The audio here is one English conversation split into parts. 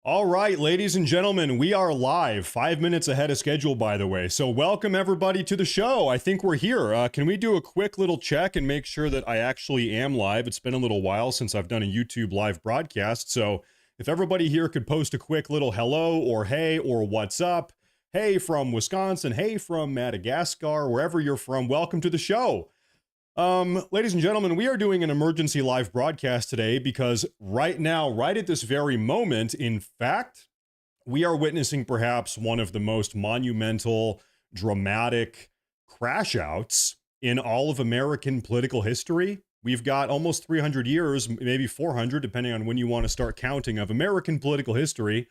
All right, ladies and gentlemen, we are live 5 minutes ahead of schedule, by the way. So welcome everybody to the show. I think we're here. Can we do a quick little check and make sure that I actually am live? It's been a little while since I've done a YouTube live broadcast. So if everybody here could post a quick little hello or hey or what's up. Hey from Wisconsin. Hey from Madagascar, wherever you're from. Welcome to the show. Ladies and gentlemen, we are doing an emergency live broadcast today because right now, right at this very moment, in fact, we are witnessing perhaps one of the most monumental, dramatic crash outs in all of American political history. We've got almost 300 years, maybe 400, depending on when you want to start counting, of American political history.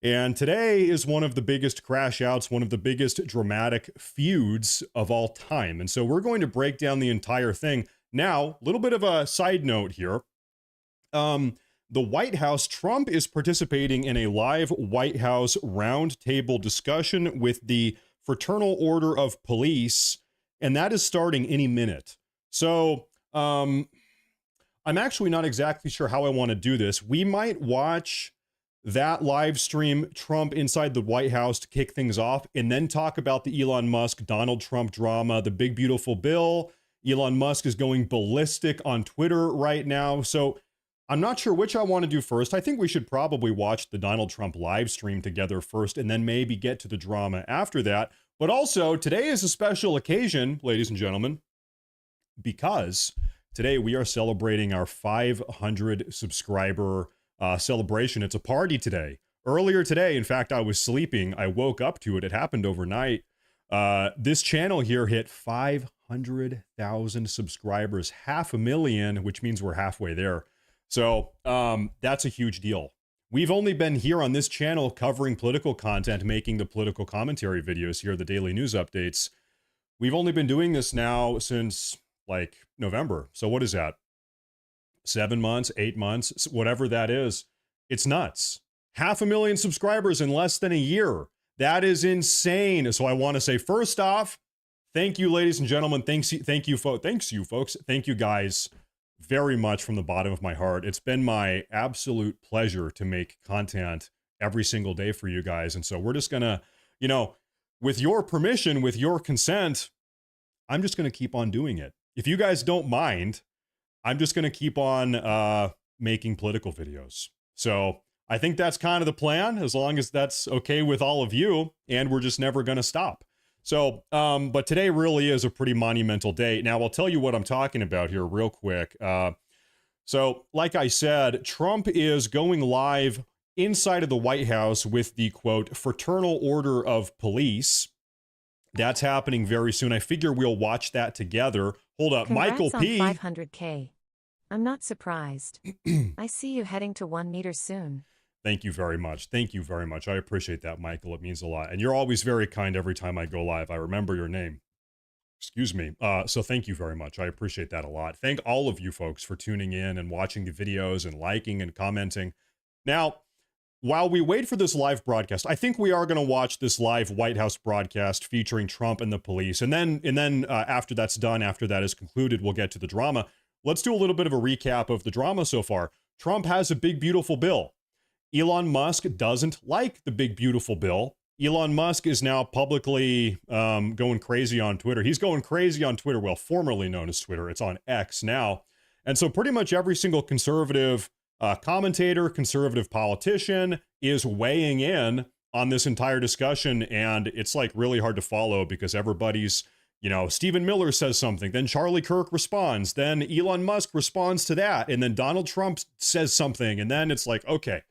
And today is one of the biggest crash outs, one of the biggest dramatic feuds of all time. And so we're going to break down the entire thing. Now, a little bit of a side note here. The White House, Trump is participating in a live White House roundtable discussion with the Fraternal Order of Police, and that is starting any minute. So I'm actually not exactly sure how I want to do this. We might watch that live stream Trump inside the White House to kick things off, and then talk about the Elon Musk, Donald Trump drama, the big, beautiful bill. Elon Musk is going ballistic on Twitter right now. So I'm not sure which I want to do first. I think we should probably watch the Donald Trump live stream together first, and then maybe get to the drama after that. But also, today is a special occasion, ladies and gentlemen, because today we are celebrating our 500 subscriber celebration. It's a party today. Earlier today, in fact, I was sleeping. I woke up to it. It happened overnight. This channel here hit 500,000 subscribers, 500,000, which means we're halfway there. So that's a huge deal. We've only been here on this channel covering political content, making the political commentary videos here, the daily news updates. We've only been doing this now since like November. So what is that? 7 months, 8 months, whatever that is. It's nuts. 500,000 subscribers in less than a year. That is insane. So I want to say, first off, thank you, ladies and gentlemen. Thank you, folks. Thank you guys very much from the bottom of my heart. It's been my absolute pleasure to make content every single day for you guys. And so we're just going to, with your permission, with your consent, I'm just going to keep on doing it. If you guys don't mind, I'm just going to keep on making political videos. So I think that's kind of the plan, as long as that's okay with all of you, and we're just never going to stop. So, but today really is a pretty monumental day. Now, I'll tell you what I'm talking about here real quick. So, like I said, Trump is going live inside of the White House with the, quote, Fraternal Order of Police. That's happening very soon. I figure we'll watch that together. Hold up, Congrats Michael P. on 500K. I'm not surprised. I see you heading to 1 meter soon. Thank you very much. Thank you very much. I appreciate that, Michael. It means a lot. And you're always very kind every time I go live. I remember your name. Excuse me. So thank you very much. I appreciate that a lot. Thank all of you folks for tuning in and watching the videos and liking and commenting. Now, while we wait for this live broadcast, I think we are going to watch this live White House broadcast featuring Trump and the police. And then after that's done, after that is concluded, we'll get to the drama. Let's do a little bit of a recap of the drama so far. Trump has a big, beautiful bill. Elon Musk doesn't like the big, beautiful bill. Elon Musk is now publicly going crazy on Twitter. He's going crazy on Twitter, well, formerly known as Twitter. It's on X now. And so pretty much every single conservative commentator, conservative politician is weighing in on this entire discussion. And it's like really hard to follow because everybody's, Stephen Miller says something, then Charlie Kirk responds, then Elon Musk responds to that, and then Donald Trump says something, and then it's like, okay,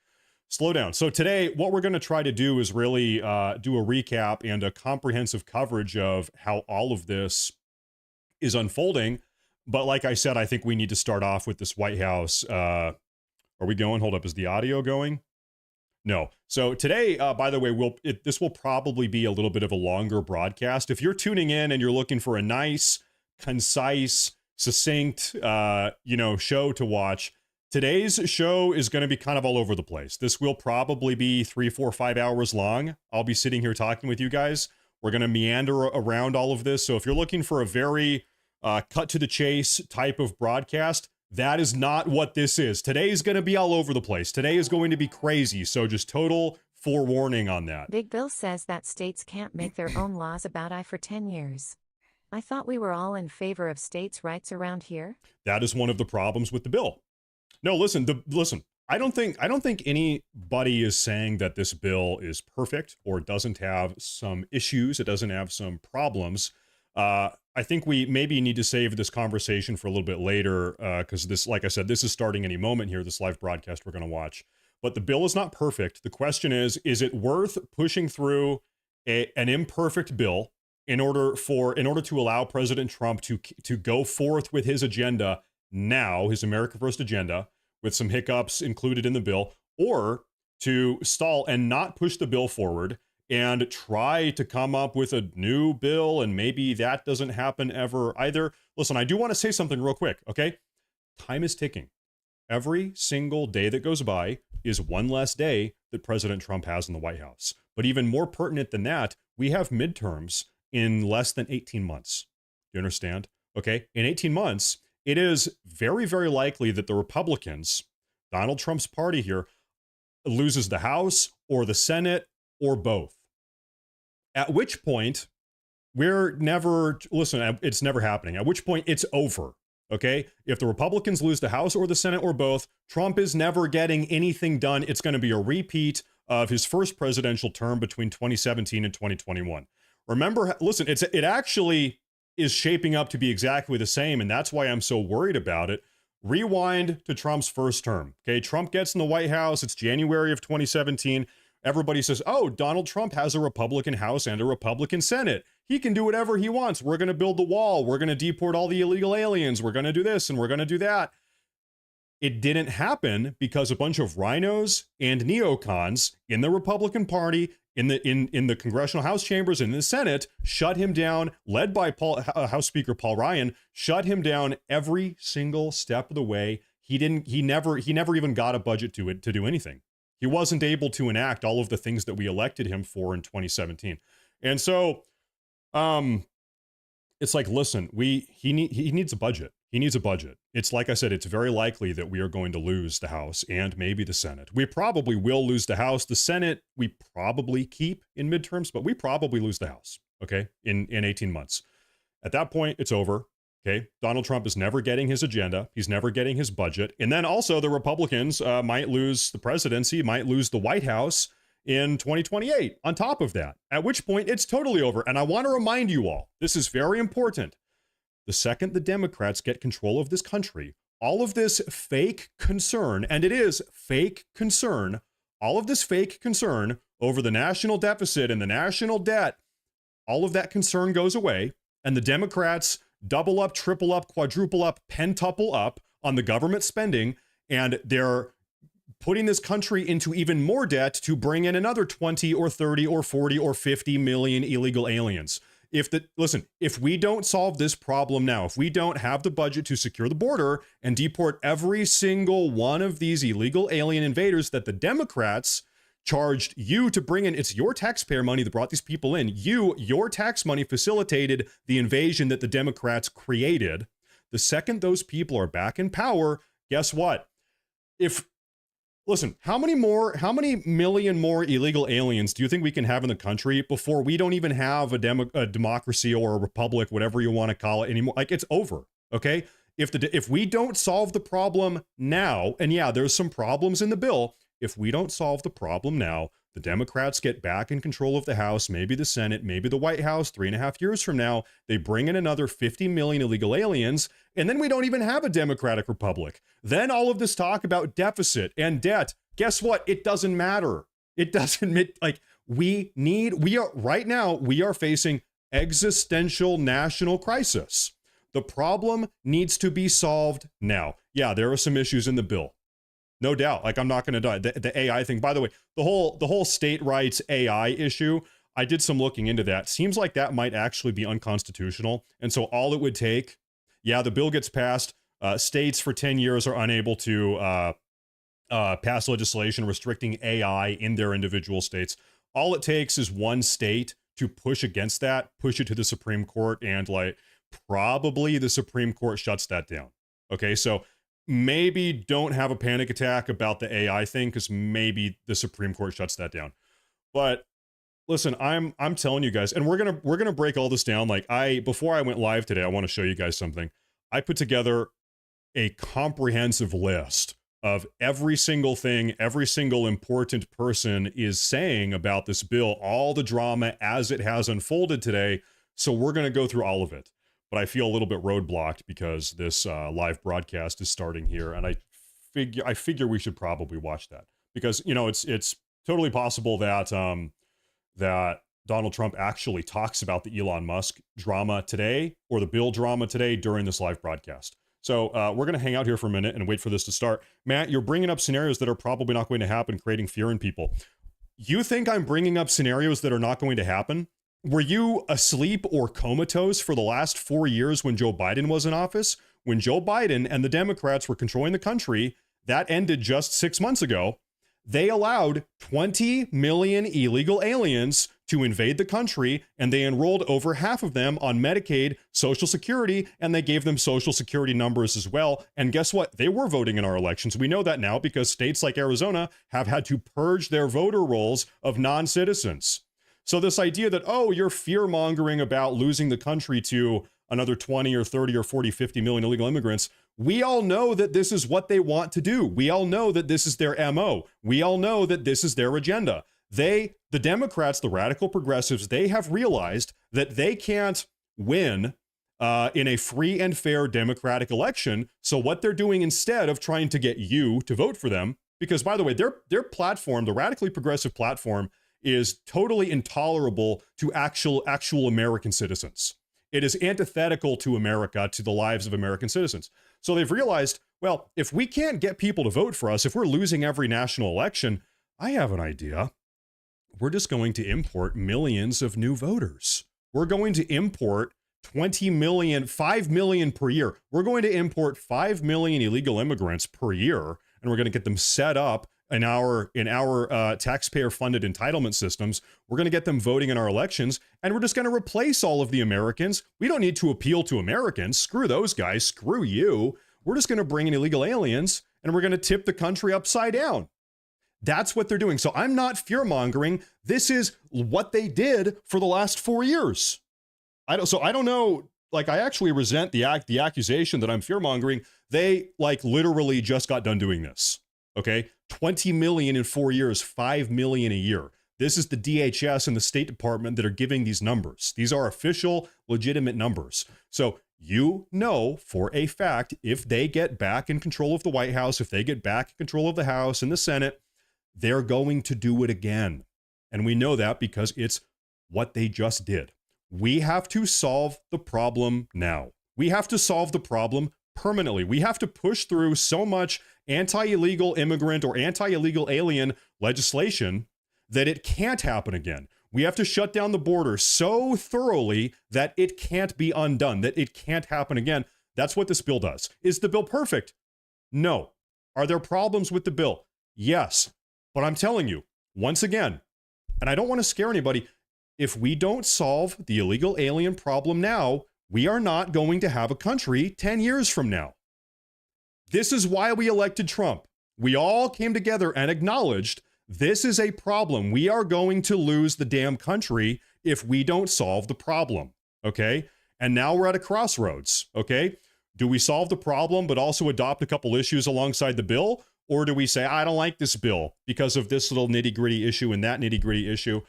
slow down. So today, what we're going to try to do is really do a recap and a comprehensive coverage of how all of this is unfolding. But like I said, I think we need to start off with this White House. Are we going? Hold up. Is the audio going? No. So today, by the way, this will probably be a little bit of a longer broadcast. If you're tuning in and you're looking for a nice, concise, succinct, show to watch, today's show is going to be kind of all over the place. This will probably be 3, 4, 5 hours long. I'll be sitting here talking with you guys. We're going to meander around all of this. So if you're looking for a very cut to the chase type of broadcast, That is not what this is. Today is going to be all over the place. Today is going to be crazy. So just total forewarning on that. Big Bill says that states can't make their own laws about I for 10 years. I thought we were all in favor of states' rights around here. That is one of the problems with the bill. No, listen. I don't think anybody is saying that this bill is perfect or doesn't have some issues. It doesn't have some problems. I think we maybe need to save this conversation for a little bit later because this, like I said, this is starting any moment here, this live broadcast we're going to watch. But the bill is not perfect. The question is it worth pushing through an imperfect bill in order to allow President Trump to go forth with his agenda now, his America First agenda, with some hiccups included in the bill, or to stall and not push the bill forward and try to come up with a new bill, and maybe that doesn't happen ever either. Listen, I do want to say something real quick, okay? Time is ticking. Every single day that goes by is one less day that President Trump has in the White House. But even more pertinent than that, we have midterms in less than 18 months. Do you understand? Okay, in 18 months, it is very, very likely that the Republicans, Donald Trump's party here, loses the House or the Senate or both. At which point, it's never happening. At which point, it's over. Okay? If the Republicans lose the House or the Senate or both, Trump is never getting anything done. It's going to be a repeat of his first presidential term between 2017 and 2021. Remember, listen, it actually is shaping up to be exactly the same, and that's why I'm so worried about it. Rewind to Trump's first term. Okay, Trump gets in the White House. It's January of 2017. Everybody says, oh, Donald Trump has a Republican House and a Republican Senate. He can do whatever he wants. We're going to build the wall. We're going to deport all the illegal aliens. We're going to do this and we're going to do that. It didn't happen because a bunch of rhinos and neocons in the Republican Party, in the congressional House chambers and in the Senate, shut him down, led by House Speaker Paul Ryan, shut him down every single step of the way. He never even got a budget to do anything. He wasn't able to enact all of the things that we elected him for in 2017. And so it's like, listen, he needs a budget. He needs a budget. It's like I said, it's very likely that we are going to lose the House and maybe the Senate. We probably will lose the House. The Senate, we probably keep in midterms, but we probably lose the House, okay, in 18 months. At that point, it's over, okay? Donald Trump is never getting his agenda. He's never getting his budget. And then also the Republicans might lose the presidency, might lose the White House in 2028 on top of that, at which point it's totally over. And I want to remind you all, this is very important. The second the Democrats get control of this country, all of this fake concern, and it is fake concern, all of this fake concern over the national deficit and the national debt, all of that concern goes away, and the Democrats double up, triple up, quadruple up, pentuple up on the government spending, and they're putting this country into even more debt to bring in another 20 or 30 or 40 or 50 million illegal aliens. If we don't solve this problem now, if we don't have the budget to secure the border and deport every single one of these illegal alien invaders that the Democrats charged you to bring in, it's your taxpayer money that brought these people in. Your tax money facilitated the invasion that the Democrats created. The second those people are back in power, guess what? Listen, how many million more illegal aliens do you think we can have in the country before we don't even have a democracy or a republic, whatever you want to call it anymore? Like, it's over, okay? If we don't solve the problem now, and yeah, there's some problems in the bill, if we don't solve the problem now, the Democrats get back in control of the House, maybe the Senate, maybe the White House 3.5 years from now. They bring in another 50 million illegal aliens, and then we don't even have a democratic republic. Then all of this talk about deficit and debt, guess what? It doesn't matter. It doesn't, right now, we are facing existential national crisis. The problem needs to be solved now. Yeah, there are some issues in the bill. No doubt. Like, I'm not going to die. The AI thing, by the way, the whole state rights AI issue, I did some looking into that. Seems like that might actually be unconstitutional. And so all it would take, the bill gets passed. States for 10 years are unable to pass legislation restricting AI in their individual states. All it takes is one state to push against that, push it to the Supreme Court, and probably the Supreme Court shuts that down. Okay, so maybe don't have a panic attack about the AI thing, because maybe the Supreme Court shuts that down. But listen, I'm telling you guys, and we're gonna break all this down. Like, before I went live today, I want to show you guys something. I put together a comprehensive list of every single thing every single important person is saying about this bill, all the drama as it has unfolded today. So we're going to go through all of it. But I feel a little bit roadblocked because this live broadcast is starting here, and I figure we should probably watch that, because it's totally possible that that Donald Trump actually talks about the Elon Musk drama today, or the bill drama today, during this live broadcast. So we're going to hang out here for a minute and wait for this to start. Matt, you're bringing up scenarios that are probably not going to happen, creating fear in people. You think I'm bringing up scenarios that are not going to happen? Were you asleep or comatose for the last 4 years when Joe Biden was in office? When Joe Biden and the Democrats were controlling the country, that ended just 6 months ago. They allowed 20 million illegal aliens to invade the country, and they enrolled over half of them on Medicaid, Social Security, and they gave them Social Security numbers as well. And guess what? They were voting in our elections. We know that now because states like Arizona have had to purge their voter rolls of non-citizens. So this idea that, oh, you're fear-mongering about losing the country to another 20 or 30 or 40, 50 million illegal immigrants, we all know that this is what they want to do. We all know that this is their MO. We all know that this is their agenda. The Democrats, the radical progressives, they have realized that they can't win in a free and fair democratic election. So what they're doing, instead of trying to get you to vote for them, because, by the way, their platform, the radically progressive platform, is totally intolerable to actual American citizens. It is antithetical to America, to the lives of American citizens. So they've realized, well, if we can't get people to vote for us, if we're losing every national election, I have an idea. We're just going to import millions of new voters. We're going to import 20 million, 5 million per year. We're going to import 5 million illegal immigrants per year, and we're going to get them set up in our taxpayer-funded entitlement systems. We're going to get them voting in our elections, and we're just going to replace all of the Americans. We don't need to appeal to Americans. Screw those guys. Screw you. We're just going to bring in illegal aliens, and we're going to tip the country upside down. That's what they're doing. So I'm not fear-mongering. This is what they did for the last 4 years. I don't know. Like, I actually resent the accusation that I'm fear-mongering. They, like, literally just got done doing this. Okay, 20 million in 4 years, 5 million a year. This is the DHS and the State Department that are giving these numbers. These are official, legitimate numbers. So you know for a fact, if they get back in control of the White House, if they get back in control of the House and the Senate, they're going to do it again. And we know that because it's what they just did. We have to solve the problem now. We have to solve the problem permanently. We have to push through so much anti-illegal immigrant or anti-illegal alien legislation that it can't happen again. We have to shut down the border so thoroughly that it can't be undone, that it can't happen again. That's what this bill does. Is the bill perfect? No. Are there problems with the bill? Yes. But I'm telling you, once again, and I don't want to scare anybody, if we don't solve the illegal alien problem now, we are not going to have a country 10 years from now. This is why we elected Trump. We all came together and acknowledged this is a problem. We are going to lose the damn country if we don't solve the problem, okay? And now we're at a crossroads, okay? Do we solve the problem but also adopt a couple issues alongside the bill? Or do we say, I don't like this bill because of this little nitty-gritty issue and that nitty-gritty issue,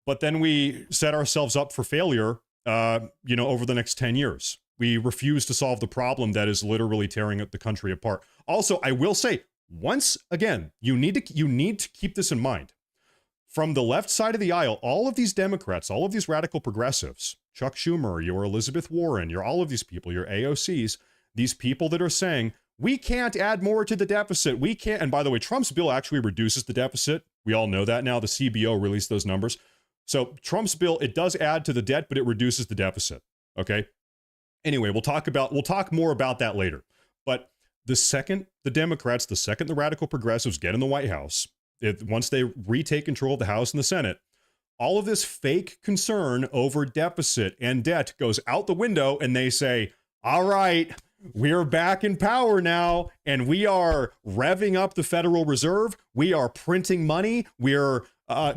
but then we set ourselves up for failure over the next 10 years. We refuse to solve the problem that is literally tearing the country apart. Also, I will say, once again, you need to keep this in mind. From the left side of the aisle, all of these Democrats, all of these radical progressives, Chuck Schumer, your Elizabeth Warren, your all of these people, your AOCs, these people that are saying, we can't add more to the deficit. We can't. And by the way, Trump's bill actually reduces the deficit. We all know that now. The CBO released those numbers. So Trump's bill, it does add to the debt, but it reduces the deficit. Okay. Anyway, we'll talk more about that later. But the second the radical progressives get in the White House, once they retake control of the House and the Senate, all of this fake concern over deficit and debt goes out the window, and they say, all right, We are back in power now, and we are revving up the Federal Reserve. We are printing money. We're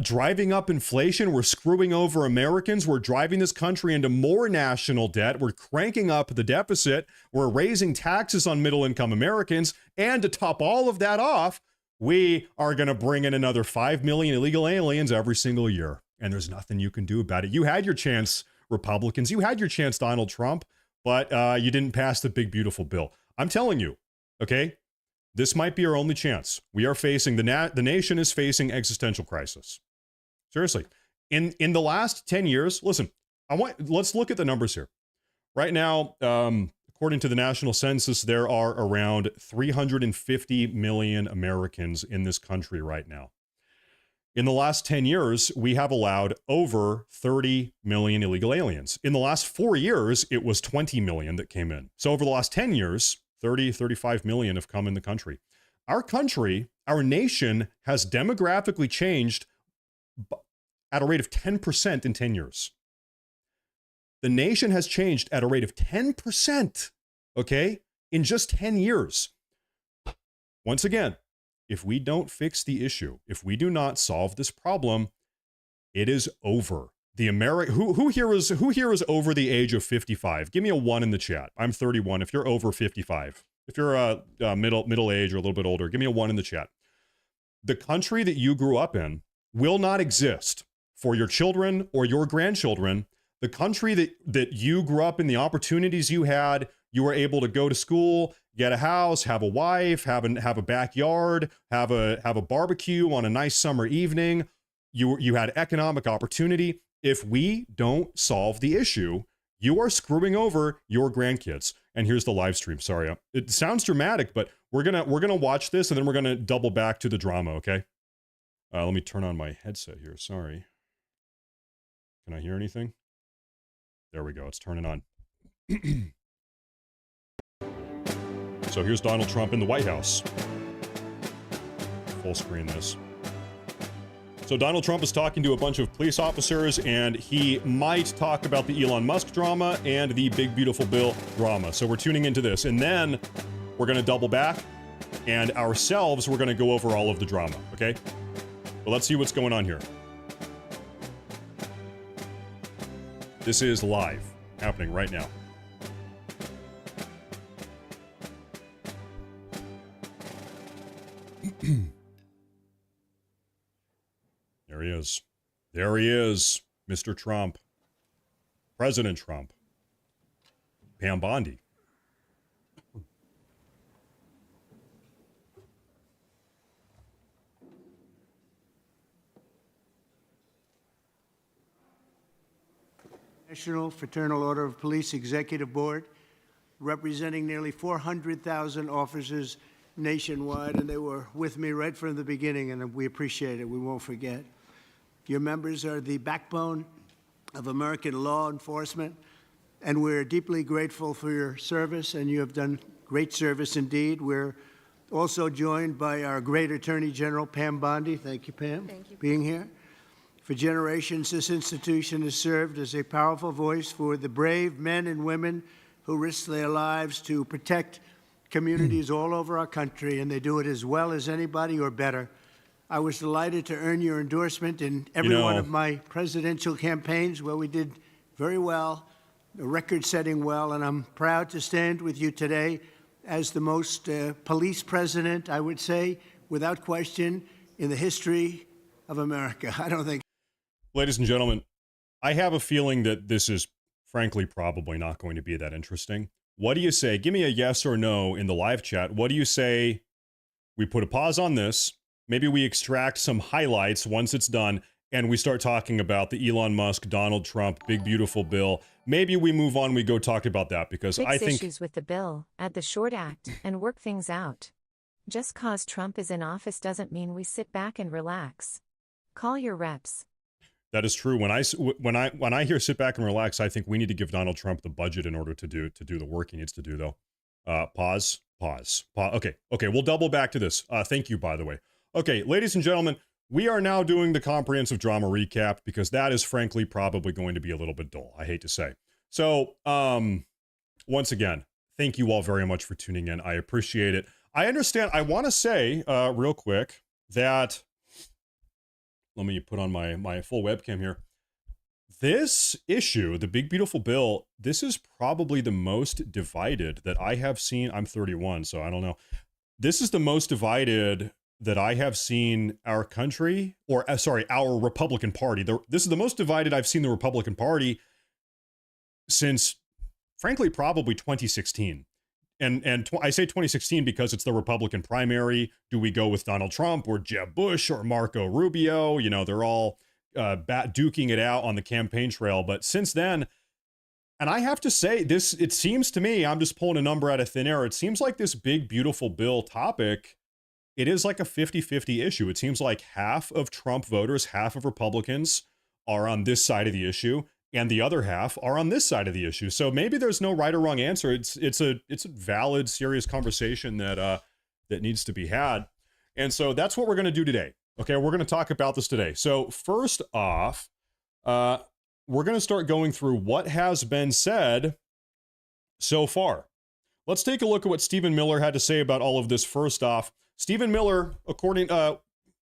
driving up inflation. We're screwing over Americans. We're driving this country into more national debt. We're cranking up the deficit. We're raising taxes on middle-income Americans. And to top all of that off, we are going to bring in another 5 million illegal aliens every single year. And there's nothing you can do about it. You had your chance, Republicans. You had your chance, Donald Trump. But you didn't pass the big, beautiful bill. I'm telling you, okay, this might be our only chance. We are facing, the nation is facing existential crisis. Seriously. In the last 10 years, listen, let's look at the numbers here. Right now, according to the national census, there are around 350 million Americans in this country right now. In the last 10 years, we have allowed over 30 million illegal aliens. In the last 4 years, it was 20 million that came in. So over the last 10 years, 35 million have come in the country. Our country, our nation has demographically changed at a rate of 10% in 10 years. The nation has changed at a rate of 10%, okay, in just 10 years. Once again, if we don't fix the issue, if we do not solve this problem, it is over. Who here is over the age of 55? Give me a 1 in the chat. I'm 31. If you're over 55, if you're middle age or a little bit older, give me a 1 in the chat. The country that you grew up in will not exist for your children or your grandchildren. The country that you grew up in, the opportunities you had, you were able to go to school, get a house, have a wife, have a backyard, have a barbecue on a nice summer evening. You had economic opportunity. If we don't solve the issue, you are screwing over your grandkids. And here's the live stream. Sorry, it sounds dramatic, but we're gonna watch this and then we're gonna double back to the drama. Okay. Let me turn on my headset here. Sorry. Can I hear anything? There we go. It's turning on. So here's Donald Trump in the White House. Full screen this. So Donald Trump is talking to a bunch of police officers, and he might talk about the Elon Musk drama and the big, beautiful bill drama. So we're tuning into this. And then we're going to double back, and ourselves, we're going to go over all of the drama, okay? But let's see what's going on here. This is live, happening right now. There he is. There he is, Mr. Trump. President Trump. Pam Bondi. National Fraternal Order of Police Executive Board, representing nearly 400,000 officers nationwide, and they were with me right from the beginning, and we appreciate it. We won't forget. Your members are the backbone of American law enforcement, and we're deeply grateful for your service, and you have done great service indeed. We're also joined by our great Attorney General, Pam Bondi. Thank you, Pam, for being here. For generations, this institution has served as a powerful voice for the brave men and women who risk their lives to protect communities all over our country, and they do it as well as anybody or better. I was delighted to earn your endorsement in every one of my presidential campaigns where we did very well, record-setting well, and I'm proud to stand with you today as the most police president, I would say, without question, in the history of America. I don't think... Ladies and gentlemen, I have a feeling that this is, frankly, probably not going to be that interesting. What do you say? Give me a yes or no in the live chat. What do you say we put a pause on this? Maybe we extract some highlights once it's done, and we start talking about the Elon Musk, Donald Trump, big, beautiful bill. Maybe we move on, we go talk about that, because I think... issues with the bill, add the short act, and work things out. Just cause Trump is in office doesn't mean we sit back and relax. Call your reps. That is true. When I hear sit back and relax, I think we need to give Donald Trump the budget in order to do the work he needs to do, though. Pause. Okay, we'll double back to this. Thank you, by the way. Okay, ladies and gentlemen, we are now doing the comprehensive drama recap because that is frankly probably going to be a little bit dull, I hate to say. So, once again, Thank you all very much for tuning in. I appreciate it. I understand. I want to say real quick that, let me put on my full webcam here. This issue, the big beautiful bill, this is probably the most divided that I have seen. I'm 31, so I don't know. This is the most divided that I have seen our country, or sorry, our Republican Party. This is the most divided I've seen the Republican Party since, frankly, probably 2016. And I say 2016 because it's the Republican primary. Do we go with Donald Trump or Jeb Bush or Marco Rubio? You know, they're all duking it out on the campaign trail. But since then, and I have to say this, it seems to me, I'm just pulling a number out of thin air. It seems like this big, beautiful bill topic, it is like a 50-50 issue. It seems like half of Trump voters, half of Republicans are on this side of the issue, and the other half are on this side of the issue. So maybe there's no right or wrong answer. It's a valid, serious conversation that needs to be had. And so that's what we're going to do today. Okay, we're going to talk about this today. So first off, we're going to start going through what has been said so far. Let's take a look at what Stephen Miller had to say about all of this. First off, Stephen Miller,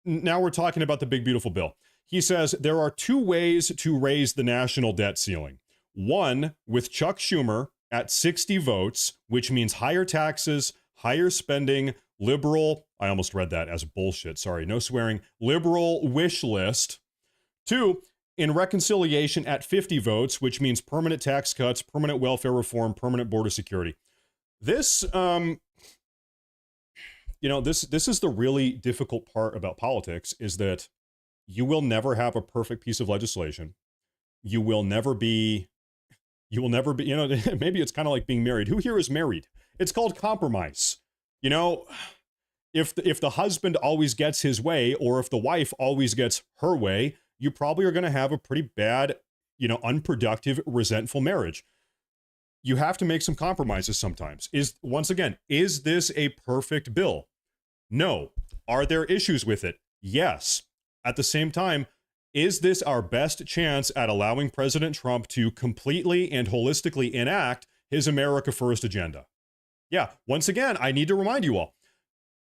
now we're talking about the big beautiful bill. He says there are two ways to raise the national debt ceiling. One, with Chuck Schumer at 60 votes, which means higher taxes, higher spending, liberal, I almost read that as bullshit, sorry, no swearing, liberal wish list. Two, in reconciliation at 50 votes, which means permanent tax cuts, permanent welfare reform, permanent border security. This, this is the really difficult part about politics, is that you will never have a perfect piece of legislation. You will never be, maybe it's kind of like being married. Who here is married? It's called compromise. You know, if the husband always gets his way, or if the wife always gets her way, you probably are going to have a pretty bad, unproductive, resentful marriage. You have to make some compromises sometimes. Is this a perfect bill? No. Are there issues with it? Yes. At the same time, is this our best chance at allowing President Trump to completely and holistically enact his America First agenda? Yeah, once again, I need to remind you all,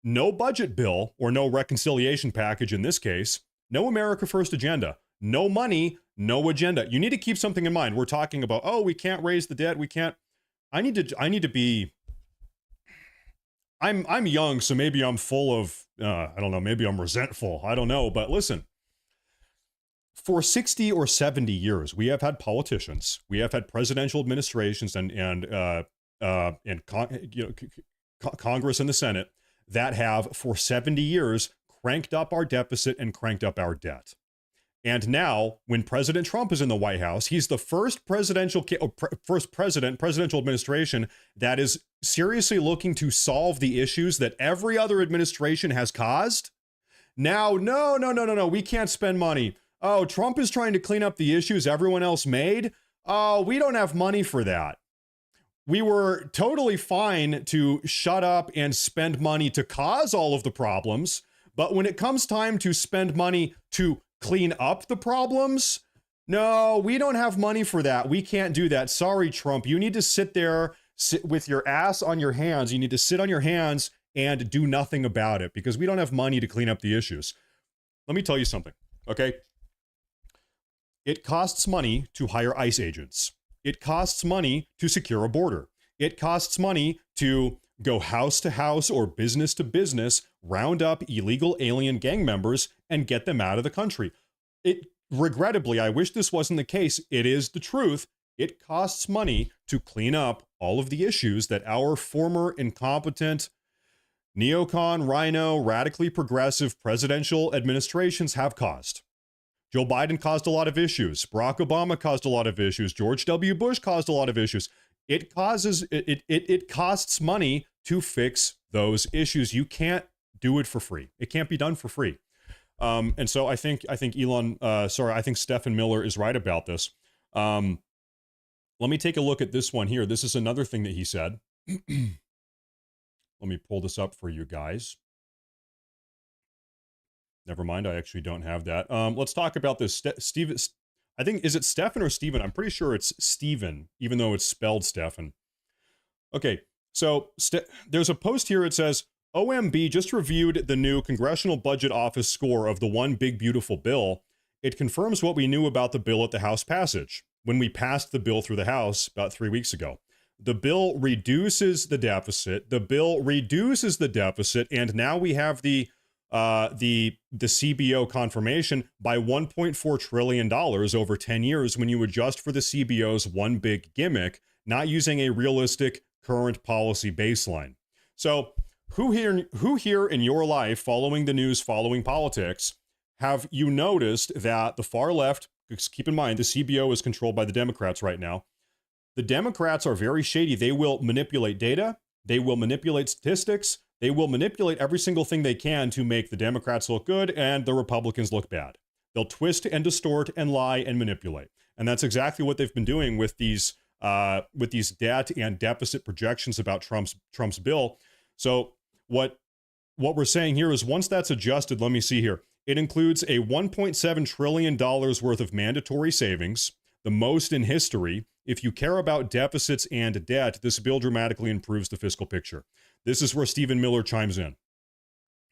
no budget bill, or no reconciliation package in this case, no America First agenda, no money, no agenda. You need to keep something in mind. We're talking about, we can't raise the debt, we can't. I need to be, I'm young, so maybe I'm full of, I don't know, maybe I'm resentful. I don't know. But listen, for 60 or 70 years, we have had politicians, we have had presidential administrations and Congress and the Senate that have, for 70 years, cranked up our deficit and cranked up our debt. And now, when President Trump is in the White House, he's the first presidential administration that is seriously looking to solve the issues that every other administration has caused. Now, no, we can't spend money. Oh, Trump is trying to clean up the issues everyone else made. Oh, we don't have money for that. We were totally fine to shut up and spend money to cause all of the problems. But when it comes time to spend money to clean up the problems, no, we don't have money for that. We can't do that. Sorry, Trump. You need to sit with your ass on your hands. You need to sit on your hands and do nothing about it, because we don't have money to clean up the issues. Let me tell you something, okay? It costs money to hire ICE agents. It costs money to secure a border. It costs money to go house to house or business to business, round up illegal alien gang members and get them out of the country. Regrettably, I wish this wasn't the case. It is the truth. It costs money to clean up all of the issues that our former incompetent neocon, rhino, radically progressive presidential administrations have caused. Joe Biden caused a lot of issues. Barack Obama caused a lot of issues. George W. Bush caused a lot of issues. It costs money to fix those issues. You can't do it for free. It can't be done for free. And so I think Stephen Miller is right about this. Let me take a look at this one here. This is another thing that he said. Let me pull this up for you guys. Never mind, I actually don't have that. Let's talk about this. Steven, I think, is it Stephen or Steven? I'm pretty sure it's Steven, even though it's spelled Stephen. Okay, So there's a post here. It says, OMB just reviewed the new Congressional Budget Office score of the One Big Beautiful Bill. It confirms what we knew about the bill at the House passage when we passed the bill through the House about 3 weeks ago. The bill reduces the deficit. And now we have the CBO confirmation by $1.4 trillion over 10 years when you adjust for the CBO's one big gimmick, not using a realistic current policy baseline. So who here in your life, following the news, following politics, have you noticed that the far left, keep in mind the CBO is controlled by the Democrats right now, the Democrats are very shady. They will manipulate data. They will manipulate statistics. They will manipulate every single thing they can to make the Democrats look good and the Republicans look bad. They'll twist and distort and lie and manipulate. And that's exactly what they've been doing with these debt and deficit projections about Trump's bill. So what we're saying here is once that's adjusted, let me see here. It includes a $1.7 trillion worth of mandatory savings, the most in history. If you care about deficits and debt, this bill dramatically improves the fiscal picture. This is where Stephen Miller chimes in.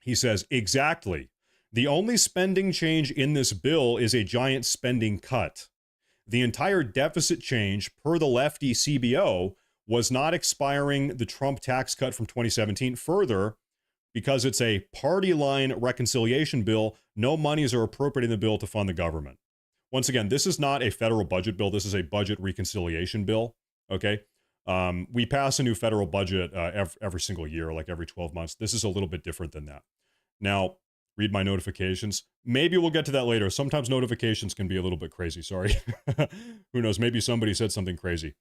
He says, exactly. The only spending change in this bill is a giant spending cut. The entire deficit change per the lefty CBO was not expiring the Trump tax cut from 2017. Further, because it's a party line reconciliation bill, no monies are appropriated in the bill to fund the government. Once again, this is not a federal budget bill. This is a budget reconciliation bill. Okay. We pass a new federal budget every single year, like every 12 months. This is a little bit different than that. Now, read my notifications. Maybe we'll get to that later. Sometimes notifications can be a little bit crazy. Sorry. Who knows? Maybe somebody said something crazy.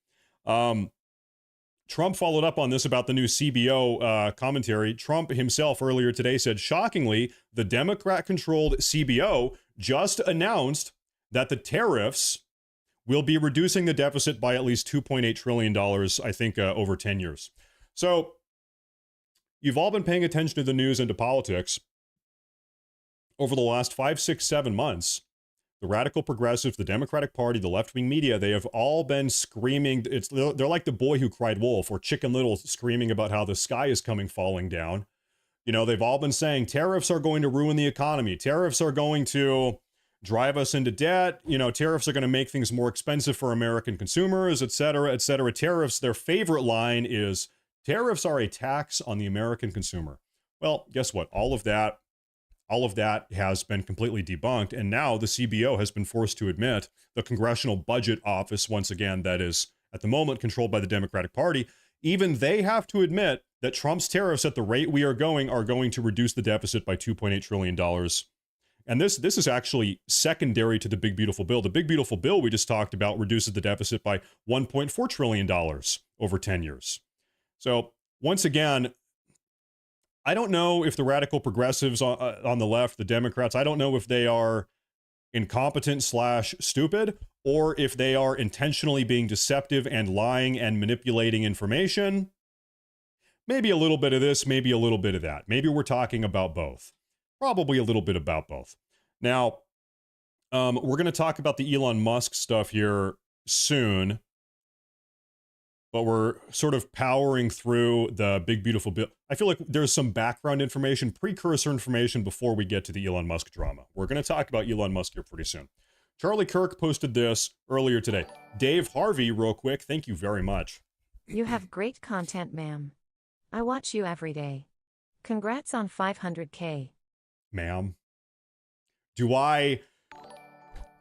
Trump followed up on this about the new CBO commentary. Trump himself earlier today said, shockingly, the Democrat-controlled CBO just announced that the tariffs will be reducing the deficit by at least $2.8 trillion, I think, over 10 years. So you've all been paying attention to the news and to politics. Over the last 5, 6, 7 months, the radical progressives, the Democratic Party, the left-wing media, they have all been screaming. They're like the boy who cried wolf or Chicken Little screaming about how the sky is falling down. You know, they've all been saying tariffs are going to ruin the economy. Tariffs are going to drive us into debt. You know, tariffs are going to make things more expensive for American consumers, et cetera, et cetera. Tariffs, their favorite line is, tariffs are a tax on the American consumer. Well, guess what? All of that has been completely debunked. And now the CBO has been forced to admit, the Congressional Budget Office, once again, that is at the moment controlled by the Democratic Party, even they have to admit that Trump's tariffs at the rate we are going to reduce the deficit by $2.8 trillion. And this is actually secondary to the Big Beautiful Bill. The Big Beautiful Bill we just talked about reduces the deficit by $1.4 trillion over 10 years. So once again, I don't know if the radical progressives on the left, the Democrats, I don't know if they are incompetent / stupid, or if they are intentionally being deceptive and lying and manipulating information. Maybe a little bit of this, maybe a little bit of that. Maybe we're talking about both. Probably a little bit about both. Now, we're going to talk about the Elon Musk stuff here soon, but we're sort of powering through the Big Beautiful Bill. I feel like there's some background information, precursor information before we get to the Elon Musk drama. We're going to talk about Elon Musk here pretty soon. Charlie Kirk posted this earlier today. Dave Harvey, real quick, thank you very much. You have great content, ma'am. I watch you every day. Congrats on 500K. Ma'am. Do I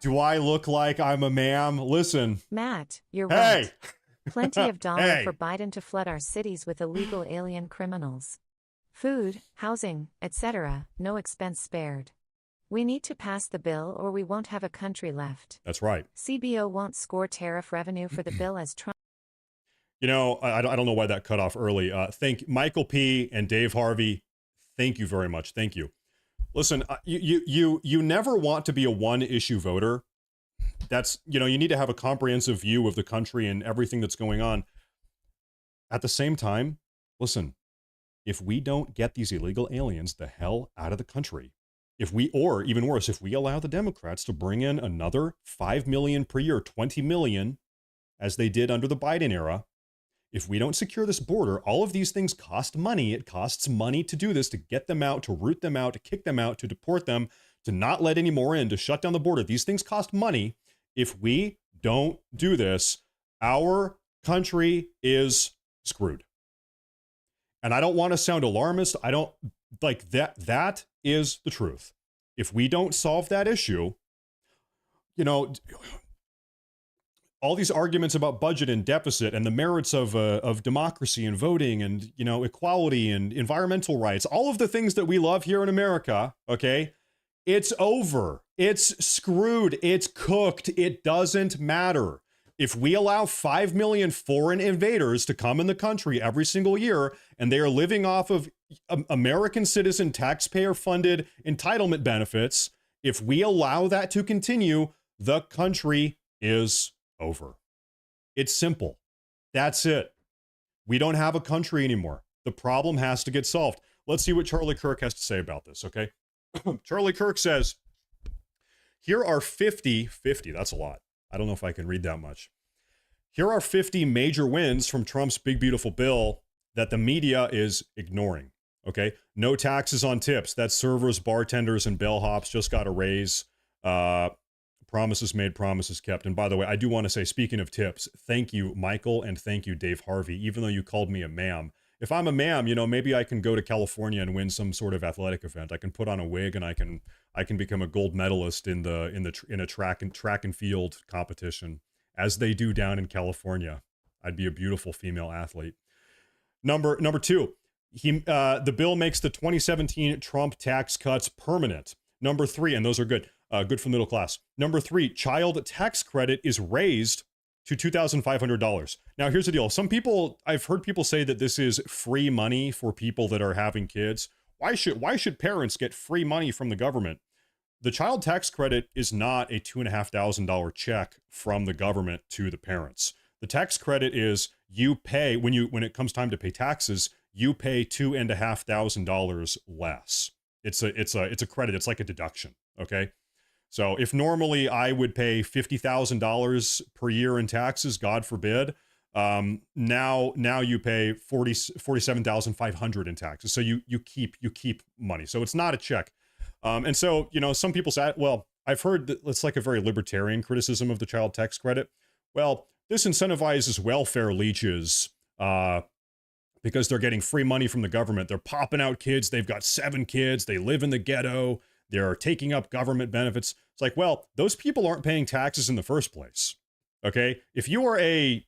look like I'm a ma'am? Listen. Matt, you're Hey! right. Plenty of dollar Hey! for Biden to flood our cities with illegal alien criminals. Food, housing, etc., no expense spared. We need to pass the bill or we won't have a country left. That's right. CBO won't score tariff revenue for the bill as Trump. You know, I don't know why that cut off early. Thank Michael P. and Dave Harvey. Thank you very much. Thank you. Listen, you never want to be a one-issue voter. That's, you know, you need to have a comprehensive view of the country and everything that's going on. At the same time, listen, if we don't get these illegal aliens the hell out of the country, or even worse, if we allow the Democrats to bring in another 5 million per year, 20 million, as they did under the Biden era, If we don't secure this border, all of these things cost money. It costs money to do this, to get them out, to root them out, to kick them out, to deport them, to not let any more in, to shut down the border. These things cost money. If we don't do this, our country is screwed. And I don't want to sound alarmist. I don't like that. That is the truth. If we don't solve that issue, you know, all these arguments about budget and deficit and the merits of democracy and voting and, you know, equality and environmental rights, all of the things that we love here in America, okay, it's over. It's screwed. It's cooked. It doesn't matter. If we allow 5 million foreign invaders to come in the country every single year, and they are living off of American citizen taxpayer-funded entitlement benefits, if we allow that to continue, the country is over. It's simple. That's it. We don't have a country anymore. The problem has to get solved. Let's see what Charlie Kirk has to say about this, okay? Charlie Kirk says, here are 50, that's a lot. I don't know if I can read that much. Here are 50 major wins from Trump's big, beautiful bill that the media is ignoring, okay? No taxes on tips. That's servers, bartenders, and bellhops just got a raise. Promises made, promises kept. And by the way, I do want to say, speaking of tips, thank you, Michael, and thank you, Dave Harvey, even though you called me a ma'am. If I'm a ma'am, you know, maybe I can go to California and win some sort of athletic event. I can put on a wig and I can become a gold medalist in a track and field competition, as they do down in California. I'd be a beautiful female athlete. Number two, the bill makes the 2017 Trump tax cuts permanent. Number three, and those are good. Good for middle class. Number three, child tax credit is raised to $2,500. Now, here's the deal. I've heard people say that this is free money for people that are having kids. Why should parents get free money from the government? The child tax credit is not a $2,500 check from the government to the parents. The tax credit is you pay when it comes time to pay taxes, you pay $2,500 less. It's a credit. It's like a deduction. Okay. So if normally I would pay $50,000 per year in taxes, God forbid, now you pay $47,500 in taxes. So you keep money. So it's not a check. And so, you know, some people say, well, I've heard that it's like a very libertarian criticism of the child tax credit. Well, this incentivizes welfare leeches because they're getting free money from the government. They're popping out kids. They've got 7 kids. They live in the ghetto. They're taking up government benefits. It's like, well, those people aren't paying taxes in the first place. Okay. If you're a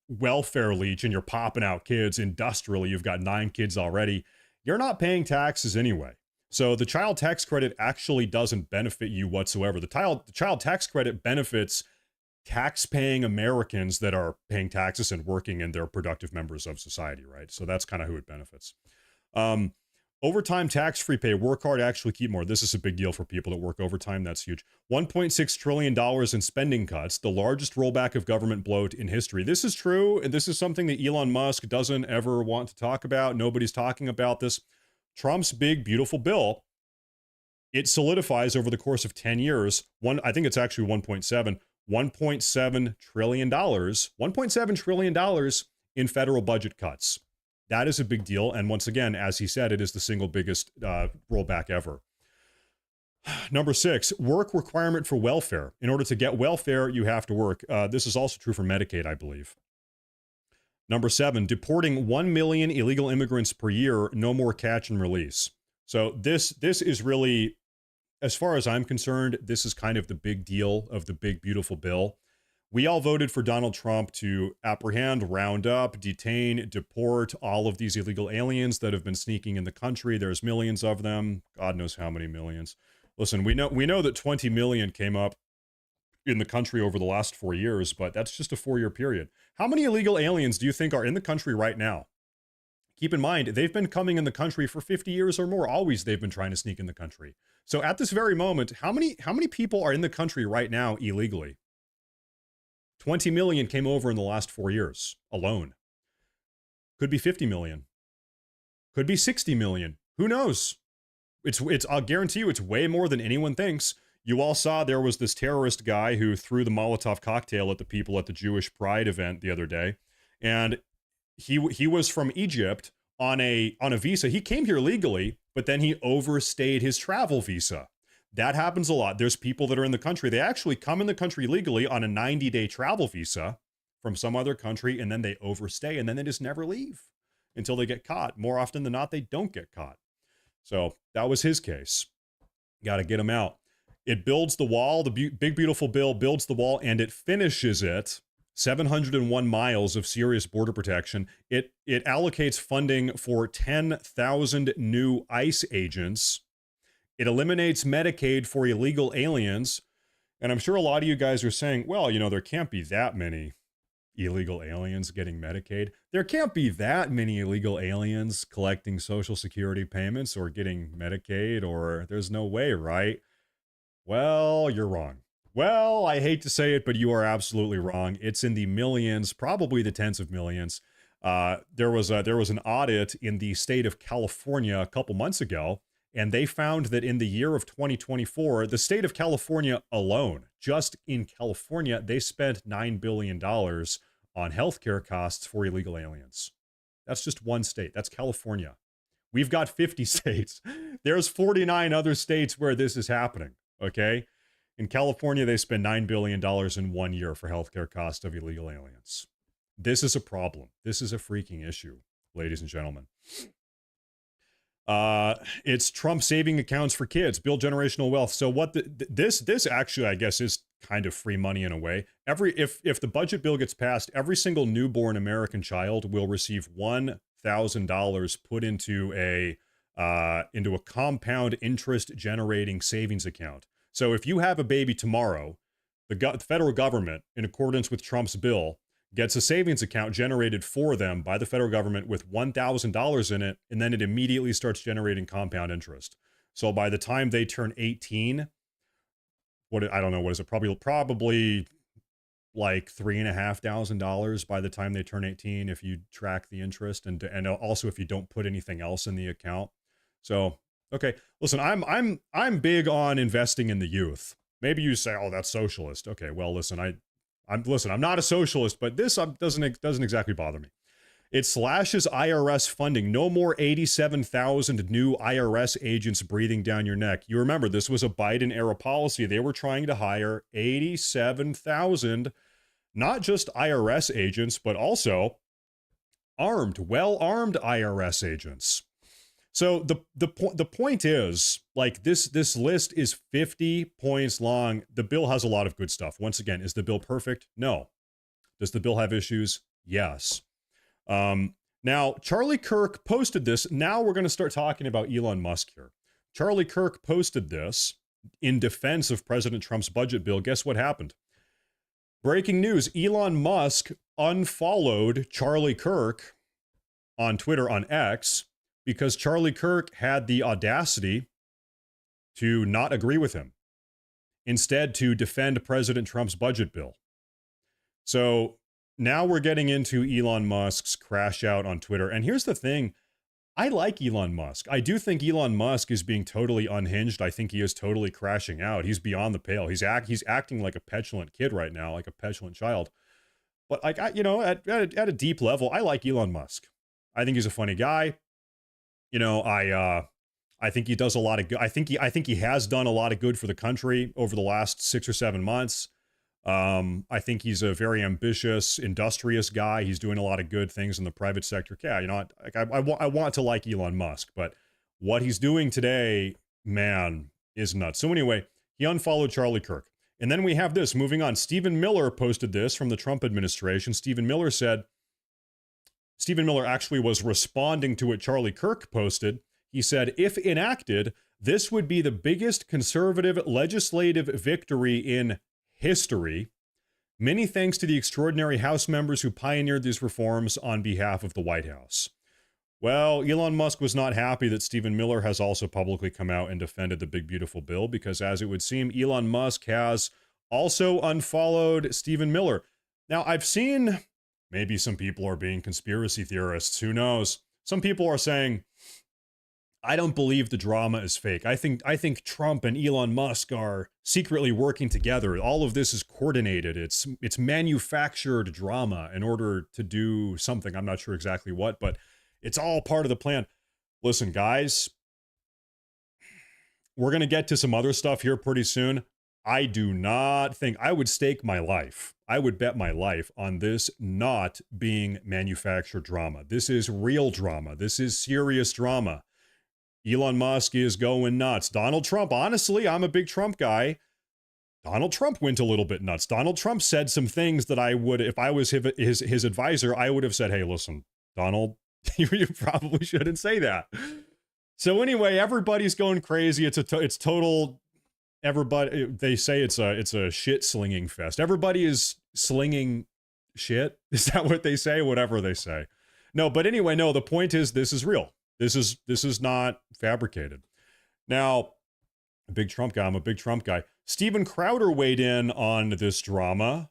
welfare leech and you're popping out kids industrially, you've got 9 kids already, you're not paying taxes anyway. So the child tax credit actually doesn't benefit you whatsoever. The child tax credit benefits tax-paying Americans that are paying taxes and working, and they're productive members of society, right? So that's kind of who it benefits. Overtime tax-free pay, work hard, actually keep more. This is a big deal for people that work overtime. That's huge. $1.6 trillion in spending cuts, the largest rollback of government bloat in history. This is true, and this is something that Elon Musk doesn't ever want to talk about. Nobody's talking about this. Trump's big, beautiful bill, it solidifies over the course of 10 years. I think it's actually $1.7 trillion, $1.7 trillion in federal budget cuts. That is a big deal. And once again, as he said, it is the single biggest rollback ever. Number 6, work requirement for welfare. In order to get welfare, you have to work. This is also true for Medicaid, I believe. Number 7, deporting 1 million illegal immigrants per year, no more catch and release. So this is really, as far as I'm concerned, this is kind of the big deal of the big, beautiful bill. We all voted for Donald Trump to apprehend, round up, detain, deport all of these illegal aliens that have been sneaking in the country. There's millions of them. God knows how many millions. Listen, we know that 20 million came up in the country over the last 4 years, but that's just a 4-year period. How many illegal aliens do you think are in the country right now? Keep in mind, they've been coming in the country for 50 years or more. Always they've been trying to sneak in the country. So at this very moment, how many people are in the country right now illegally? 20 million came over in the last 4 years alone. Could be 50 million. Could be 60 million. Who knows? I'll guarantee you it's way more than anyone thinks. You all saw there was this terrorist guy who threw the Molotov cocktail at the people at the Jewish Pride event the other day. And he was from Egypt on a visa. He came here legally, but then he overstayed his travel visa. That happens a lot. There's people that are in the country. They actually come in the country legally on a 90-day travel visa from some other country, and then they overstay, and then they just never leave until they get caught. More often than not, they don't get caught. So that was his case. Got to get him out. It builds the wall. The big, beautiful bill builds the wall, and it finishes it. 701 miles of serious border protection. It allocates funding for 10,000 new ICE agents. It eliminates Medicaid for illegal aliens. And I'm sure a lot of you guys are saying, well, you know, there can't be that many illegal aliens getting Medicaid. There can't be that many illegal aliens collecting Social Security payments or getting Medicaid, or there's no way, right? Well, you're wrong. Well, I hate to say it, but you are absolutely wrong. It's in the millions, probably the tens of millions. There was an audit in the state of California a couple months ago, and they found that in the year of 2024, the state of California alone, just in California, they spent $9 billion on healthcare costs for illegal aliens. That's just one state. That's California. We've got 50 states. There's 49 other states where this is happening, okay? In California, they spend $9 billion in 1 year for healthcare costs of illegal aliens. This is a problem. This is a freaking issue, ladies and gentlemen. It's Trump saving accounts for kids, build generational wealth. So what this actually, I guess, is kind of free money in a way. If the budget bill gets passed, every single newborn American child will receive $1,000 put into a compound interest generating savings account. So if you have a baby tomorrow, the federal government, in accordance with Trump's bill, gets a savings account generated for them by the federal government with $1,000 in it, and then it immediately starts generating compound interest. So by the time they turn 18, I don't know, what is it? Probably like $3,500 by the time they turn 18 if you track the interest, and also if you don't put anything else in the account. So okay, listen, I'm big on investing in the youth. Maybe you say, "Oh, that's socialist." Okay, well, listen, I'm not a socialist, but this doesn't exactly bother me. It slashes IRS funding. No more 87,000 new IRS agents breathing down your neck. You remember, this was a Biden era policy. They were trying to hire 87,000, not just IRS agents, but also well-armed IRS agents. So the point is, like, this list is 50 points long. The bill has a lot of good stuff. Once again, is the bill perfect? No. Does the bill have issues? Yes. Now, Charlie Kirk posted this. Now we're going to start talking about Elon Musk here. Charlie Kirk posted this in defense of President Trump's budget bill. Guess what happened? Breaking news, Elon Musk unfollowed Charlie Kirk on Twitter, on X, because Charlie Kirk had the audacity to not agree with him, instead to defend President Trump's budget bill. So now we're getting into Elon Musk's crash out on Twitter. And here's the thing. I like Elon Musk. I do think Elon Musk is being totally unhinged. I think he is totally crashing out. He's beyond the pale. He's acting like a petulant kid right now, like a petulant child. But like, at a deep level, I like Elon Musk. I think he's a funny guy. You know, I think he does a lot of good. I think he has done a lot of good for the country over the last 6 or 7 months. I think he's a very ambitious, industrious guy. He's doing a lot of good things in the private sector. Yeah, you know, I want to like Elon Musk, but what he's doing today, man, is nuts. So anyway, he unfollowed Charlie Kirk. And then we have this, moving on. Stephen Miller posted this from the Trump administration. Stephen Miller actually was responding to what Charlie Kirk posted. He said, if enacted, this would be the biggest conservative legislative victory in history. Many thanks to the extraordinary House members who pioneered these reforms on behalf of the White House. Well, Elon Musk was not happy that Stephen Miller has also publicly come out and defended the big, beautiful bill, because as it would seem, Elon Musk has also unfollowed Stephen Miller. Now, I've seen, maybe some people are being conspiracy theorists, who knows? Some people are saying, I don't believe the drama is fake. I think Trump and Elon Musk are secretly working together. All of this is coordinated. It's manufactured drama in order to do something. I'm not sure exactly what, but it's all part of the plan. Listen, guys, we're going to get to some other stuff here pretty soon. I do not think I would stake my life. I would bet my life on this not being manufactured drama. This is real drama. This is serious drama. Elon Musk is going nuts. Donald Trump, honestly, I'm a big Trump guy. Donald Trump went a little bit nuts. Donald Trump said some things that I would, if I was his advisor, I would have said, hey, listen, Donald, you probably shouldn't say that. So anyway, everybody's going crazy. It's total, everybody, they say it's a shit slinging fest. Everybody is slinging shit. Is that what they say? Whatever they say. No, but anyway, no, the point is this is real. This is not fabricated. Now, a big Trump guy. I'm a big Trump guy. Steven Crowder weighed in on this drama.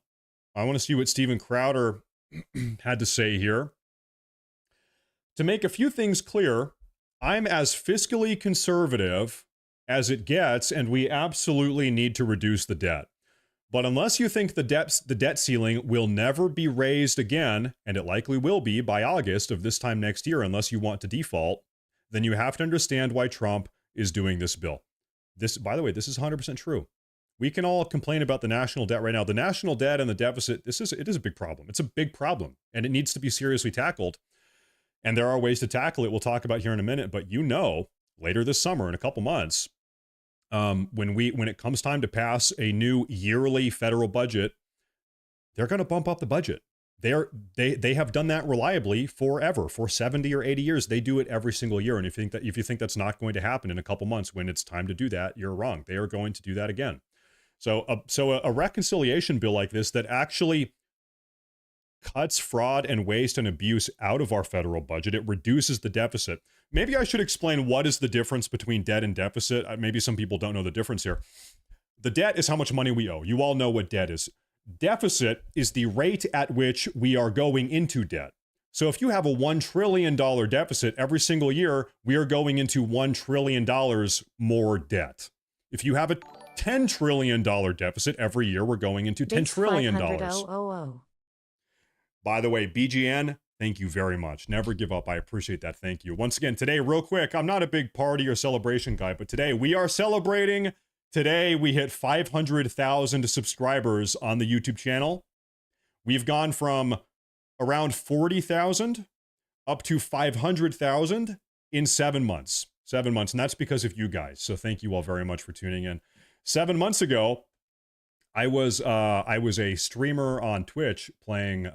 I want to see what Steven Crowder had to say here. To make a few things clear, I'm as fiscally conservative as it gets, and we absolutely need to reduce the debt. But unless you think the debt ceiling will never be raised again, and it likely will be by August of this time next year, unless you want to default, then you have to understand why Trump is doing this bill. This, by the way, this is 100% true. We can all complain about the national debt right now. The national debt and the deficit, it is a big problem. It's a big problem, and it needs to be seriously tackled. And there are ways to tackle it. We'll talk about here in a minute. But later this summer, in a couple months, when it comes time to pass a new yearly federal budget, they're going to bump up the budget. They have done that reliably forever, for 70 or 80 years. They do it every single year. And if you think that's not going to happen in a couple months when it's time to do that, you're wrong. They are going to do that again. So a reconciliation bill like this that actually cuts fraud and waste and abuse out of our federal budget, it reduces the deficit. Maybe I should explain what is the difference between debt and deficit. Maybe some people don't know the difference here. The debt is how much money we owe. You all know what debt is. Deficit is the rate at which we are going into debt. So if you have a $1 trillion deficit every single year, we are going into $1 trillion more debt. If you have a $10 trillion deficit every year, we're going into $10 trillion. By the way, BGN, thank you very much. Never give up. I appreciate that. Thank you. Once again, today, real quick, I'm not a big party or celebration guy, but today we are celebrating. Today, we hit 500,000 subscribers on the YouTube channel. We've gone from around 40,000 up to 500,000 in 7 months. 7 months. And that's because of you guys. So thank you all very much for tuning in. 7 months ago, I was a streamer on Twitch playing,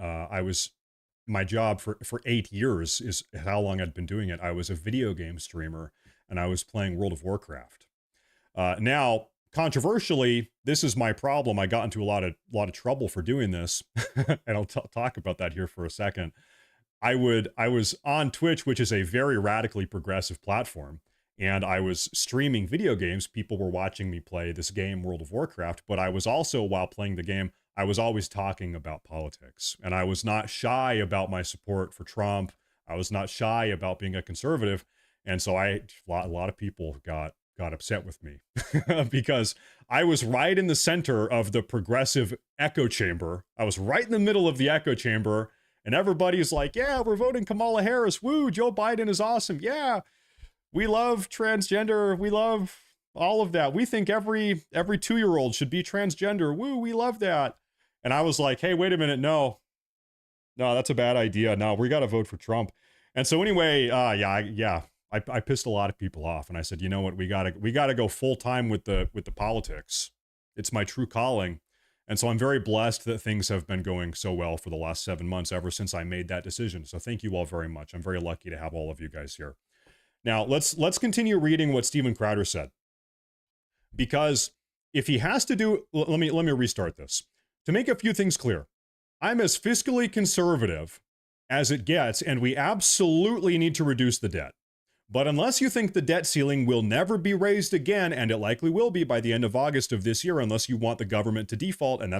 my job for 8 years is how long I'd been doing it. I was a video game streamer and I was playing World of Warcraft. Now, controversially, this is my problem. I got into a lot of trouble for doing this, and I'll talk about that here for a second. I was on Twitch, which is a very radically progressive platform, and I was streaming video games. People were watching me play this game, World of Warcraft, but I was also, while playing the game, I was always talking about politics, and I was not shy about my support for Trump. I was not shy about being a conservative, and so a lot of people got upset with me because I was right in the center of the progressive echo chamber. I was right in the middle of the echo chamber, and everybody's like, yeah, we're voting Kamala Harris. Woo, Joe Biden is awesome. Yeah, we love transgender. We love all of that. We think every 2-year-old should be transgender. Woo, we love that. And I was like, hey, wait a minute. No, that's a bad idea. No, we got to vote for Trump. And so anyway, I pissed a lot of people off, and I said, you know what, we gotta go full time with the politics. It's my true calling. And so I'm very blessed that things have been going so well for the last 7 months ever since I made that decision. So thank you all very much. I'm very lucky to have all of you guys here. Now let's continue reading what Steven Crowder said. Because if he has to do, let me restart this. To make a few things clear, I'm as fiscally conservative as it gets, and we absolutely need to reduce the debt. But unless you think the debt ceiling will never be raised again, and it likely will be by the end of August of this year, unless you want the government to default, and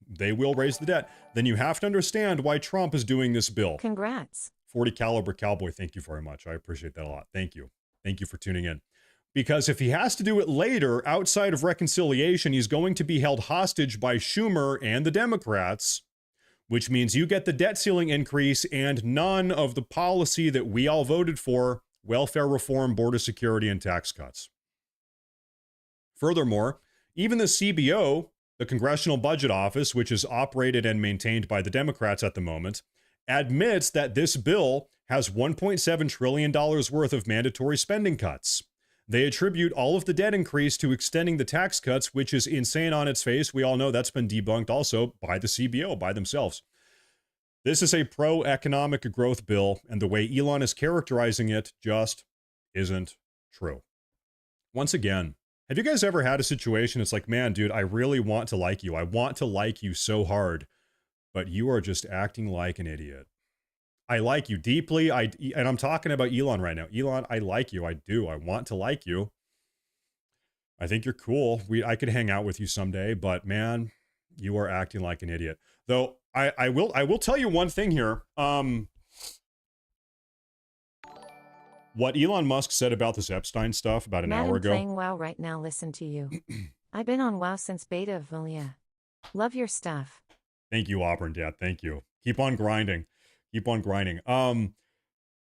they will raise the debt, then you have to understand why Trump is doing this bill. Congrats. 40 caliber cowboy, thank you very much. I appreciate that a lot. Thank you. Thank you for tuning in. Because if he has to do it later outside of reconciliation, he's going to be held hostage by Schumer and the Democrats, which means you get the debt ceiling increase and none of the policy that we all voted for: welfare reform, border security, and tax cuts. Furthermore, even the CBO, the Congressional Budget Office, which is operated and maintained by the Democrats at the moment, admits that this bill has $1.7 trillion worth of mandatory spending cuts. They attribute all of the debt increase to extending the tax cuts, which is insane on its face. We all know that's been debunked also by the CBO, by themselves. This is a pro-economic growth bill, and the way Elon is characterizing it just isn't true. Once again, have you guys ever had a situation? It's like, man, dude, I really want to like you. I want to like you so hard, but you are just acting like an idiot. I like you deeply. And I'm talking about Elon right now. Elon, I like you. I do. I want to like you. I think you're cool. I could hang out with you someday, but man, you are acting like an idiot. Though I will tell you one thing here. What Elon Musk said about this Epstein stuff about an hour ago. I'm playing WoW right now. Listen to you. I've been on WoW since beta of Valia. Love your stuff. Thank you, Auburn Dad. Thank you. Keep on grinding. Keep on grinding.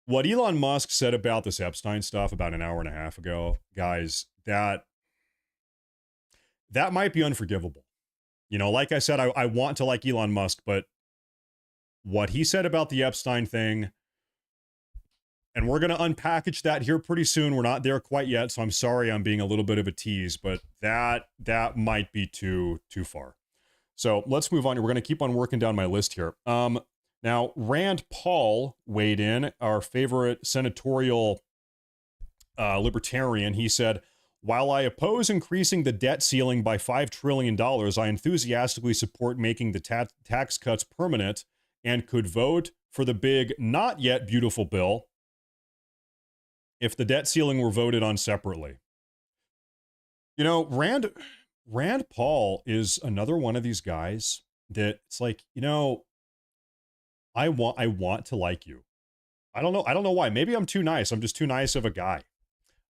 What Elon Musk said about this Epstein stuff about an hour and a half ago, guys, that might be unforgivable. You know, like I said, I want to like Elon Musk, but what he said about the Epstein thing, and we're going to unpackage that here pretty soon. We're not there quite yet, so I'm sorry I'm being a little bit of a tease, but that might be too far. So let's move on. We're going to keep on working down my list here. Now, Rand Paul weighed in, our favorite senatorial libertarian. He said, while I oppose increasing the debt ceiling by $5 trillion, I enthusiastically support making the tax cuts permanent and could vote for the big, not yet beautiful bill if the debt ceiling were voted on separately. You know, Rand Paul is another one of these guys that it's like, you know, I want to like you. I don't know why. Maybe I'm too nice. I'm just too nice of a guy.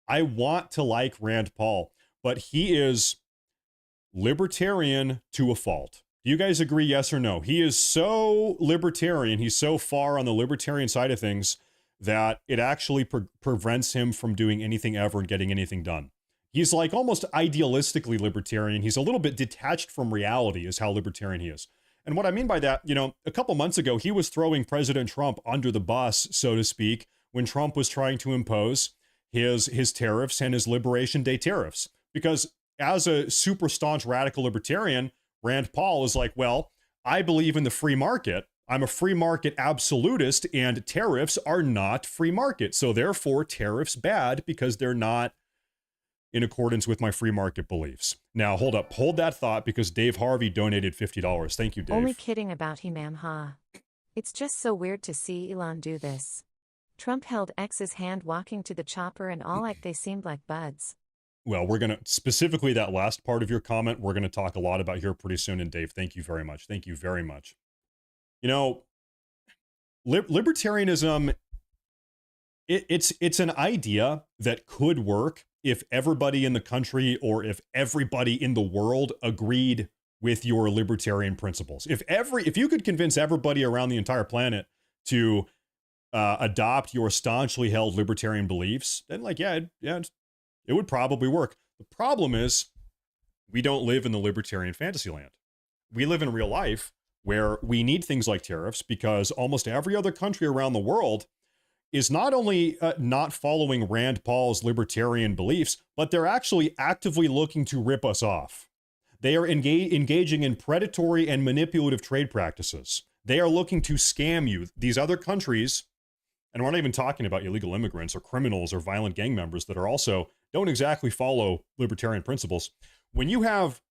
I want to like Rand Paul, but he is libertarian to a fault. Do you guys agree, yes or no? He is so libertarian. He's so far on the libertarian side of things that it actually prevents him from doing anything ever and getting anything done. He's like almost idealistically libertarian. He's a little bit detached from reality is how libertarian he is. And what I mean by that, you know, a couple months ago, he was throwing President Trump under the bus, so to speak, when Trump was trying to impose his tariffs and his Liberation Day tariffs. Because as a super staunch radical libertarian, Rand Paul is like, well, I believe in the free market. I'm a free market absolutist, and tariffs are not free market. So therefore, tariffs bad because they're not in accordance with my free market beliefs. Now, hold up. Hold that thought because Dave Harvey donated $50. Thank you, Dave. Only kidding about him, ha. It's just so weird to see Elon do this. Trump held X's hand walking to the chopper and all like they seemed like buds. Well, we're going to, specifically that last part of your comment, we're going to talk a lot about here pretty soon. And Dave, thank you very much. Thank you very much. You know, libertarianism, it's an idea that could work if everybody in the country or if everybody in the world agreed with your libertarian principles. If you could convince everybody around the entire planet to adopt your staunchly held libertarian beliefs, then like, yeah, it would probably work. The problem is we don't live in the libertarian fantasy land. We live in real life where we need things like tariffs because almost every other country around the world is not only not following Rand Paul's libertarian beliefs, but they're actually actively looking to rip us off. They are engaging in predatory and manipulative trade practices. They are looking to scam you. These other countries, and we're not even talking about illegal immigrants or criminals or violent gang members that are also don't exactly follow libertarian principles. When you have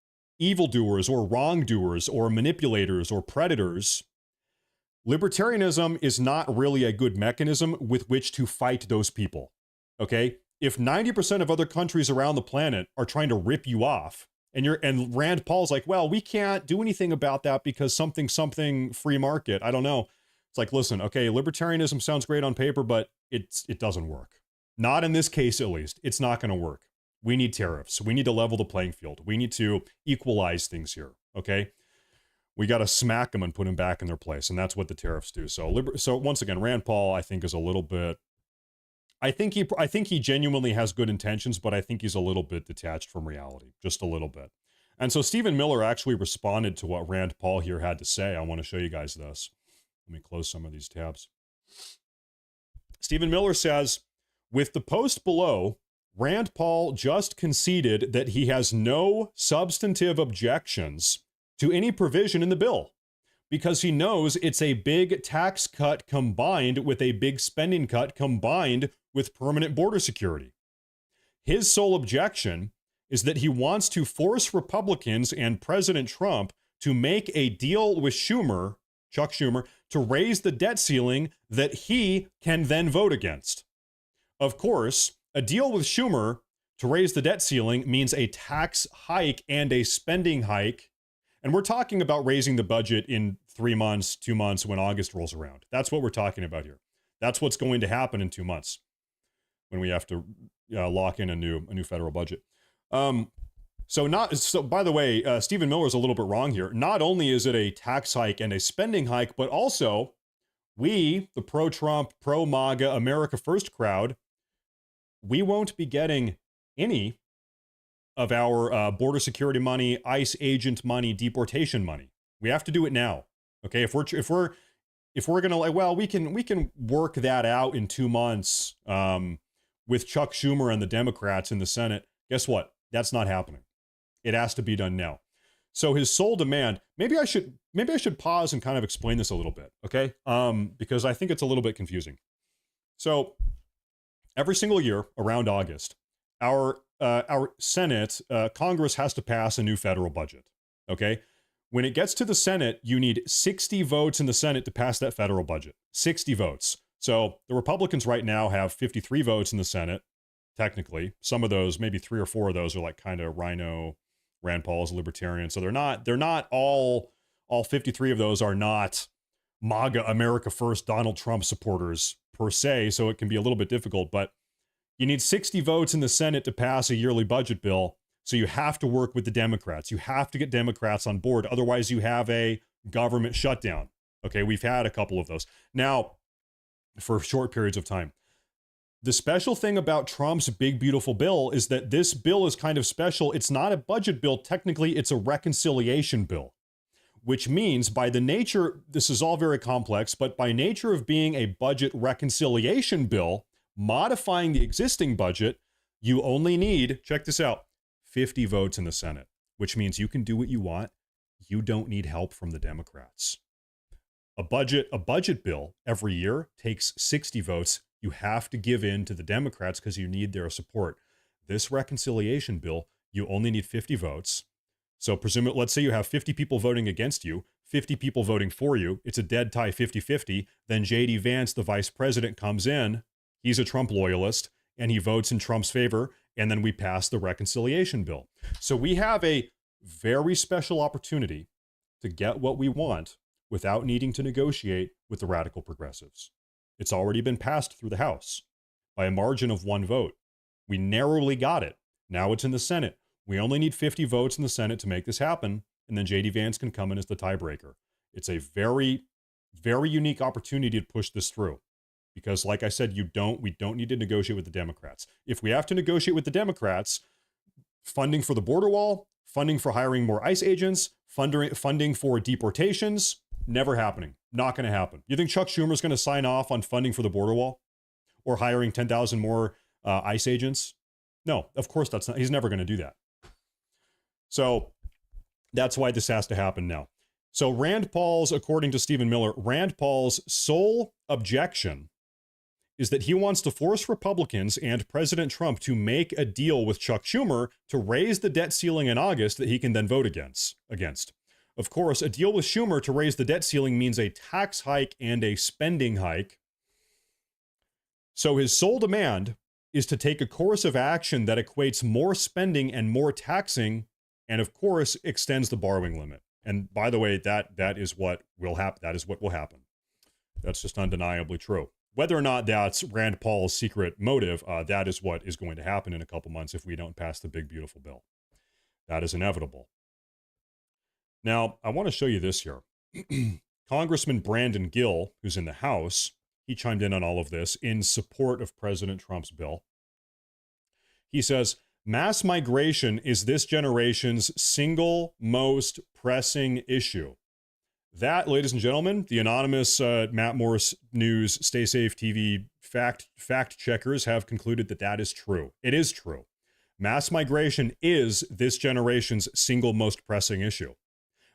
evildoers or wrongdoers or manipulators or predators, libertarianism is not really a good mechanism with which to fight those people, okay? If 90% of other countries around the planet are trying to rip you off, and Rand Paul's like, well, we can't do anything about that because something free market, I don't know. It's like, listen, okay, libertarianism sounds great on paper, but it doesn't work. Not in this case, at least. It's not going to work. We need tariffs. We need to level the playing field. We need to equalize things here, okay? We got to smack them and put them back in their place, and that's what the tariffs do. So once again, Rand Paul, I think, is a little bit... I think he genuinely has good intentions, but I think he's a little bit detached from reality, just a little bit. And so Stephen Miller actually responded to what Rand Paul here had to say. I want to show you guys this. Let me close some of these tabs. Stephen Miller says, with the post below, Rand Paul just conceded that he has no substantive objections to any provision in the bill because he knows it's a big tax cut combined with a big spending cut combined with permanent border security. His sole objection is that he wants to force Republicans and President Trump to make a deal with Chuck Schumer, to raise the debt ceiling that he can then vote against. Of course, a deal with Schumer to raise the debt ceiling means a tax hike and a spending hike. And we're talking about raising the budget in 3 months, 2 months when August rolls around. That's what we're talking about here. That's what's going to happen in 2 months when we have to lock in a new federal budget. So by the way, Stephen Miller is a little bit wrong here. Not only is it a tax hike and a spending hike, but also we, the pro-Trump, pro-MAGA, America First crowd, we won't be getting any of our border security money, ICE agent money, deportation money. We have to do it now. Okay, if we're gonna we can work that out in 2 months with Chuck Schumer and the Democrats in the Senate. Guess what? That's not happening. It has to be done now. So his sole demand, maybe I should pause and kind of explain this a little bit, okay? Because I think it's a little bit confusing. So every single year around August, our Senate, Congress has to pass a new federal budget, okay? When it gets to the Senate, you need 60 votes in the Senate to pass that federal budget. 60 votes. So the Republicans right now have 53 votes in the Senate, technically. Some of those, maybe 3 or 4 of those are like kind of Rhino, Rand Paul's libertarian. So they're not all 53 of those are not MAGA, America First, Donald Trump supporters per se. So it can be a little bit difficult, but you need 60 votes in the Senate to pass a yearly budget bill. So you have to work with the Democrats. You have to get Democrats on board. Otherwise you have a government shutdown. Okay. We've had a couple of those now for short periods of time. The special thing about Trump's big, beautiful bill is that this bill is kind of special. It's not a budget bill. Technically, it's a reconciliation bill, which means by the nature, this is all very complex, but by nature of being a budget reconciliation bill, modifying the existing budget, you only need, check this out, 50 votes in the Senate, which means you can do what you want. You don't need help from the Democrats. A budget bill every year takes 60 votes. You have to give in to the Democrats because you need their support. This reconciliation bill, you only need 50 votes. So presumably, let's say you have 50 people voting against you, 50 people voting for you. It's a dead tie 50-50. Then J.D. Vance, the vice president, comes in. He's a Trump loyalist, and he votes in Trump's favor. And then we pass the reconciliation bill. So we have a very special opportunity to get what we want without needing to negotiate with the radical progressives. It's already been passed through the House by a margin of 1 vote. We narrowly got it. Now it's in the Senate. We only need 50 votes in the Senate to make this happen, and then J.D. Vance can come in as the tiebreaker. It's a very, very unique opportunity to push this through because, like I said, we don't need to negotiate with the Democrats. If we have to negotiate with the Democrats, funding for the border wall, funding for hiring more ICE agents, funding for deportations, never happening. Not going to happen. You think Chuck Schumer is going to sign off on funding for the border wall or hiring 10,000 more ICE agents? No, of course that's not. He's never going to do that. So that's why this has to happen now. So Rand Paul's, according to Stephen Miller, Rand Paul's sole objection is that he wants to force Republicans and President Trump to make a deal with Chuck Schumer to raise the debt ceiling in August that he can then vote against. Of course, a deal with Schumer to raise the debt ceiling means a tax hike and a spending hike. So his sole demand is to take a course of action that equates more spending and more taxing, and of course, extends the borrowing limit. And by the way, that is what will happen. That is what will happen. That's just undeniably true. Whether or not that's Rand Paul's secret motive, that is what is going to happen in a couple months if we don't pass the big, beautiful bill. That is inevitable. Now, I want to show you this here. Congressman Brandon Gill, who's in the House, he chimed in on all of this in support of President Trump's bill. He says, mass migration is this generation's single most pressing issue. That, ladies and gentlemen, the anonymous Matt Morris News, Stay Safe TV fact checkers have concluded that that is true. It is true. Mass migration is this generation's single most pressing issue.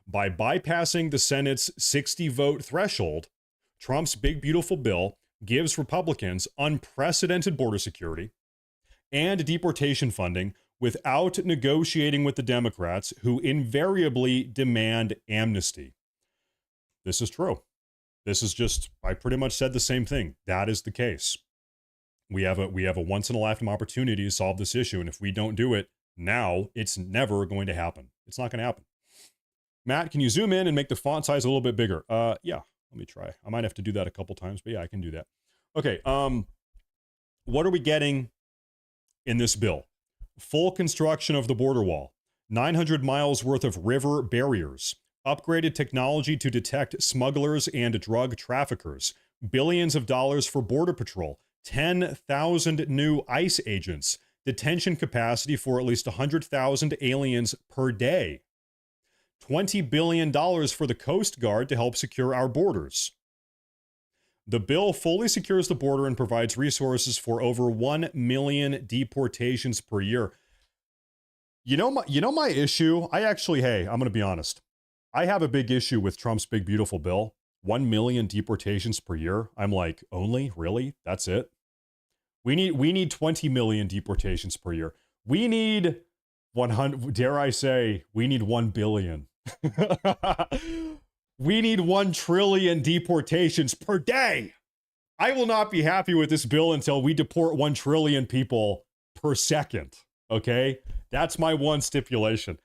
By bypassing the Senate's 60-vote threshold, Trump's big, beautiful bill gives Republicans unprecedented border security and deportation funding without negotiating with the Democrats, who invariably demand amnesty. This is true. This is just, I pretty much said the same thing. That is the case. We have a once in a lifetime opportunity to solve this issue. And if we don't do it now, it's never going to happen. It's not going to happen. Matt, can you zoom in and make the font size a little bit bigger? Yeah, let me try. I might have to do that a couple times, but yeah, I can do that. Okay. What are we getting in this bill? Full construction of the border wall, 900 miles worth of river barriers, upgraded technology to detect smugglers and drug traffickers, billions of dollars for Border Patrol, 10,000 new ICE agents, detention capacity for at least 100,000 aliens per day, $20 billion for the Coast Guard to help secure our borders. The bill fully secures the border and provides resources for over 1 million deportations per year. You know my issue? I'm going to be honest. I have a big issue with Trump's big, beautiful bill. 1 million deportations per year. I'm like, only? Really? That's it? We need 20 million deportations per year. We need 100, dare I say, we need 1 billion. We need 1 trillion deportations per day. I will not be happy with this bill until we deport 1 trillion people per second. Okay? That's my one stipulation.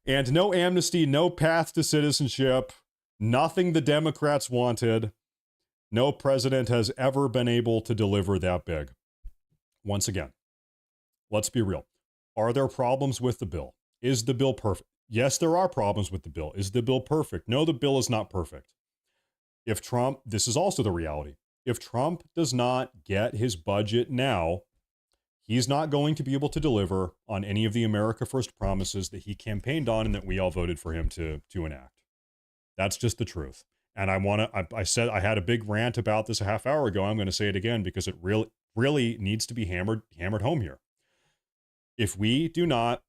And no amnesty, no path to citizenship, nothing the Democrats wanted. No president has ever been able to deliver that big. Once again, let's be real. Are there problems with the bill? Is the bill perfect? Yes, there are problems with the bill. Is the bill perfect? No, the bill is not perfect. If Trump, this is also the reality. If Trump does not get his budget now, he's not going to be able to deliver on any of the America First promises that he campaigned on and that we all voted for him to enact. That's just the truth. And I said I had a big rant about this a half hour ago. I'm going to say it again because it really needs to be hammered home here. If we do not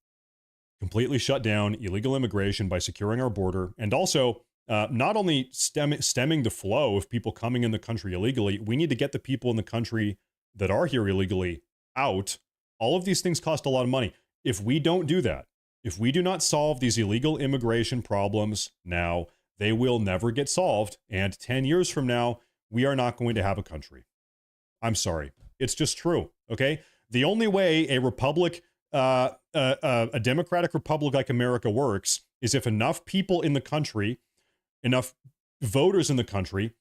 completely shut down illegal immigration by securing our border and also not only stemming the flow of people coming in the country illegally, we need to get the people in the country that are here illegally out. All of these things cost a lot of money. If we don't do that, if we do not solve these illegal immigration problems now, they will never get solved. And 10 years from now, we are not going to have a country. I'm sorry. It's just true. Okay. The only way a republic, a democratic republic like America works is if enough people in the country, enough voters in the country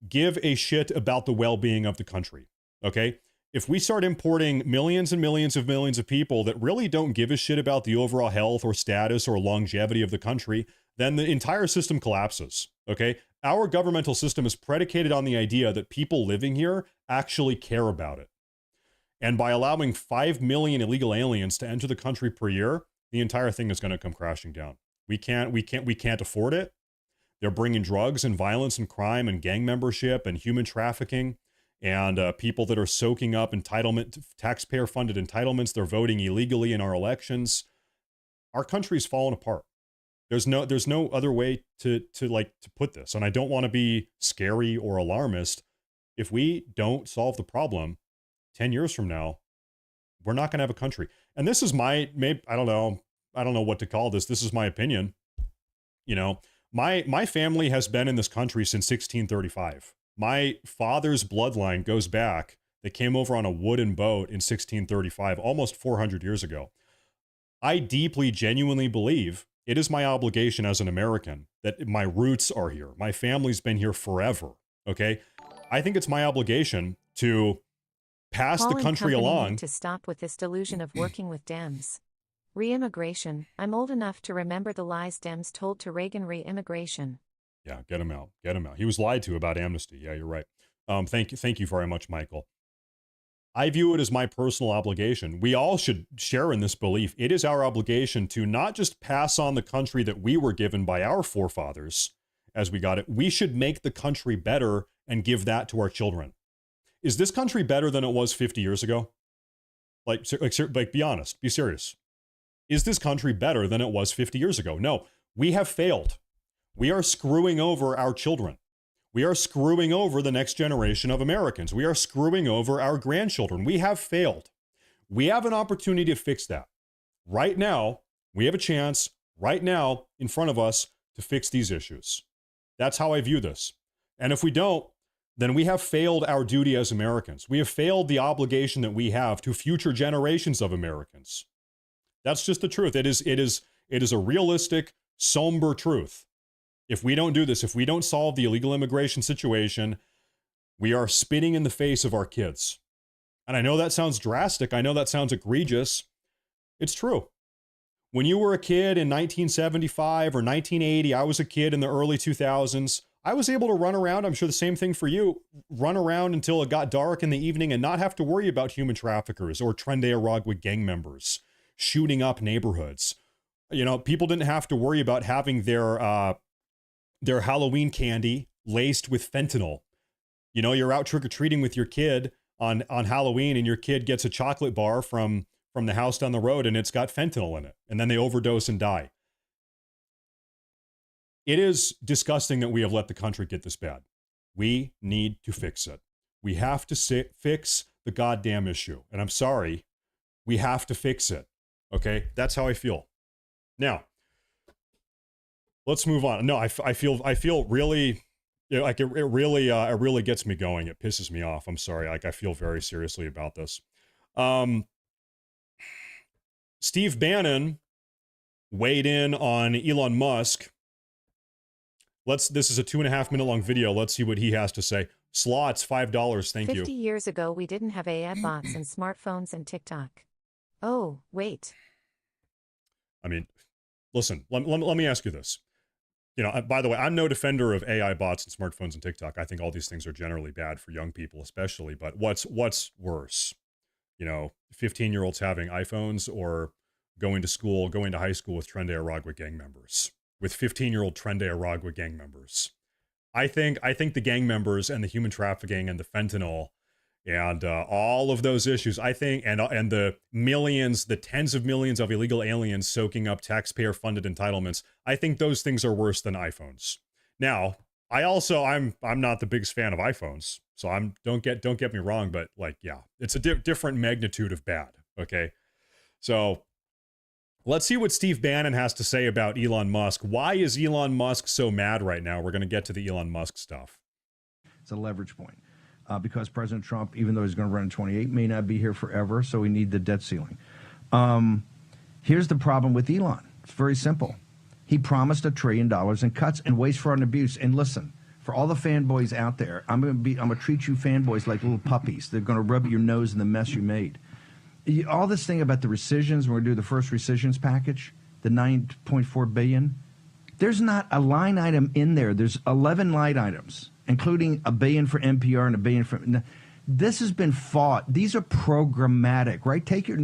give a shit about the well-being of the country. Okay. If we start importing millions and millions of people that really don't give a shit about the overall health or status or longevity of the country, then the entire system collapses. Okay. Our governmental system is predicated on the idea that people living here actually care about it. And by allowing 5 million illegal aliens to enter the country per year, the entire thing is going to come crashing down. We can't afford it. They're bringing drugs and violence and crime and gang membership and human trafficking and people that are soaking up taxpayer-funded entitlements. They're voting illegally in our elections. Our country's fallen apart. There's no other way to put this. And I don't want to be scary or alarmist. If we don't solve the problem, 10 years from now, we're not going to have a country. And this is I don't know what to call this. This is my opinion. You know, my family has been in this country since 1635. My father's bloodline goes back. They came over on a wooden boat in 1635, almost 400 years ago. I deeply, genuinely believe it is my obligation as an American that my roots are here. My family's been here forever. Okay. I think it's my obligation to pass Paul the and country company along. need to stop with this delusion of working with Dems. Re-immigration. I'm old enough to remember the lies Dems told to Reagan re-immigration. Yeah, get him out. Get him out. He was lied to about amnesty. Yeah, you're right. Thank you very much, Michael. I view it as my personal obligation. We all should share in this belief. It is our obligation to not just pass on the country that we were given by our forefathers as we got it. We should make the country better and give that to our children. Is this country better than it was 50 years ago? Like, be honest, be serious. Is this country better than it was 50 years ago? No, we have failed. We are screwing over our children. We are screwing over the next generation of Americans. We are screwing over our grandchildren. We have failed. We have an opportunity to fix that. Right now, we have a chance right now in front of us to fix these issues. That's how I view this. And if we don't, then we have failed our duty as Americans. We have failed the obligation that we have to future generations of Americans. That's just the truth. It is a realistic, somber truth. If we don't do this, if we don't solve the illegal immigration situation, we are spitting in the face of our kids. And I know that sounds drastic. I know that sounds egregious. It's true. When you were a kid in 1975 or 1980, I was a kid in the early 2000s. I was able to run around. I'm sure the same thing for you. Run around until it got dark in the evening and not have to worry about human traffickers or Trende Aragua gang members shooting up neighborhoods. You know, people didn't have to worry about having their Halloween candy laced with fentanyl. You know, you're out trick-or-treating with your kid on Halloween and your kid gets a chocolate bar from the house down the road and it's got fentanyl in it. And then they overdose and die. It is disgusting that we have let the country get this bad. We need to fix it. We have to fix the goddamn issue. And I'm sorry, we have to fix it. Okay? That's how I feel. Now, let's move on. No, I feel really, you know, like it really gets me going. It pisses me off. I'm sorry. Like I feel very seriously about this. Steve Bannon weighed in on Elon Musk. This is a 2.5 minute long video. Let's see what he has to say. Slots, $5. Thank you. 50 years ago, we didn't have AI bots and smartphones and TikTok. Oh, wait. I mean, listen, let me ask you this. You know, by the way, I'm no defender of AI bots and smartphones and TikTok. I think all these things are generally bad for young people, especially. But what's worse? You know, 15-year-olds having iPhones or going to high school with Trende Aragua gang members, with 15-year-old Trende Aragua gang members. I think the gang members and the human trafficking and the fentanyl and all of those issues, I think, and the millions, the tens of millions of illegal aliens soaking up taxpayer-funded entitlements, I think those things are worse than iPhones. Now, I'm not the biggest fan of iPhones, so don't get me wrong, but like, yeah, it's a different magnitude of bad. Okay, so let's see what Steve Bannon has to say about Elon Musk. Why is Elon Musk so mad right now? We're going to get to the Elon Musk stuff. It's a leverage point. Because President Trump, even though he's going to run in 28, may not be here forever, so we need the debt ceiling. Here's the problem with Elon. It's very simple. He promised $1 trillion in cuts and waste, fraud, and abuse. And listen, for all the fanboys out there, I'm going to treat you fanboys like little puppies. They're going to rub your nose in the mess you made. All this thing about the rescissions, we're going to do the first rescissions package, the $9.4 billion. There's not a line item in there. There's 11 line items, including $1 billion for NPR and $1 billion for. This has been fought. These are programmatic, right?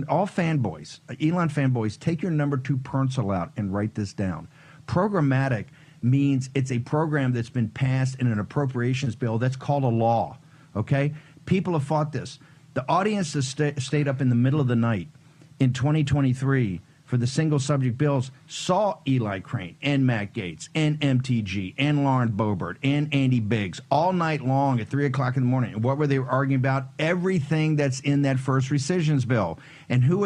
All fanboys, Elon fanboys, take your number 2 pencil out and write this down. Programmatic means it's a program that's been passed in an appropriations bill that's called a law. Okay, people have fought this. The audience that stayed up in the middle of the night in 2023. For the single subject bills, saw Eli Crane and Matt Gaetz and MTG and Lauren Boebert and Andy Biggs all night long at 3 o'clock in the morning. And what were they arguing about? Everything that's in that first rescissions bill. And who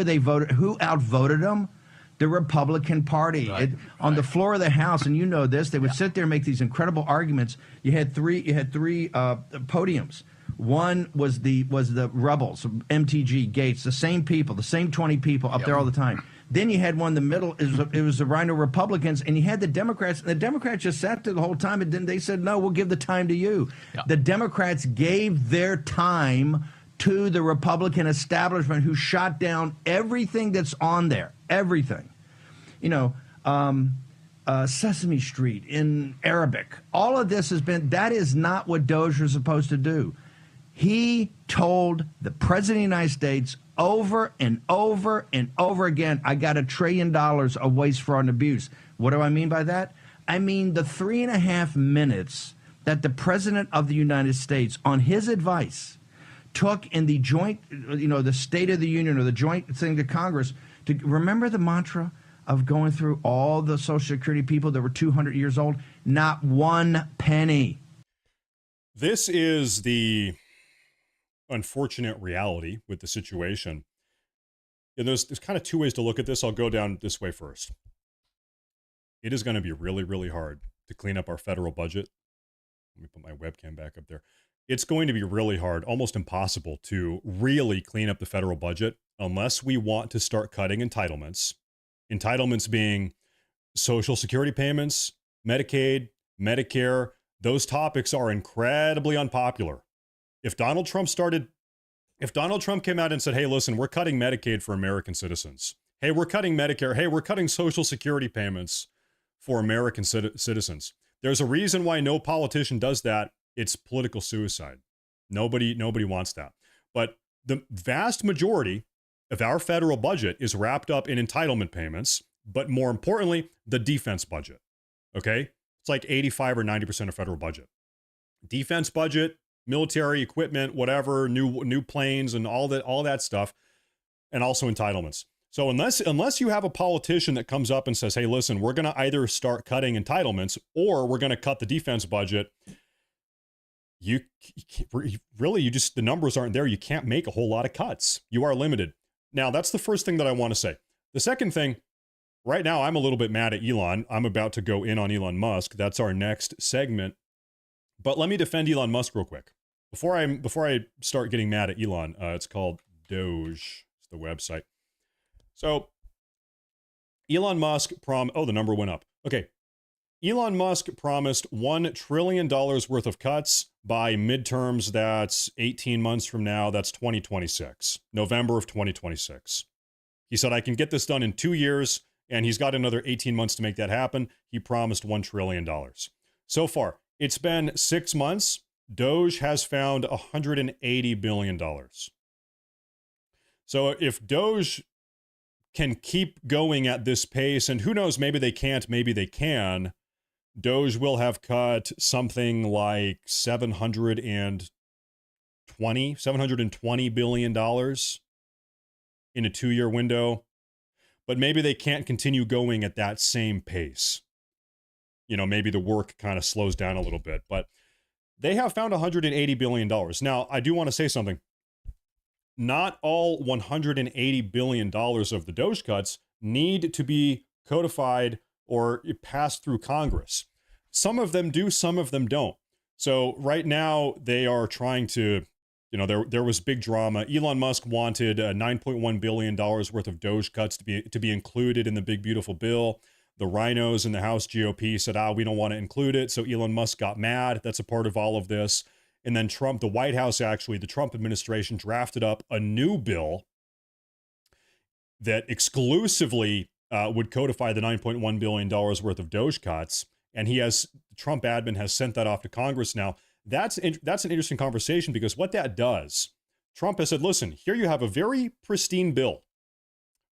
outvoted them? The Republican Party. Right. On the floor of the House, and you know this, they would sit there and make these incredible arguments. You had three podiums. One was the rebels, MTG, Gates, the same people, the same 20 people up there all the time. Then you had one in the middle. It was the Rhino Republicans, and you had the Democrats. And the Democrats just sat there the whole time, and then they said, "No, we'll give the time to you." Yeah. The Democrats gave their time to the Republican establishment, who shot down everything that's on there. Everything, Sesame Street in Arabic. All of this has been. That is not what Doge was supposed to do. He told the president of the United States over and over and over again, I got $1 trillion of waste, fraud, and abuse. What do I mean by that? I mean the 3.5 minutes that the president of the United States, on his advice, took in the joint, the State of the Union or the joint thing to Congress, to remember the mantra of going through all the Social Security people that were 200 years old, not one penny. This is the unfortunate reality with the situation. And there's kind of two ways to look at this. I'll go down this way first. It is going to be really, really hard to clean up our federal budget. Let me put my webcam back up there. It's going to be really hard, almost impossible, to really clean up the federal budget unless we want to start cutting entitlements. Entitlements being Social Security payments, Medicaid, Medicare. Those topics are incredibly unpopular. If Donald Trump came out and said, hey, listen, we're cutting Medicaid for American citizens. Hey, we're cutting Medicare. Hey, we're cutting Social Security payments for American citizens. There's a reason why no politician does that. It's political suicide. Nobody wants that. But the vast majority of our federal budget is wrapped up in entitlement payments, but more importantly, the defense budget. Okay? It's like 85 or 90% of federal budget. Defense budget, military equipment, whatever, new planes and all that stuff, and also entitlements. So unless you have a politician that comes up and says, hey, listen, we're going to either start cutting entitlements or we're going to cut the defense budget, the numbers aren't there. You can't make a whole lot of cuts. You are limited. Now, that's the first thing that I want to say. The second thing, right now, I'm a little bit mad at Elon. I'm about to go in on Elon Musk. That's our next segment. But let me defend Elon Musk real quick. Before I start getting mad at Elon, it's called Doge. It's the website. So Elon Musk the number went up. Okay. Elon Musk promised $1 trillion worth of cuts by midterms. That's 18 months from now. That's 2026, November of 2026. He said, I can get this done in 2 years, and he's got another 18 months to make that happen. He promised $1 trillion. So far, it's been 6 months. Doge has found $180 billion. So if Doge can keep going at this pace, and who knows, maybe they can't, maybe they can, Doge will have cut something like $720 billion in a 2-year window. But maybe they can't continue going at that same pace. Maybe the work kind of slows down a little bit. But they have found $180 billion. Now, I do want to say something. Not all $180 billion of the Doge cuts need to be codified or passed through Congress. Some of them do, some of them don't. So right now they are trying to, there was big drama. Elon Musk wanted $9.1 billion worth of Doge cuts to be included in the big, beautiful bill. The rhinos in the House GOP said, we don't want to include it. So Elon Musk got mad. That's a part of all of this. And then the White House, the Trump administration drafted up a new bill that exclusively would codify the $9.1 billion worth of Doge cuts. And Trump admin has sent that off to Congress now. That's an interesting conversation, because what that does, Trump has said, listen, here you have a very pristine bill.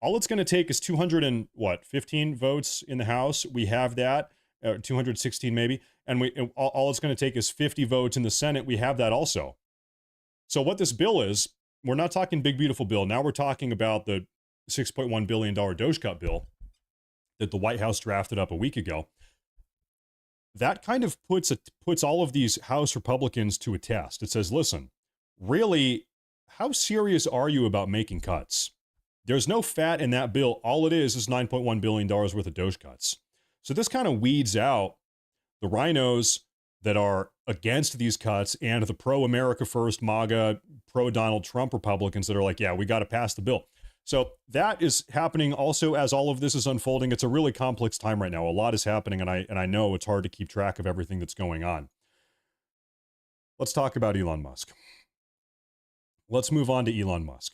All it's going to take is 215 votes in the House. We have that, 216 maybe. And all it's going to take is 50 votes in the Senate. We have that also. So what this bill is, we're not talking big, beautiful bill. Now we're talking about the $6.1 billion Doge cut bill that the White House drafted up a week ago. That kind of puts all of these House Republicans to a test. It says, listen, really, how serious are you about making cuts? There's no fat in that bill. All it is $9.1 billion worth of Doge cuts. So this kind of weeds out the rhinos that are against these cuts and the pro-America First, MAGA, pro-Donald Trump Republicans that are like, yeah, we got to pass the bill. So that is happening also as all of this is unfolding. It's a really complex time right now. A lot is happening, and I know it's hard to keep track of everything that's going on. Let's talk about Elon Musk. Let's move on to Elon Musk.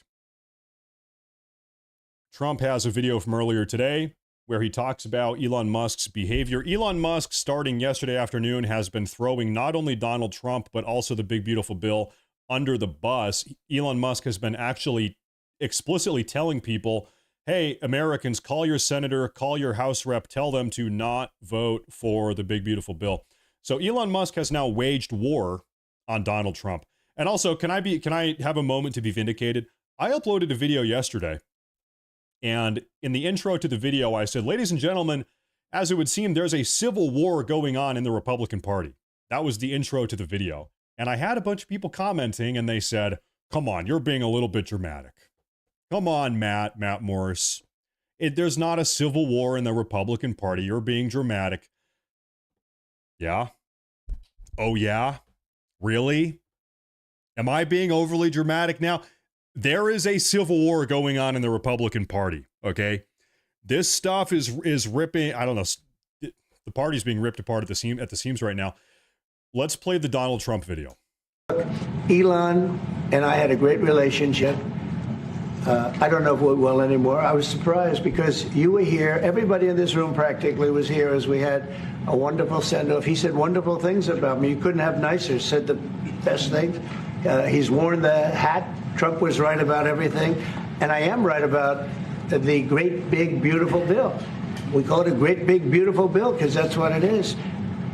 Trump has a video from earlier today where he talks about Elon Musk's behavior. Elon Musk, starting yesterday afternoon, has been throwing not only Donald Trump, but also the big, beautiful bill under the bus. Elon Musk has been actually explicitly telling people, hey, Americans, call your senator, call your House rep, tell them to not vote for the big, beautiful bill. So Elon Musk has now waged war on Donald Trump. And also, can I have a moment to be vindicated? I uploaded a video yesterday, and in the intro to the video, I said, ladies and gentlemen, as it would seem, there's a civil war going on in the Republican Party. That was the intro to the video. And I had a bunch of people commenting, and they said, come on, you're being a little bit dramatic. Come on, Matt Morris. There's not a civil war in the Republican Party. You're being dramatic. Yeah? Oh, yeah? Really? Am I being overly dramatic now? There is a civil war going on in the Republican Party, okay? This stuff is ripping, I don't know, the party's being ripped apart at the seams right now. Let's play the Donald Trump video. Elon and I had a great relationship. I don't know if we will anymore. I was surprised because you were here. Everybody in this room practically was here as we had a wonderful send-off. He said wonderful things about me. You couldn't have nicer. Said the best thing. He's worn the hat. Trump was right about everything. And I am right about the great, big, beautiful bill. We call it a great, big, beautiful bill because that's what it is.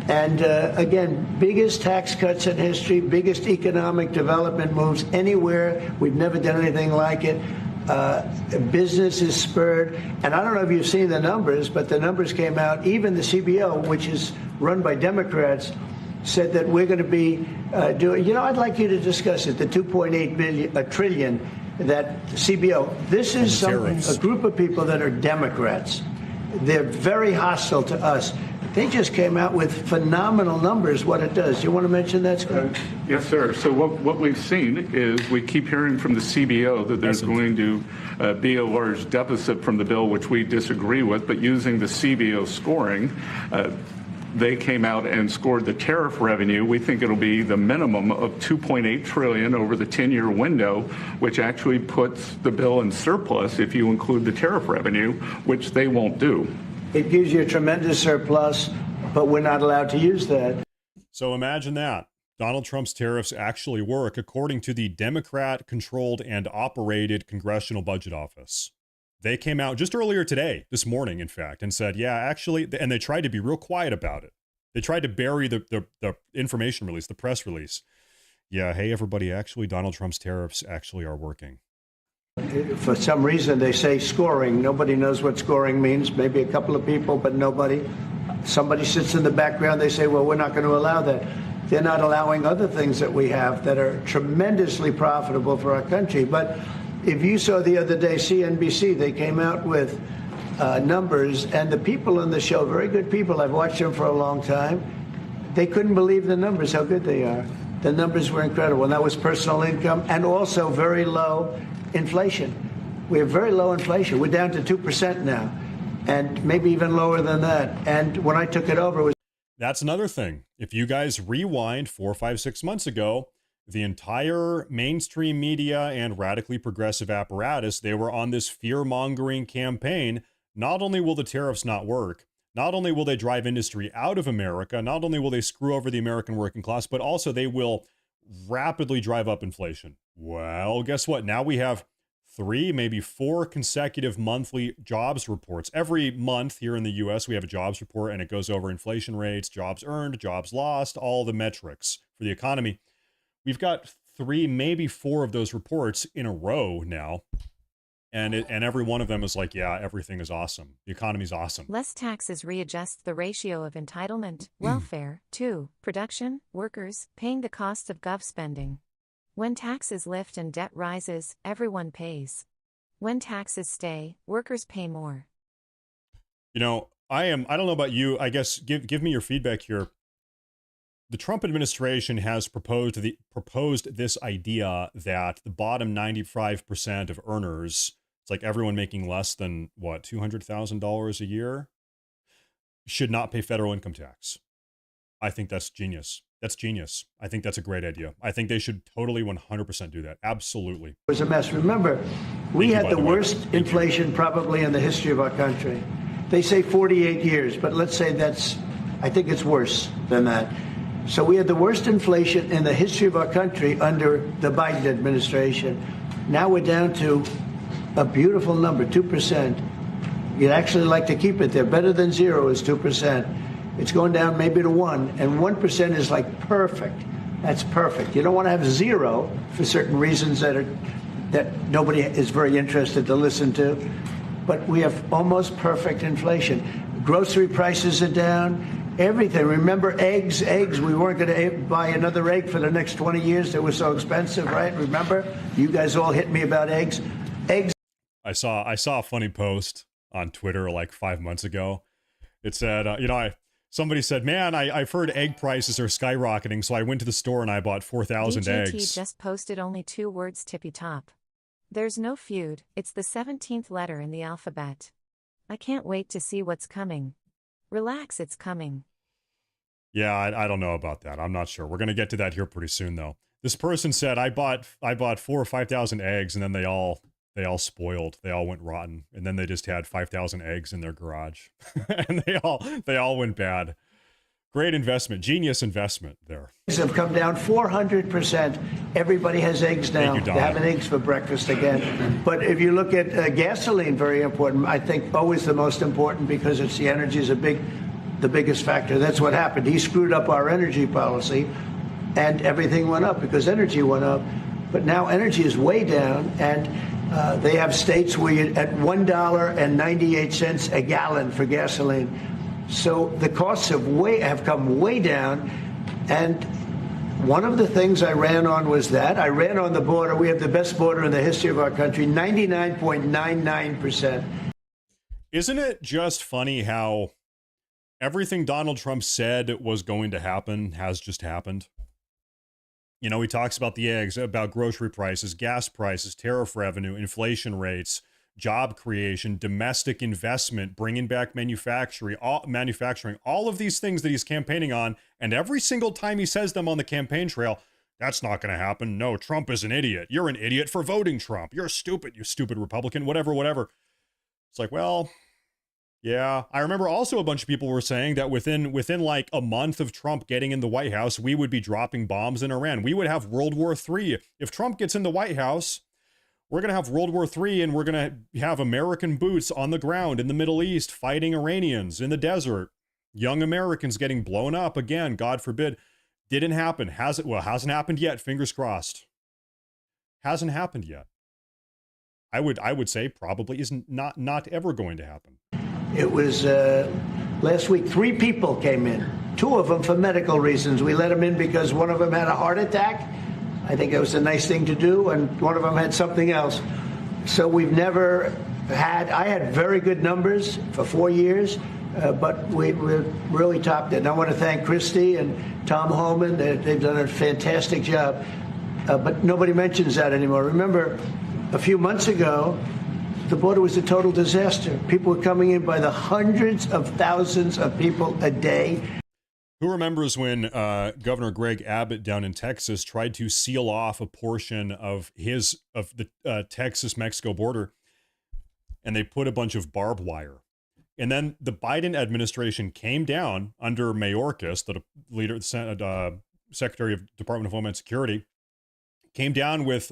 And again, biggest tax cuts in history, biggest economic development moves anywhere. We've never done anything like it. Business is spurred. And I don't know if you've seen the numbers, but the numbers came out. Even the CBO, which is run by Democrats, said that we're going to be doing, I'd like you to discuss it, the 2.8 trillion that CBO. This is a group of people that are Democrats. They're very hostile to us. They just came out with phenomenal numbers, what it does. You want to mention that, Scott? Yes, sir. So what we've seen is we keep hearing from the CBO that there's going to be a large deficit from the bill, which we disagree with, but using the CBO scoring, they came out and scored the tariff revenue. We think it'll be the minimum of $2.8 trillion over the 10-year window, which actually puts the bill in surplus if you include the tariff revenue, which they won't do. It gives you a tremendous surplus, but we're not allowed to use that. So imagine that. Donald Trump's tariffs actually work according to the Democrat-controlled and operated Congressional Budget Office. They came out just earlier today, this morning, in fact, and said, yeah, actually, and they tried to be real quiet about it. They tried to bury the information release, the press release. Yeah, hey, everybody, actually, Donald Trump's tariffs actually are working. For some reason, they say scoring. Nobody knows what scoring means. Maybe a couple of people, but nobody. Somebody sits in the background. They say, well, we're not going to allow that. They're not allowing other things that we have that are tremendously profitable for our country. But if you saw the other day, CNBC, they came out with numbers, and the people on the show, very good people, I've watched them for a long time, they couldn't believe the numbers, how good they are. The numbers were incredible, and that was personal income and also very low inflation. We have very low inflation. We're down to 2% now, and maybe even lower than that. And when I took it over, it was... That's another thing. If you guys rewind 4, 5, 6 months ago, the entire mainstream media and radically progressive apparatus, they were on this fear-mongering campaign. Not only will the tariffs not work, not only will they drive industry out of America, not only will they screw over the American working class, but also they will rapidly drive up inflation. Well, guess what? Now we have 3, maybe 4 consecutive monthly jobs reports. Every month here in the U.S., we have a jobs report, and it goes over inflation rates, jobs earned, jobs lost, all the metrics for the economy. We've got 3, maybe 4 of those reports in a row now. And every one of them is like, yeah, everything is awesome. The economy's awesome. Less taxes readjust the ratio of entitlement, welfare, to production, workers, paying the costs of gov spending. When taxes lift and debt rises, everyone pays. When taxes stay, workers pay more. You know, I don't know about you. I guess give me your feedback here. The Trump administration has proposed this idea that the bottom 95% of earners, it's like everyone making less than what, $200,000 a year should not pay federal income tax. I think that's genius. That's genius. I think that's a great idea. I think they should totally 100% do that. Absolutely. It was a mess. Remember, we had the worst inflation probably in the history of our country. They say 48 years, but let's say I think it's worse than that. So we had the worst inflation in the history of our country under the Biden administration. Now we're down to a beautiful number, 2%. You'd actually like to keep it there. Better than zero is 2%. It's going down maybe to 1%, and 1% is like perfect. That's perfect. You don't want to have zero for certain reasons that nobody is very interested to listen to. But we have almost perfect inflation. Grocery prices are down. Everything. Remember eggs? We weren't going to buy another egg for the next 20 years. They were so expensive, right? Remember? You guys all hit me about eggs. I saw a funny post on Twitter like 5 months ago. It said, somebody said, man, I've heard egg prices are skyrocketing, so I went to the store and I bought 4,000 eggs. DGT just posted only 2 words tippy top. There's no feud, it's the 17th letter in the alphabet. I can't wait to see what's coming. Relax, it's coming. Yeah, I don't know about that. I'm not sure. We're going to get to that here pretty soon, though. This person said, I bought 4,000 or 5,000 eggs, and then they all spoiled. They all went rotten, and then they just had 5,000 eggs in their garage, and they all went bad. Great investment, genius investment there. Eggs have come down 400%. Everybody has eggs now. They're having eggs for breakfast again. But if you look at gasoline, very important. I think always the most important because it's the energy is the biggest factor. That's what happened. He screwed up our energy policy, and everything went up because energy went up. But now energy is way down, and they have states where you're at $1.98 a gallon for gasoline. So the costs have come way down. And one of the things I ran on was that. I ran on the border. We have the best border in the history of our country, 99.99%. Isn't it just funny how everything Donald Trump said was going to happen has just happened? You know, he talks about the eggs, about grocery prices, gas prices, tariff revenue, inflation rates, job creation, domestic investment, bringing back manufacturing, all of these things that he's campaigning on. And every single time he says them on the campaign trail, that's not going to happen. No, Trump is an idiot. You're an idiot for voting Trump. You're stupid, you stupid Republican, whatever. It's like, well, yeah. I remember also a bunch of people were saying that within like a month of Trump getting in the White House, we would be dropping bombs in Iran. We would have World War III. If Trump gets in the White House, we're going to have World War III, and we're going to have American boots on the ground in the Middle East fighting Iranians in the desert. Young Americans getting blown up again, God forbid. Didn't happen. Hasn't happened yet. Fingers crossed. Hasn't happened yet. I would say probably is not ever going to happen. It was last week, 3 people came in, 2 of them for medical reasons. We let them in because one of them had a heart attack. I think it was a nice thing to do, and one of them had something else. So we've never I had very good numbers for 4 years, but we really topped it. And I want to thank Christie and Tom Homan. They've done a fantastic job. But nobody mentions that anymore. Remember, a few months ago, the border was a total disaster. People were coming in by the hundreds of thousands of people a day. Who remembers when Governor Greg Abbott down in Texas tried to seal off a portion of the Texas-Mexico border, and they put a bunch of barbed wire. And then the Biden administration came down under Mayorkas, the leader, the Secretary of Department of Homeland Security, came down with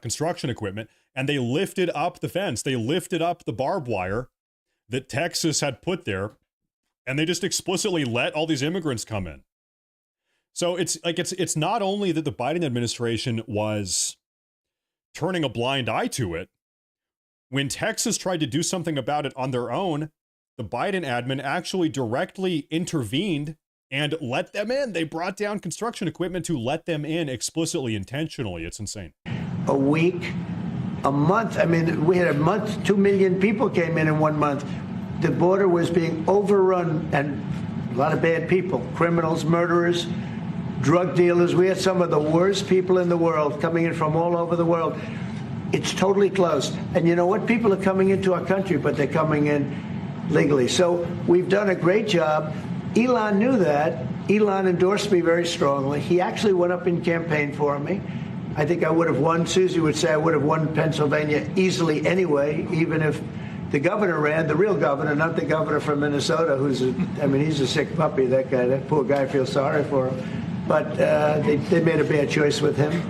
construction equipment, and they lifted up the fence. They lifted up the barbed wire that Texas had put there, and they just explicitly let all these immigrants come in. So it's not only that the Biden administration was turning a blind eye to it. When Texas tried to do something about it on their own, the Biden admin actually directly intervened and let them in. They brought down construction equipment to let them in explicitly, intentionally. It's insane. A week, a month. I mean, we had a month, 2 million people came in 1 month. The border was being overrun, and a lot of bad people, criminals, murderers, drug dealers. We had some of the worst people in the world coming in from all over the world. It's totally closed. And you know what? People are coming into our country, but they're coming in legally. So we've done a great job. Elon knew that. Elon endorsed me very strongly. He actually went up and campaigned for me. I think I would have won. Susie would say I would have won Pennsylvania easily anyway, even if the governor ran, the real governor, not the governor from Minnesota, he's a sick puppy, that guy. That poor guy, I feel sorry for him. But they made a bad choice with him.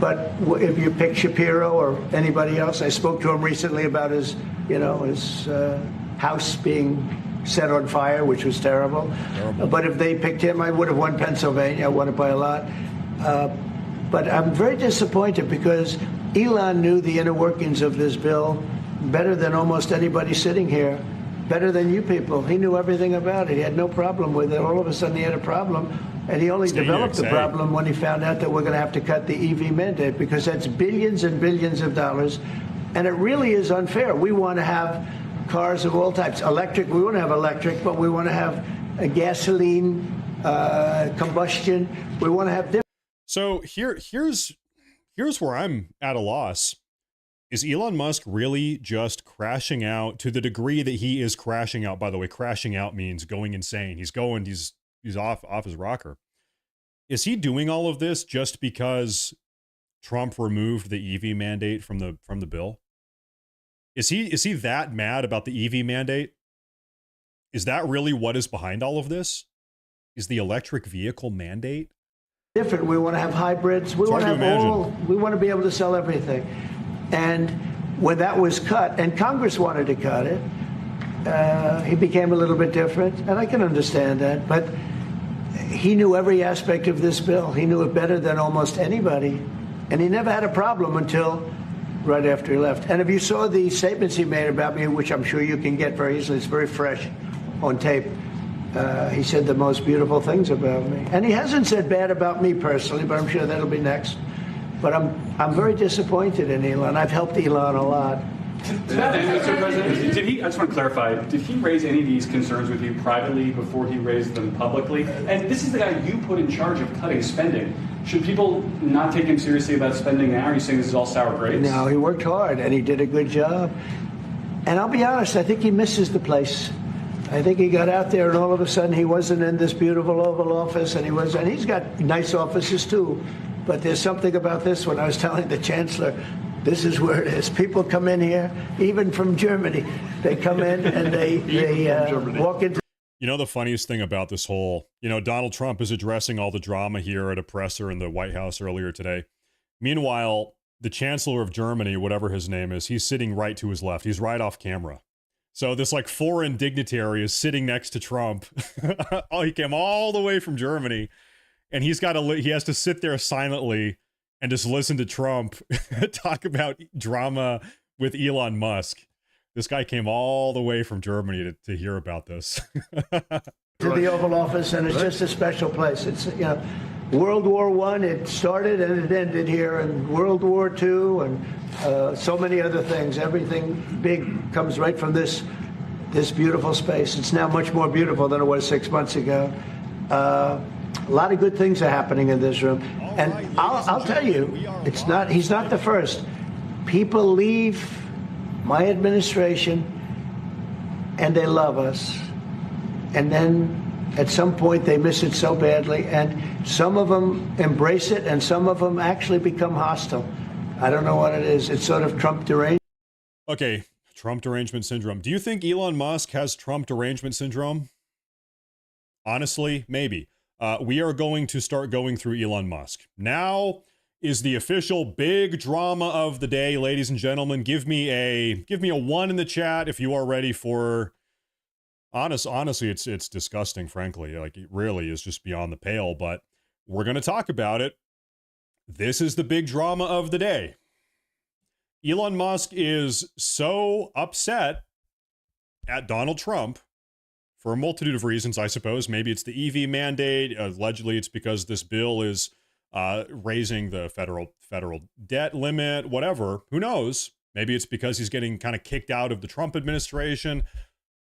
But if you pick Shapiro or anybody else, I spoke to him recently about his house being set on fire, which was terrible. But if they picked him, I would have won Pennsylvania. I won it by a lot. But I'm very disappointed because Elon knew the inner workings of this bill better than almost anybody sitting here, better than you people. He knew everything about it. He had no problem with it. All of a sudden he had a problem. And he only developed the problem when he found out that we're going to have to cut the EV mandate, because that's billions and billions of dollars. And it really is unfair. We want to have cars of all types. Electric, we want to have electric, but we want to have a gasoline, combustion. We want to have different. So here's where I'm at a loss. Is Elon Musk really just crashing out to the degree that he is crashing out? By the way, crashing out means going insane. He's off his rocker. Is he doing all of this just because Trump removed the EV mandate from the bill? Is he that mad about the EV mandate? Is that really what is behind all of this? Is the electric vehicle mandate Different. We want to have hybrids. We want to have we want to be able to sell everything. And when that was cut, and Congress wanted to cut it, he became a little bit different, and I can understand that. But he knew every aspect of this bill. He knew it better than almost anybody, and he never had a problem until right after he left. And if you saw the statements he made about me, which I'm sure you can get very easily, it's very fresh on tape. He said the most beautiful things about me. And he hasn't said bad about me personally, but I'm sure that'll be next. But I'm very disappointed in Elon. I've helped Elon a lot. Mr. President, I just want to clarify, did he raise any of these concerns with you privately before he raised them publicly? And this is the guy you put in charge of cutting spending. Should people not take him seriously about spending now? Are you saying this is all sour grapes? No, he worked hard, and he did a good job. And I'll be honest, I think he misses the place. I think he got out there, and all of a sudden he wasn't in this beautiful Oval Office, and he's got nice offices too. But there's something about this one. I was telling the Chancellor, this is where it is. People come in here, even from Germany. They come in and they walk into. You know, the funniest thing about this whole, Donald Trump is addressing all the drama here at a presser in the White House earlier today. Meanwhile, the Chancellor of Germany, whatever his name is, he's sitting right to his left. He's right off camera. So this foreign dignitary is sitting next to Trump. Oh, he came all the way from Germany, and he has to sit there silently and just listen to Trump talk about drama with Elon Musk. This guy came all the way from Germany to hear about this. To the Oval Office, and it's just a special place. It's, World War I, it started and it ended here, and World War II, and so many other things. Everything big comes right from this beautiful space. It's now much more beautiful than it was 6 months ago. A lot of good things are happening in this room. And I'll tell you, he's not the first. People leave my administration and they love us. And then at some point they miss it so badly. And some of them embrace it and some of them actually become hostile. I don't know what it is. It's sort of Trump derangement. Okay, Trump derangement syndrome. Do you think Elon Musk has Trump derangement syndrome? Honestly, maybe. We are going to start going through Elon Musk. Now is the official big drama of the day, ladies and gentlemen. Give me a 1 in the chat if you are ready for. Honestly, it's disgusting, frankly. It really is just beyond the pale, but we're going to talk about it. This is the big drama of the day. Elon Musk is so upset at Donald Trump for a multitude of reasons, I suppose. Maybe it's the EV mandate. Allegedly, it's because this bill is raising the federal debt limit, whatever. Who knows? Maybe it's because he's getting kind of kicked out of the Trump administration.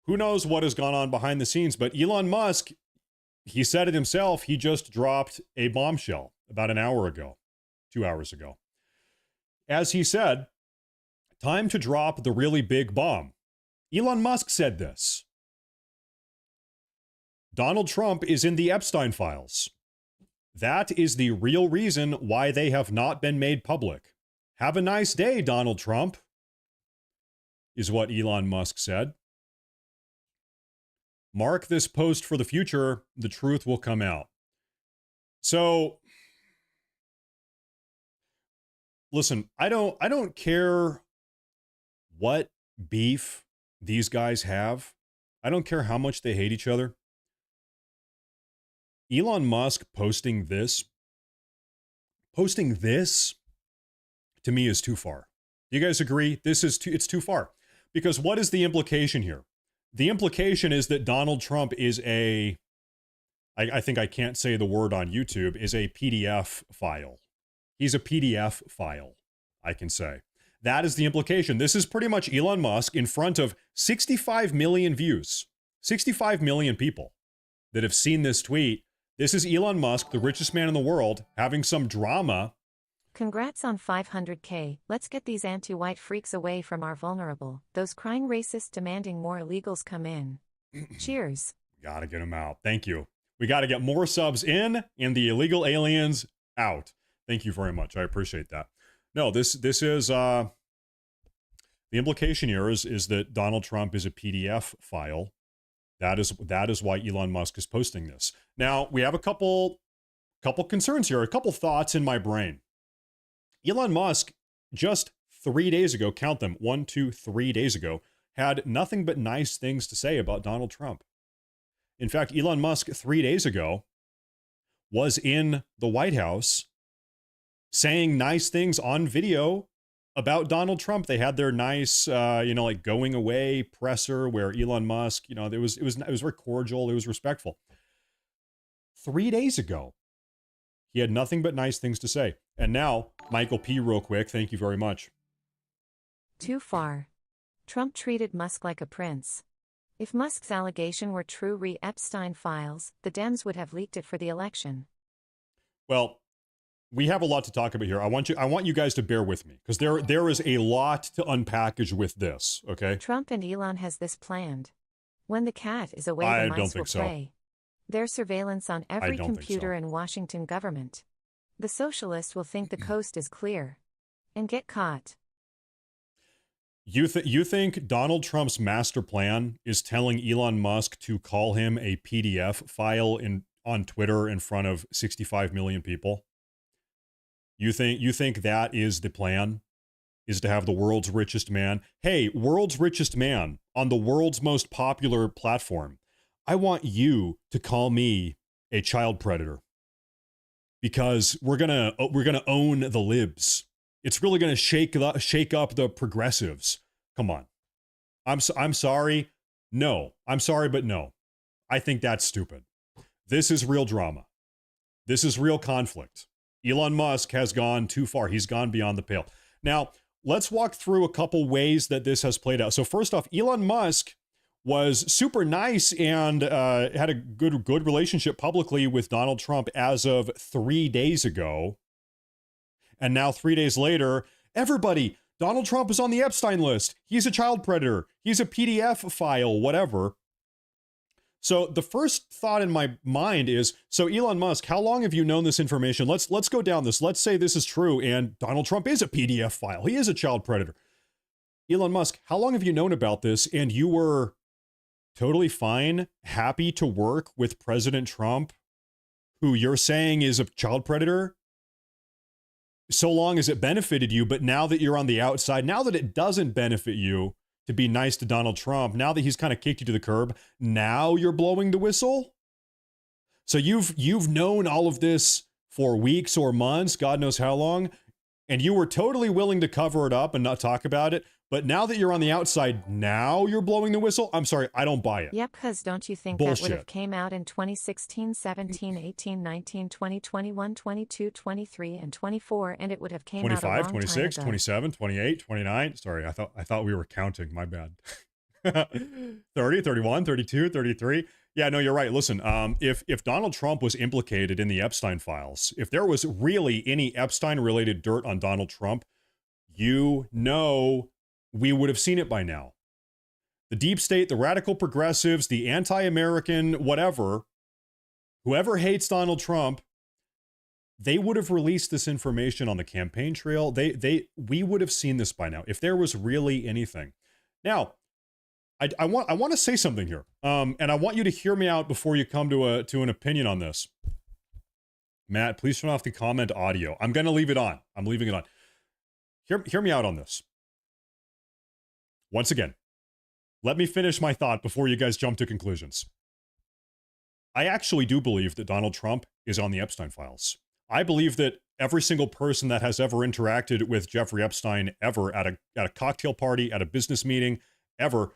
Who knows what has gone on behind the scenes? But Elon Musk, he said it himself, he just dropped a bombshell about an hour ago, 2 hours ago. As he said, Time to drop the really big bomb. Elon Musk said this. Donald Trump is in the Epstein files. That is the real reason why they have not been made public. Have a nice day, Donald Trump, is what Elon Musk said. Mark this post for the future. The truth will come out. So, listen, I don't care what beef these guys have. I don't care how much they hate each other. Elon Musk posting this to me is too far. Do you guys agree? It's too far. Because what is the implication here? The implication is that Donald Trump is I think I can't say the word on YouTube, is a PDF file. He's a PDF file, I can say. That is the implication. This is pretty much Elon Musk in front of 65 million views, 65 million people that have seen this tweet. This is Elon Musk, the richest man in the world, having some drama. Congrats on 500K. Let's get these anti-white freaks away from our vulnerable. Those crying racists demanding more illegals come in. Cheers. Gotta get them out. Thank you. We gotta get more subs in and the illegal aliens out. Thank you very much. I appreciate that. No, this is the implication here is that Donald Trump is a PDF file. That is why Elon Musk is posting this. Now, we have a couple concerns here, a couple thoughts in my brain. Elon Musk, just 3 days ago, count them, 1, 2, 3 days ago, had nothing but nice things to say about Donald Trump. In fact, Elon Musk 3 days ago was in the White House saying nice things on video about Donald Trump. They had their nice, like going away presser where Elon Musk, it was very cordial. It was respectful. 3 days ago, he had nothing but nice things to say. And now, Michael P. real quick. Thank you very much. Too far. Trump treated Musk like a prince. If Musk's allegation were true re Epstein files, the Dems would have leaked it for the election. Well, we have a lot to talk about here. I want you guys to bear with me because there is a lot to unpackage with this, okay? Trump and Elon has this planned. When the cat is away, the mice will play. There's surveillance on every computer in Washington government. The socialists will think the coast is clear and get caught. You think Donald Trump's master plan is telling Elon Musk to call him a PDF file on Twitter in front of 65 million people? You think that is the plan? Is to have the world's richest man? Hey, world's richest man on the world's most popular platform. I want you to call me a child predator because we're gonna own the libs. It's really gonna shake up the progressives. Come on, I'm sorry. No, I'm sorry, but no. I think that's stupid. This is real drama. This is real conflict. Elon Musk has gone too far. He's gone beyond the pale. Now, let's walk through a couple ways that this has played out. So first off, Elon Musk was super nice and had a good relationship publicly with Donald Trump as of 3 days ago. And now 3 days later, everybody, Donald Trump is on the Epstein list. He's a child predator. He's a PDF file, whatever. So the first thought in my mind is, so Elon Musk, how long have you known this information? Let's go down this. Let's say this is true and Donald Trump is a PDF file. He is a child predator. Elon Musk, how long have you known about this and you were totally fine, happy to work with President Trump, who you're saying is a child predator, so long as it benefited you, but now that you're on the outside, now that it doesn't benefit you to be nice to Donald Trump, now that he's kind of kicked you to the curb, now you're blowing the whistle? So you've known all of this for weeks or months, God knows how long, and you were totally willing to cover it up and not talk about it. But now that you're on the outside, now you're blowing the whistle? I'm sorry, I don't buy it. Yep, because don't you think Bullshit. that would have came out in 2016, 17, 18, 19, 20, 21, 22, 23, and 24, and it would have came out a long 25, time 26, ago. 27, 28, 29. Sorry, I thought we were counting. My bad. 30, 31, 32, 33. Yeah, no, you're right. Listen, if Donald Trump was implicated in the Epstein files, if there was really any Epstein-related dirt on Donald Trump, you know we would have seen it by now. The deep state, the radical progressives, the anti-American, whatever, whoever hates Donald Trump, they would have released this information on the campaign trail. We would have seen this by now if there was really anything. Now, I want to say something here, and I want you to hear me out before you come to an opinion on this. Matt, please turn off the comment audio. I'm going to leave it on. I'm leaving it on. Hear me out on this. Once again, let me finish my thought before you guys jump to conclusions. I actually do believe that Donald Trump is on the Epstein files. I believe that every single person that has ever interacted with Jeffrey Epstein ever at a cocktail party, at a business meeting, ever,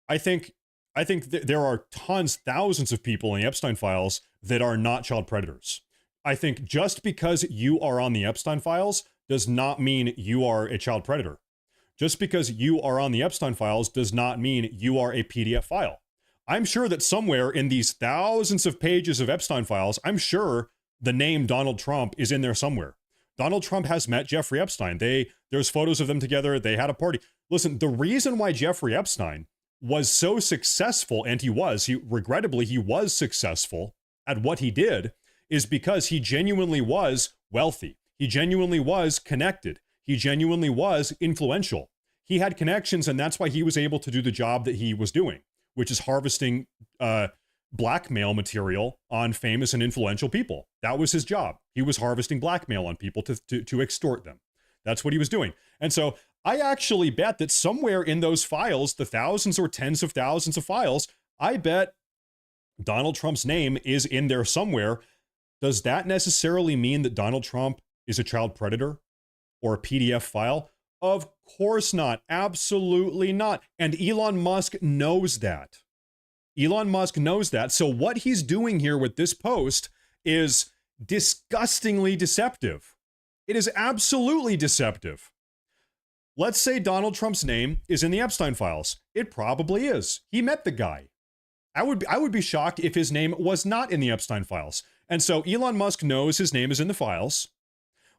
I think there are tons, thousands of people in the Epstein files that are not child predators. I think just because you are on the Epstein files does not mean you are a child predator. Just because you are on the Epstein files does not mean you are a PDF file. I'm sure that somewhere in these thousands of pages of Epstein files, I'm sure the name Donald Trump is in there somewhere. Donald Trump has met Jeffrey Epstein. There's photos of them together. They had a party. Listen, the reason why Jeffrey Epstein was so successful, and he regrettably was successful at what he did, is because he genuinely was wealthy. He genuinely was connected. He genuinely was influential. He had connections, and that's why he was able to do the job that he was doing, which is harvesting blackmail material on famous and influential people. That was his job. He was harvesting blackmail on people to extort them. That's what he was doing. And so I actually bet that somewhere in those files, the thousands or tens of thousands of files, I bet Donald Trump's name is in there somewhere. Does that necessarily mean that Donald Trump is a child predator or a PDF file? Of course not. Absolutely not. And Elon Musk knows that. Elon Musk knows that. So what he's doing here with this post is disgustingly deceptive. It is absolutely deceptive. Let's say Donald Trump's name is in the Epstein files. It probably is. He met the guy. I would be shocked if his name was not in the Epstein files. And so Elon Musk knows his name is in the files,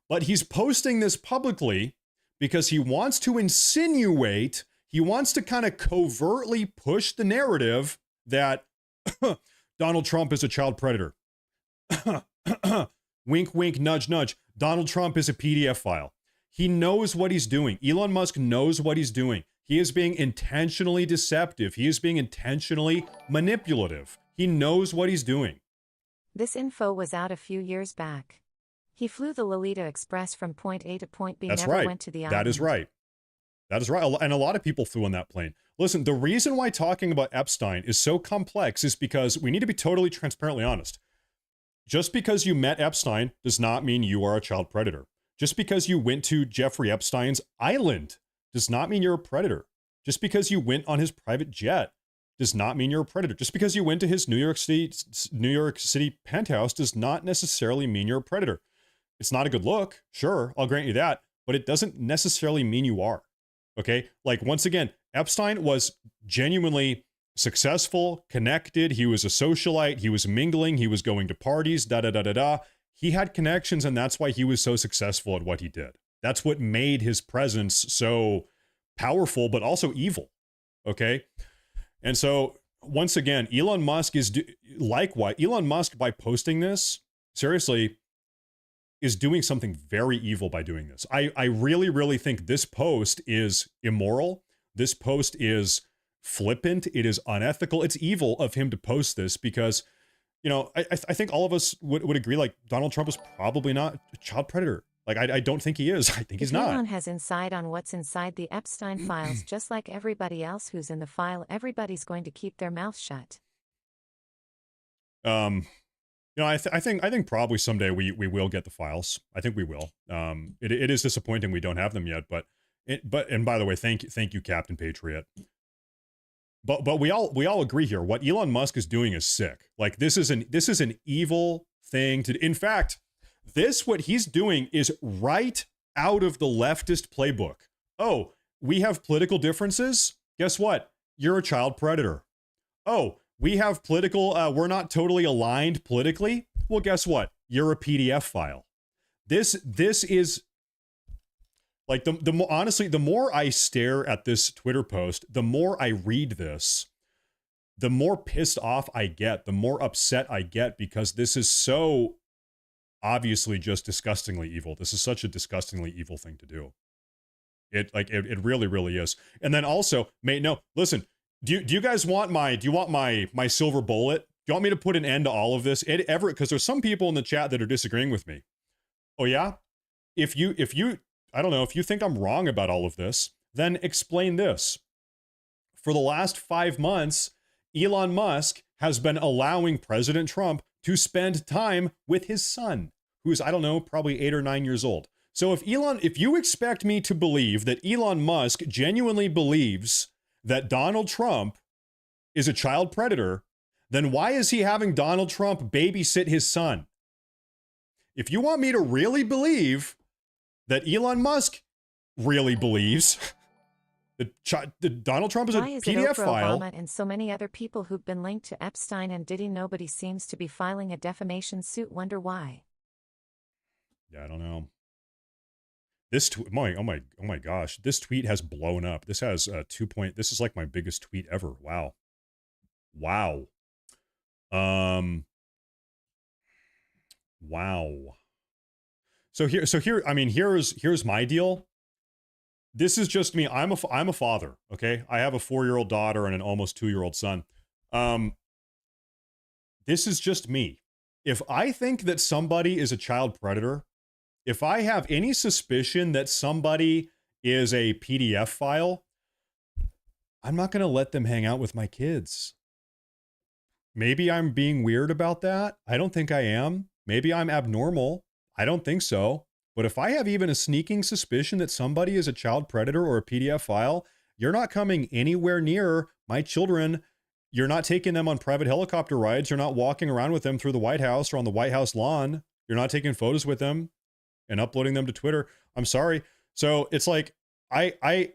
but he's posting this publicly because he wants to insinuate, he wants to kind of covertly push the narrative that Donald Trump is a child predator. Wink, wink, nudge, nudge. Donald Trump is a PDF file. He knows what he's doing. Elon Musk knows what he's doing. He is being intentionally deceptive. He is being intentionally manipulative. He knows what he's doing. This info was out a few years back. He flew the Lolita Express from point A to point B, never went to the island. That is right. That is right. And a lot of people flew on that plane. Listen, the reason why talking about Epstein is so complex is because we need to be totally transparently honest. Just because you met Epstein does not mean you are a child predator. Just because you went to Jeffrey Epstein's island does not mean you're a predator. Just because you went on his private jet does not mean you're a predator. Just because you went to his New York City penthouse does not necessarily mean you're a predator. It's not a good look, sure, I'll grant you that, but it doesn't necessarily mean you are. Okay? Like, once again, Epstein was genuinely successful, connected, he was a socialite, he was mingling, he was going to parties, da-da-da-da-da. He had connections, and that's why he was so successful at what he did. That's what made his presence so powerful, but also evil. Okay? And so, once again, Elon Musk is likewise. Elon Musk, by posting this, seriously, is doing something very evil by doing this. I really, really think this post is immoral. This post is flippant. It is unethical. It's evil of him to post this because, you know, I think all of us would agree, like, Donald Trump is probably not a child predator. Like, I don't think he is. I think he's not. Elon has insight on what's inside the Epstein files, just like everybody else who's in the file. Everybody's going to keep their mouth shut. You know, I think probably someday we will get the files. I think we will. It is disappointing we don't have them yet, but and by the way, thank you, Captain Patriot. But we all agree here. What Elon Musk is doing is sick. Like, this is an evil thing to. In fact, what he's doing is right out of the leftist playbook. Oh, we have political differences. Guess what? You're a child predator. Oh, we have political, we're not totally aligned politically. Well, guess what? You're a PDF file. This is Like the more, honestly, the more I stare at this Twitter post, the more I read this, the more pissed off I get, the more upset I get, because this is so obviously just disgustingly evil. This is such a disgustingly evil thing to do. It really, really is. And then also, mate, no, listen, do you guys want my silver bullet? Do you want me to put an end to all of this? Because there's some people in the chat that are disagreeing with me. Oh yeah? If you, I don't know, if you think I'm wrong about all of this, then explain this. For the last 5 months, Elon Musk has been allowing President Trump to spend time with his son, who's, I don't know, probably 8 or 9 years old. So if you expect me to believe that Elon Musk genuinely believes that Donald Trump is a child predator, then why is he having Donald Trump babysit his son? If you want me to really believe that Elon Musk really believes that Donald Trump is a PDF file. Obama and so many other people who've been linked to Epstein and Diddy, nobody seems to be filing a defamation suit. Wonder why? Yeah, I don't know. This oh my gosh, this tweet has blown up. This has this is like my biggest tweet ever. Wow. Wow. Wow. So here, I mean, here's my deal. This is just me. I'm a father, okay? I have a 4-year-old daughter and an almost 2-year-old son. This is just me. If I think that somebody is a child predator, if I have any suspicion that somebody is a PDF file, I'm not going to let them hang out with my kids. Maybe I'm being weird about that. I don't think I am. Maybe I'm abnormal. I don't think so. But if I have even a sneaking suspicion that somebody is a child predator or a PDF file, you're not coming anywhere near my children. You're not taking them on private helicopter rides. You're not walking around with them through the White House or on the White House lawn. You're not taking photos with them and uploading them to Twitter. I'm sorry. So it's like, I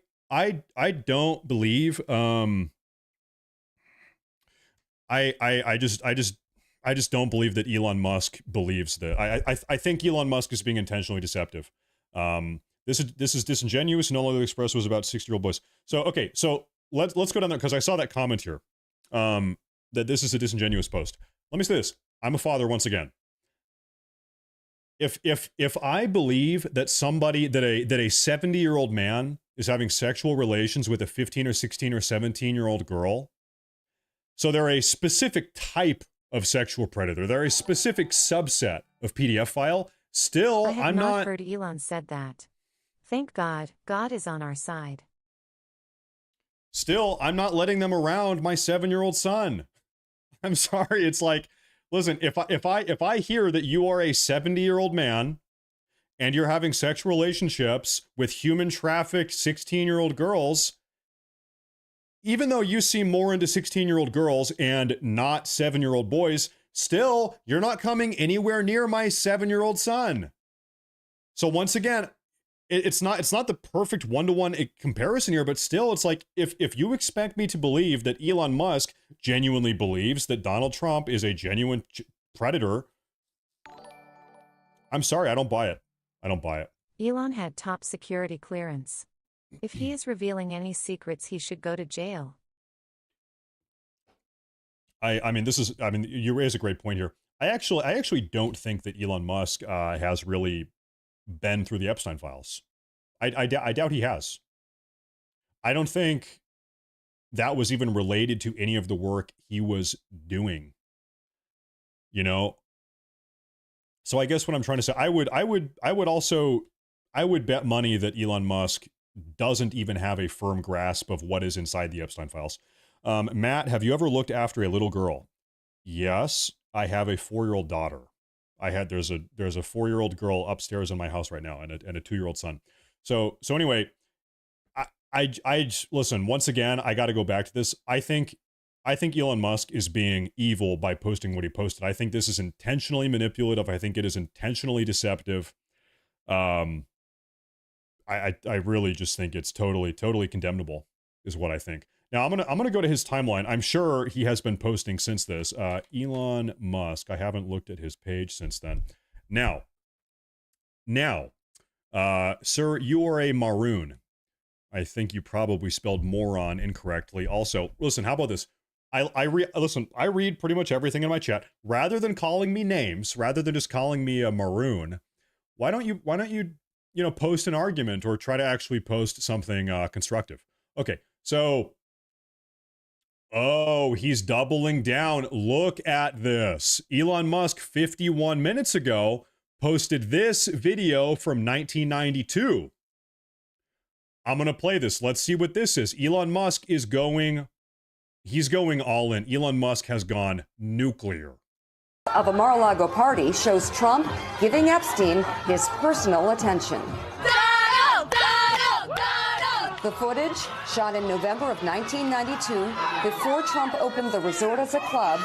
don't believe, I just don't believe that Elon Musk believes that. I think Elon Musk is being intentionally deceptive. This is disingenuous. No longer express was about 60-year-old boys. So okay, so let's go down there, because I saw that comment here, that this is a disingenuous post. Let me say this: I'm a father once again. If I believe that somebody that a 70-year-old man is having sexual relations with a 15 or 16 or 17-year-old girl, so they're a specific type of sexual predator, they're a specific subset of PDF file, still, I'm not heard Elon said that. Thank God, God is on our side. Still, I'm not letting them around my 7-year-old son. I'm sorry. It's like, listen, if I hear that you are a 70-year-old man and you're having sexual relationships with human trafficked 16-year-old girls, even though you seem more into 16-year-old girls and not 7-year-old boys, still, you're not coming anywhere near my 7-year-old son. So once again, it's not the perfect one-to-one comparison here, but still, it's like, if you expect me to believe that Elon Musk genuinely believes that Donald Trump is a genuine predator, I'm sorry, I don't buy it. I don't buy it. Elon had top security clearance. If he is revealing any secrets, he should go to jail. I mean, you raise a great point here. I actually don't think that Elon Musk has really been through the Epstein files. I doubt he has. I don't think that was even related to any of the work he was doing. You know? So I guess what I'm trying to say, I would bet money that Elon Musk doesn't even have a firm grasp of what is inside the Epstein files. Matt, have you ever looked after a little girl? Yes, I have a 4-year-old daughter. There's a 4-year-old girl upstairs in my house right now, and a 2-year-old son. So anyway, I listen, once again, I got to go back to this. I think Elon Musk is being evil by posting what he posted. I think this is intentionally manipulative. I think it is intentionally deceptive. I really just think it's totally condemnable, is what I think. Now I'm gonna go to his timeline. I'm sure he has been posting since this. Elon Musk. I haven't looked at his page since then. Now, Sir, you are a maroon. I think you probably spelled moron incorrectly. Also, listen, how about this? I read pretty much everything in my chat. Rather than calling me names, rather than just calling me a maroon, why don't you post an argument or try to actually post something constructive? Okay, so oh, he's doubling down. Look at this. Elon Musk 51 minutes ago posted this video from 1992. I'm going to play this. Let's see what this is. Elon Musk is going, he's going all in. Elon Musk has gone nuclear. Of a Mar-a-Lago party shows Trump giving Epstein his personal attention. The footage, shot in November of 1992, before Trump opened the resort as a club,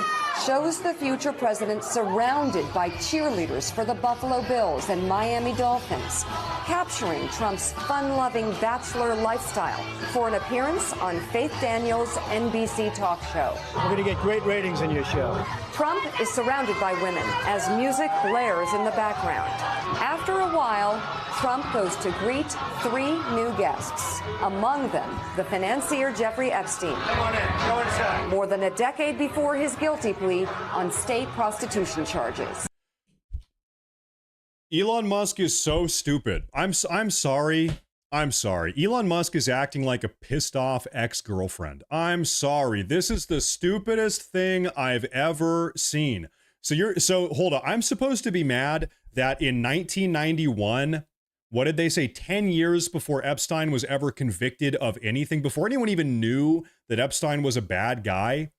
shows the future president surrounded by cheerleaders for the Buffalo Bills and Miami Dolphins, capturing Trump's fun-loving bachelor lifestyle for an appearance on Faith Daniels' NBC talk show. We're going to get great ratings in your show. Trump is surrounded by women as music blares in the background. After a while, Trump goes to greet 3 new guests, among them the financier Jeffrey Epstein. Come on in. Go inside. More than a decade before his guilty plea on state prostitution charges. Elon Musk is so stupid. I'm sorry. I'm sorry. Elon Musk is acting like a pissed off ex-girlfriend. I'm sorry. This is the stupidest thing I've ever seen. So hold on. I'm supposed to be mad that in 1991, what did they say? 10 years before Epstein was ever convicted of anything, before anyone even knew that Epstein was a bad guy,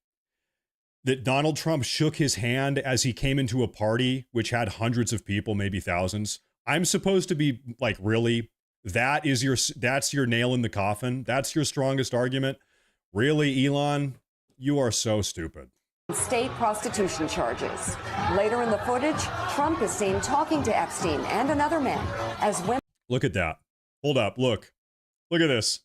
that Donald Trump shook his hand as he came into a party which had hundreds of people, maybe thousands. I'm supposed to be like, really? That's your nail in the coffin? That's your strongest argument? Really, Elon? You are so stupid. State prostitution charges. Later in the footage, Trump is seen talking to Epstein and another man as women. Look at that. Hold up. Look at this.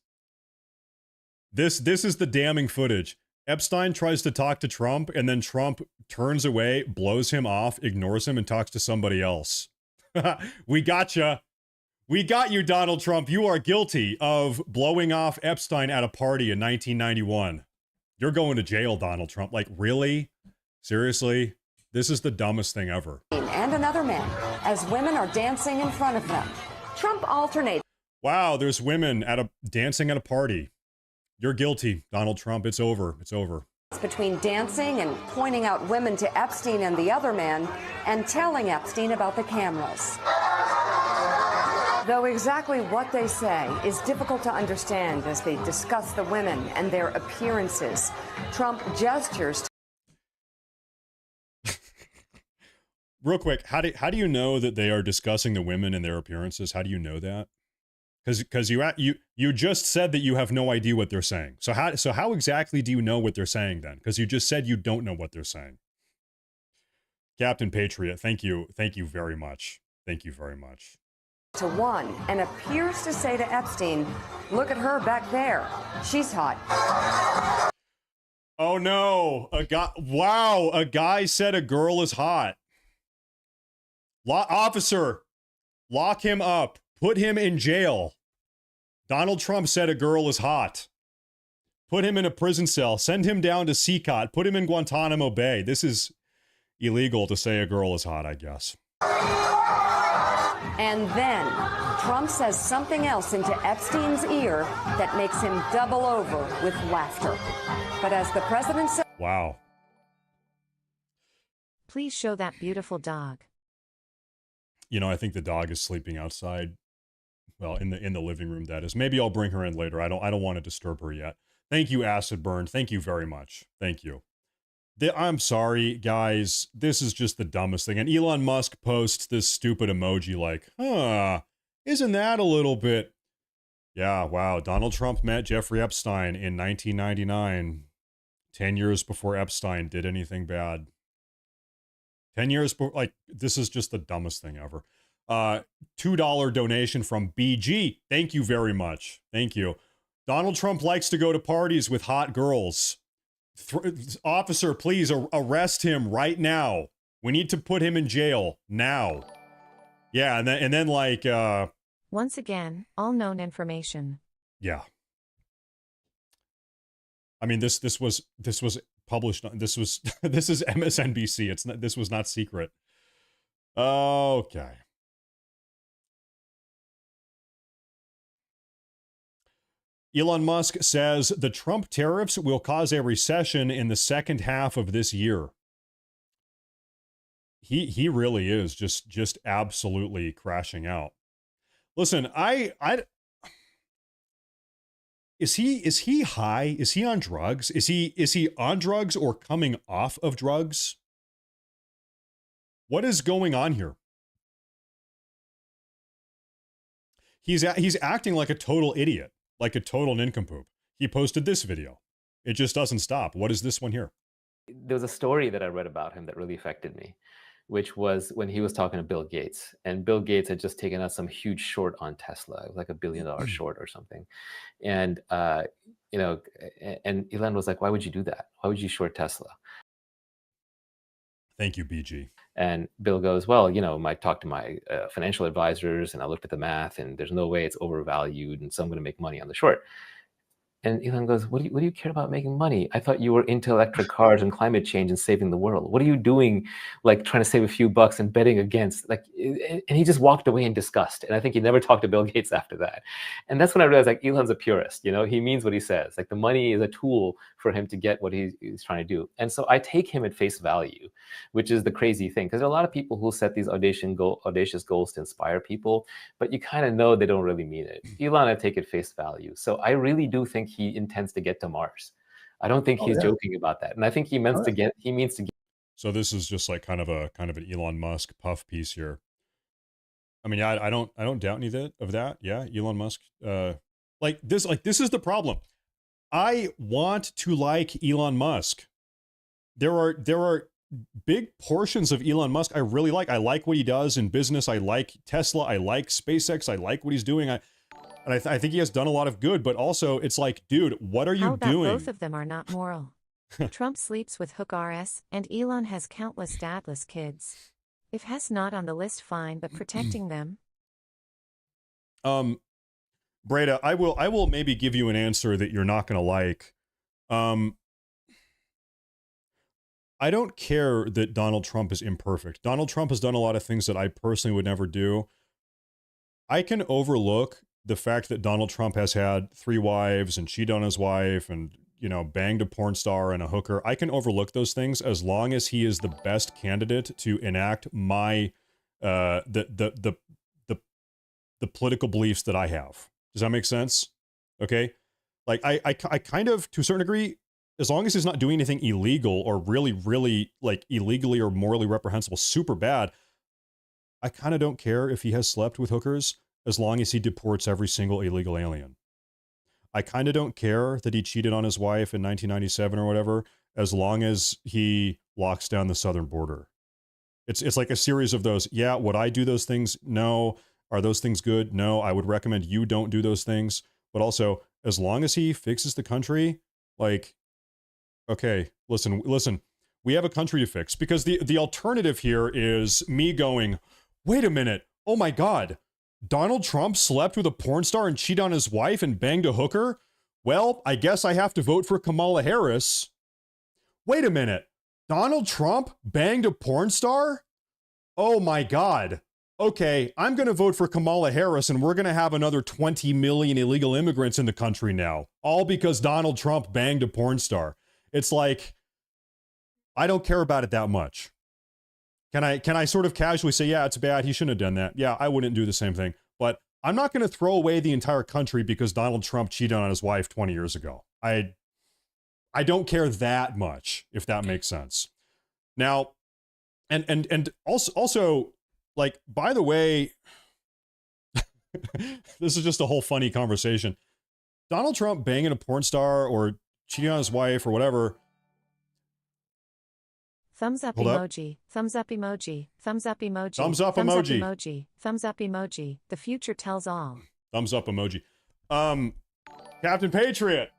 This is the damning footage. Epstein tries to talk to Trump, and then Trump turns away, blows him off, ignores him, and talks to somebody else. We gotcha. We got you, Donald Trump. You are guilty of blowing off Epstein at a party in 1991. You're going to jail, Donald Trump. Like, really? Seriously? This is the dumbest thing ever. And another man as women are dancing in front of them. Trump alternates. Wow, there's women dancing at a party. You're guilty, Donald Trump. It's over. It's over. Between dancing and pointing out women to Epstein and the other man, and telling Epstein about the cameras. Though exactly what they say is difficult to understand as they discuss the women and their appearances, Trump gestures. Real quick, how do you know that they are discussing the women and their appearances? How do you know that? Because you just said that you have no idea what they're saying. So how exactly do you know what they're saying then? Because you just said you don't know what they're saying. Captain Patriot, thank you very much. Thank you very much. To one and appears to say to Epstein, "Look at her back there. She's hot." Oh no, a guy said a girl is hot. Officer, lock him up. Put him in jail. Donald Trump said a girl is hot. Put him in a prison cell. Send him down to CCOT. Put him in Guantanamo Bay. This is illegal to say a girl is hot, I guess. And then Trump says something else into Epstein's ear that makes him double over with laughter. But as the president said, wow. Please show that beautiful dog. You know, I think the dog is sleeping outside. Well, in the living room, that is. Maybe I'll bring her in later. I don't want to disturb her yet. Thank you, Acid Burn. Thank you very much. Thank you. I'm sorry, guys. This is just the dumbest thing. And Elon Musk posts this stupid emoji like, isn't that a little bit... Yeah, wow. Donald Trump met Jeffrey Epstein in 1999. 10 years before Epstein did anything bad. 10 years before... Like, this is just the dumbest thing ever. $2 donation from BG. Thank you very much. Thank you. Donald Trump likes to go to parties with hot girls. Officer, please arrest him right now. We need to put him in jail now. Yeah, and then like Once again, all known information. Yeah. I mean, this was published. This was this is MSNBC. It's not. This was not secret. Okay. Elon Musk says the Trump tariffs will cause a recession in the second half of this year. He really is just absolutely crashing out. Listen, is he high? Is he on drugs? Is he on drugs or coming off of drugs? What is going on here? He's acting like a total idiot, like a total nincompoop. He posted this video. It just doesn't stop. What is this one here? There was a story that I read about him that really affected me, which was when he was talking to Bill Gates. And Bill Gates had just taken out some huge short on Tesla. It was like $1 billion short or something. And, and Elon was like, why would you do that? Why would you short Tesla? Thank you, BG. And Bill goes, well, I talked to my financial advisors and I looked at the math and there's no way it's overvalued. And so I'm going to make money on the short. And Elon goes, what do you care about making money? I thought you were into electric cars and climate change and saving the world. What are you doing, like trying to save a few bucks and betting against? And he just walked away in disgust. And I think he never talked to Bill Gates after that. And that's when I realized, like, Elon's a purist. He means what he says. Like, the money is a tool for him to get what he's trying to do. And so I take him at face value, which is the crazy thing. Because there are a lot of people who set these audacious goals to inspire people, but you kind of know they don't really mean it. Elon, I take at face value. So I really do think he intends to get to Mars. I don't think he's joking about that. And I think he means to get. So this is just like kind of an Elon Musk puff piece here. I mean, I don't doubt any of that. Yeah, Elon Musk. Like this is the problem. I want to like Elon Musk. There are big portions of Elon Musk I really like. I like what he does in business. I like Tesla. I like SpaceX. I like what he's doing. I think he has done a lot of good, but also it's like, dude, what are you doing? Both of them are not moral. Trump sleeps with Hook RS, and Elon has countless dadless kids. If Hess not on the list, fine, but protecting them. Breda, I will maybe give you an answer that you're not going to like. I don't care that Donald Trump is imperfect. Donald Trump has done a lot of things that I personally would never do. I can overlook the fact that Donald Trump has had 3 wives and cheated on his wife and, banged a porn star and a hooker. I can overlook those things as long as he is the best candidate to enact my, the political beliefs that I have. Does that make sense? Okay. Like I kind of, to a certain degree, as long as he's not doing anything illegal or really, really like illegally or morally reprehensible, super bad, I kind of don't care if he has slept with hookers as long as he deports every single illegal alien. I kind of don't care that he cheated on his wife in 1997 or whatever, as long as he locks down the southern border. It's like a series of those. Yeah, would I do those things? No. Are those things good? No. I would recommend you don't do those things. But also, as long as he fixes the country, like, okay, listen, we have a country to fix. Because the alternative here is me going, wait a minute, oh my God, Donald Trump slept with a porn star and cheated on his wife and banged a hooker? Well, I guess I have to vote for Kamala Harris. Wait a minute, Donald Trump banged a porn star? Oh my God. Okay, I'm going to vote for Kamala Harris and we're going to have another 20 million illegal immigrants in the country now. All because Donald Trump banged a porn star. It's like, I don't care about it that much. Can I sort of casually say, yeah, it's bad, he shouldn't have done that. Yeah, I wouldn't do the same thing. But I'm not going to throw away the entire country because Donald Trump cheated on his wife 20 years ago. I don't care that much, if that makes sense. Now, and also, like, by the way, this is just a whole funny conversation. Donald Trump banging a porn star or cheating on his wife or whatever. Thumbs up emoji, thumbs up emoji, thumbs up emoji, thumbs up emoji, thumbs up emoji. The future tells all. Thumbs up emoji. Captain Patriot.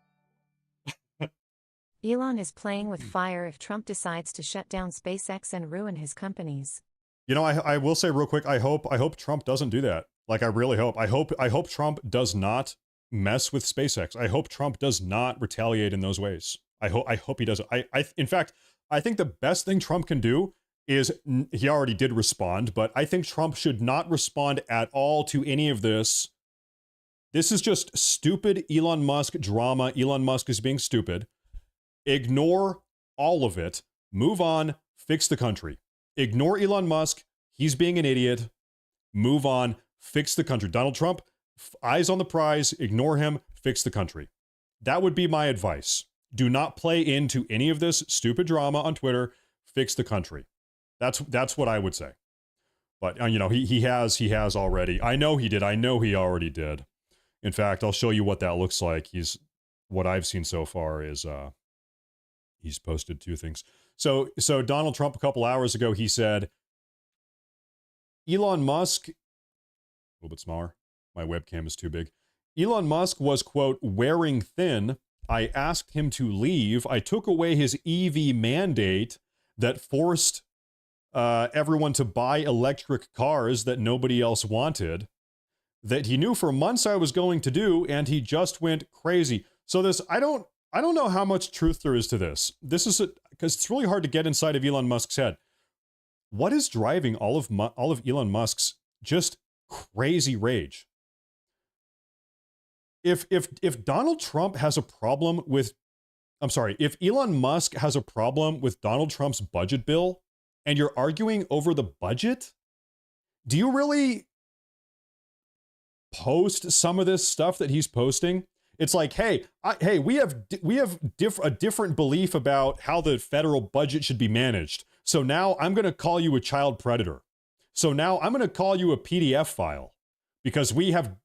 Elon is playing with fire if Trump decides to shut down SpaceX and ruin his companies. I will say real quick, I hope Trump doesn't do that. Like, I really hope. I hope Trump does not mess with SpaceX. I hope Trump does not retaliate in those ways. I hope he doesn't. In fact, I think the best thing Trump can do is, he already did respond, but I think Trump should not respond at all to any of this. This is just stupid Elon Musk drama. Elon Musk is being stupid. Ignore all of it. Move on. Fix the country. Ignore Elon Musk. He's being an idiot. Move on. Fix the country. Donald Trump, eyes on the prize. Ignore him. Fix the country. That would be my advice. Do not play into any of this stupid drama on Twitter. Fix the country. That's what I would say. But you know, he has already. I know he did. I know he already did. In fact, I'll show you what that looks like. What I've seen so far is he's posted two things. So Donald Trump, a couple hours ago, he said, Elon Musk, a little bit smaller. My webcam is too big. Elon Musk was, quote, wearing thin. I asked him to leave. I took away his EV mandate that forced everyone to buy electric cars that nobody else wanted, that he knew for months I was going to do, and he just went crazy. So this, I don't know how much truth there is to this. This is because it's really hard to get inside of Elon Musk's head. What is driving all of Elon Musk's just crazy rage? If Donald Trump has a problem with, if Elon Musk has a problem with Donald Trump's budget bill, and you're arguing over the budget, do you really post some of this stuff that he's posting? It's like, hey, we have a different belief about how the federal budget should be managed. So now I'm going to call you a child predator. So now I'm going to call you a PDF file because we have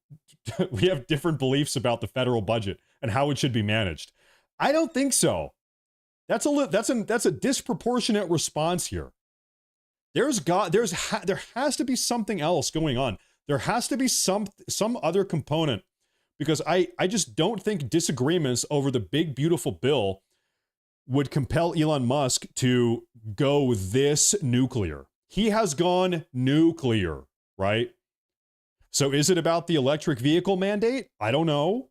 different beliefs about the federal budget and how it should be managed. I don't think so. That's a disproportionate response here. There has to be something else going on. There has to be some other component, because I just don't think disagreements over the big, beautiful bill would compel Elon Musk to go this nuclear. He has gone nuclear, right? So is it about the electric vehicle mandate? I don't know.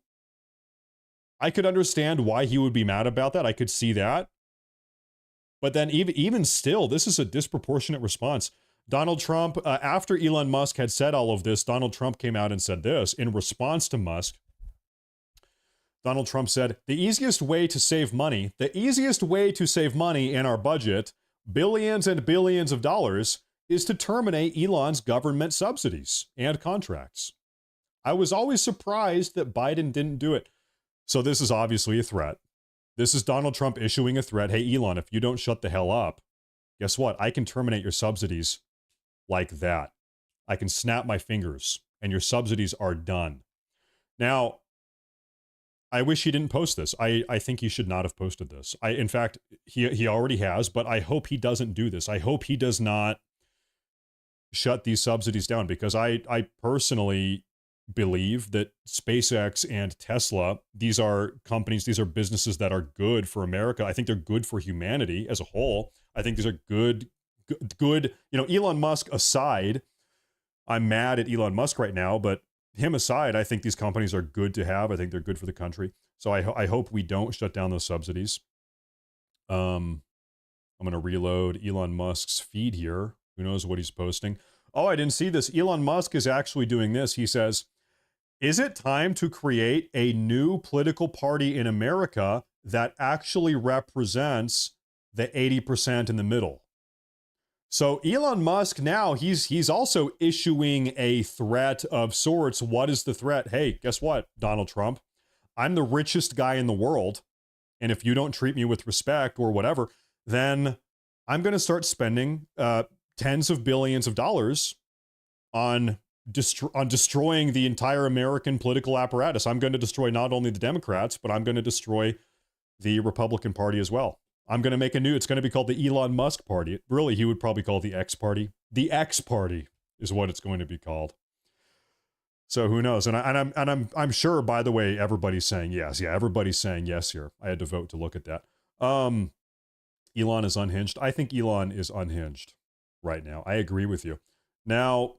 I could understand why he would be mad about that. I could see that. But then even still, this is a disproportionate response. Donald Trump, after Elon Musk had said all of this, Donald Trump came out and said this in response to Musk. Donald Trump said, the easiest way to save money in our budget, billions and billions of dollars, is to terminate Elon's government subsidies and contracts. I was always surprised that Biden didn't do it. So this is obviously a threat. This is Donald Trump issuing a threat. Hey, Elon, if you don't shut the hell up, guess what? I can terminate your subsidies like that. I can snap my fingers and your subsidies are done. Now, I wish he didn't post this. I think he should not have posted this. In fact, he already has, but I hope he doesn't do this. I hope he does not shut these subsidies down, because I personally believe that SpaceX and Tesla, these are companies, these are businesses that are good for America. I think they're good for humanity as a whole. I think these are good, you know, Elon Musk aside, I'm mad at Elon Musk right now, but him aside, I think these companies are good to have. I think they're good for the country. So I hope we don't shut down those subsidies. I'm going to reload Elon Musk's feed here. Who knows what he's posting? Oh, I didn't see this. Elon Musk is actually doing this. He says, is it time to create a new political party in America that actually represents the 80% in the middle? So Elon Musk now, he's also issuing a threat of sorts. What is the threat? Hey, guess what, Donald Trump? I'm the richest guy in the world. And if you don't treat me with respect or whatever, then I'm going to start spending tens of billions of dollars on destroying the entire American political apparatus. I'm going to destroy not only the Democrats, but I'm going to destroy the Republican Party as well. I'm going to make it's going to be called the Elon Musk Party. Really, he would probably call it the X Party. The X Party is what it's going to be called. So who knows? And I'm sure, by the way, everybody's saying yes. Yeah, everybody's saying yes here. I had to vote to look at that. Elon is unhinged. I think Elon is unhinged right now. I agree with you. Now,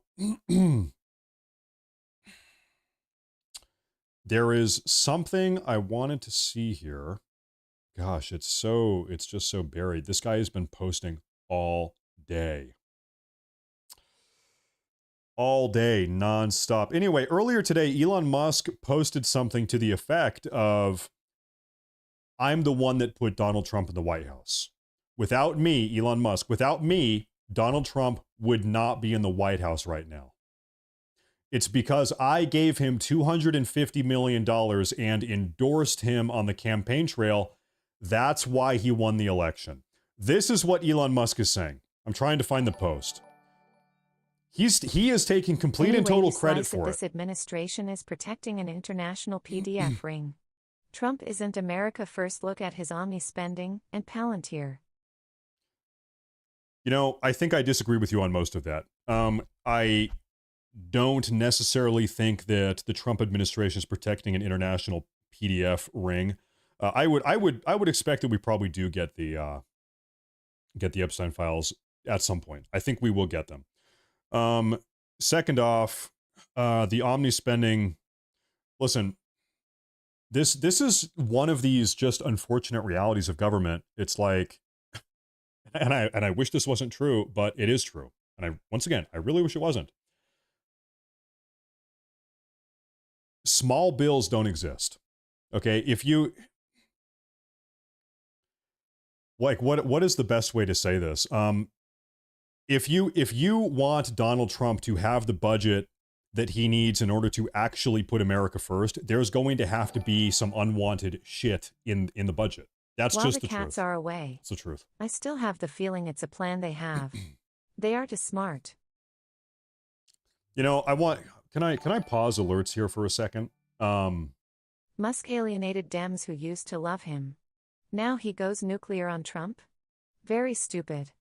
There is something I wanted to see here. Gosh, it's just so buried. This guy has been posting all day. All day, nonstop. Anyway, earlier today, Elon Musk posted something to the effect of, I'm the one that put Donald Trump in the White House. Without me, Elon Musk, without me, Donald Trump would not be in the White House right now. It's because I gave him $250 million and endorsed him on the campaign trail. That's why he won the election. This is what Elon Musk is saying. I'm trying to find the post. He is taking complete and total credit for it. This administration is protecting an international PDF ring. Trump isn't America first. Look at his omni spending and Palantir. You know, I think I disagree with you on most of that. I don't necessarily think that the Trump administration is protecting an international PDF ring. I would expect that we probably do get the Epstein files at some point. I think we will get them. Second off, the omni spending. Listen, this is one of these just unfortunate realities of government. It's like, and I wish this wasn't true, but it is true. And once again, I really wish it wasn't. Small bills don't exist. Okay, if you like, what is the best way to say this? If you want Donald Trump to have the budget that he needs in order to actually put America first, there's going to have to be some unwanted shit in the budget. That's While just the the truth. cats are away, It's the truth. I still have the feeling it's a plan they have. They are too smart. You know, can I pause alerts here for a second? Musk alienated Dems who used to love him. Now he goes nuclear on Trump? Very stupid.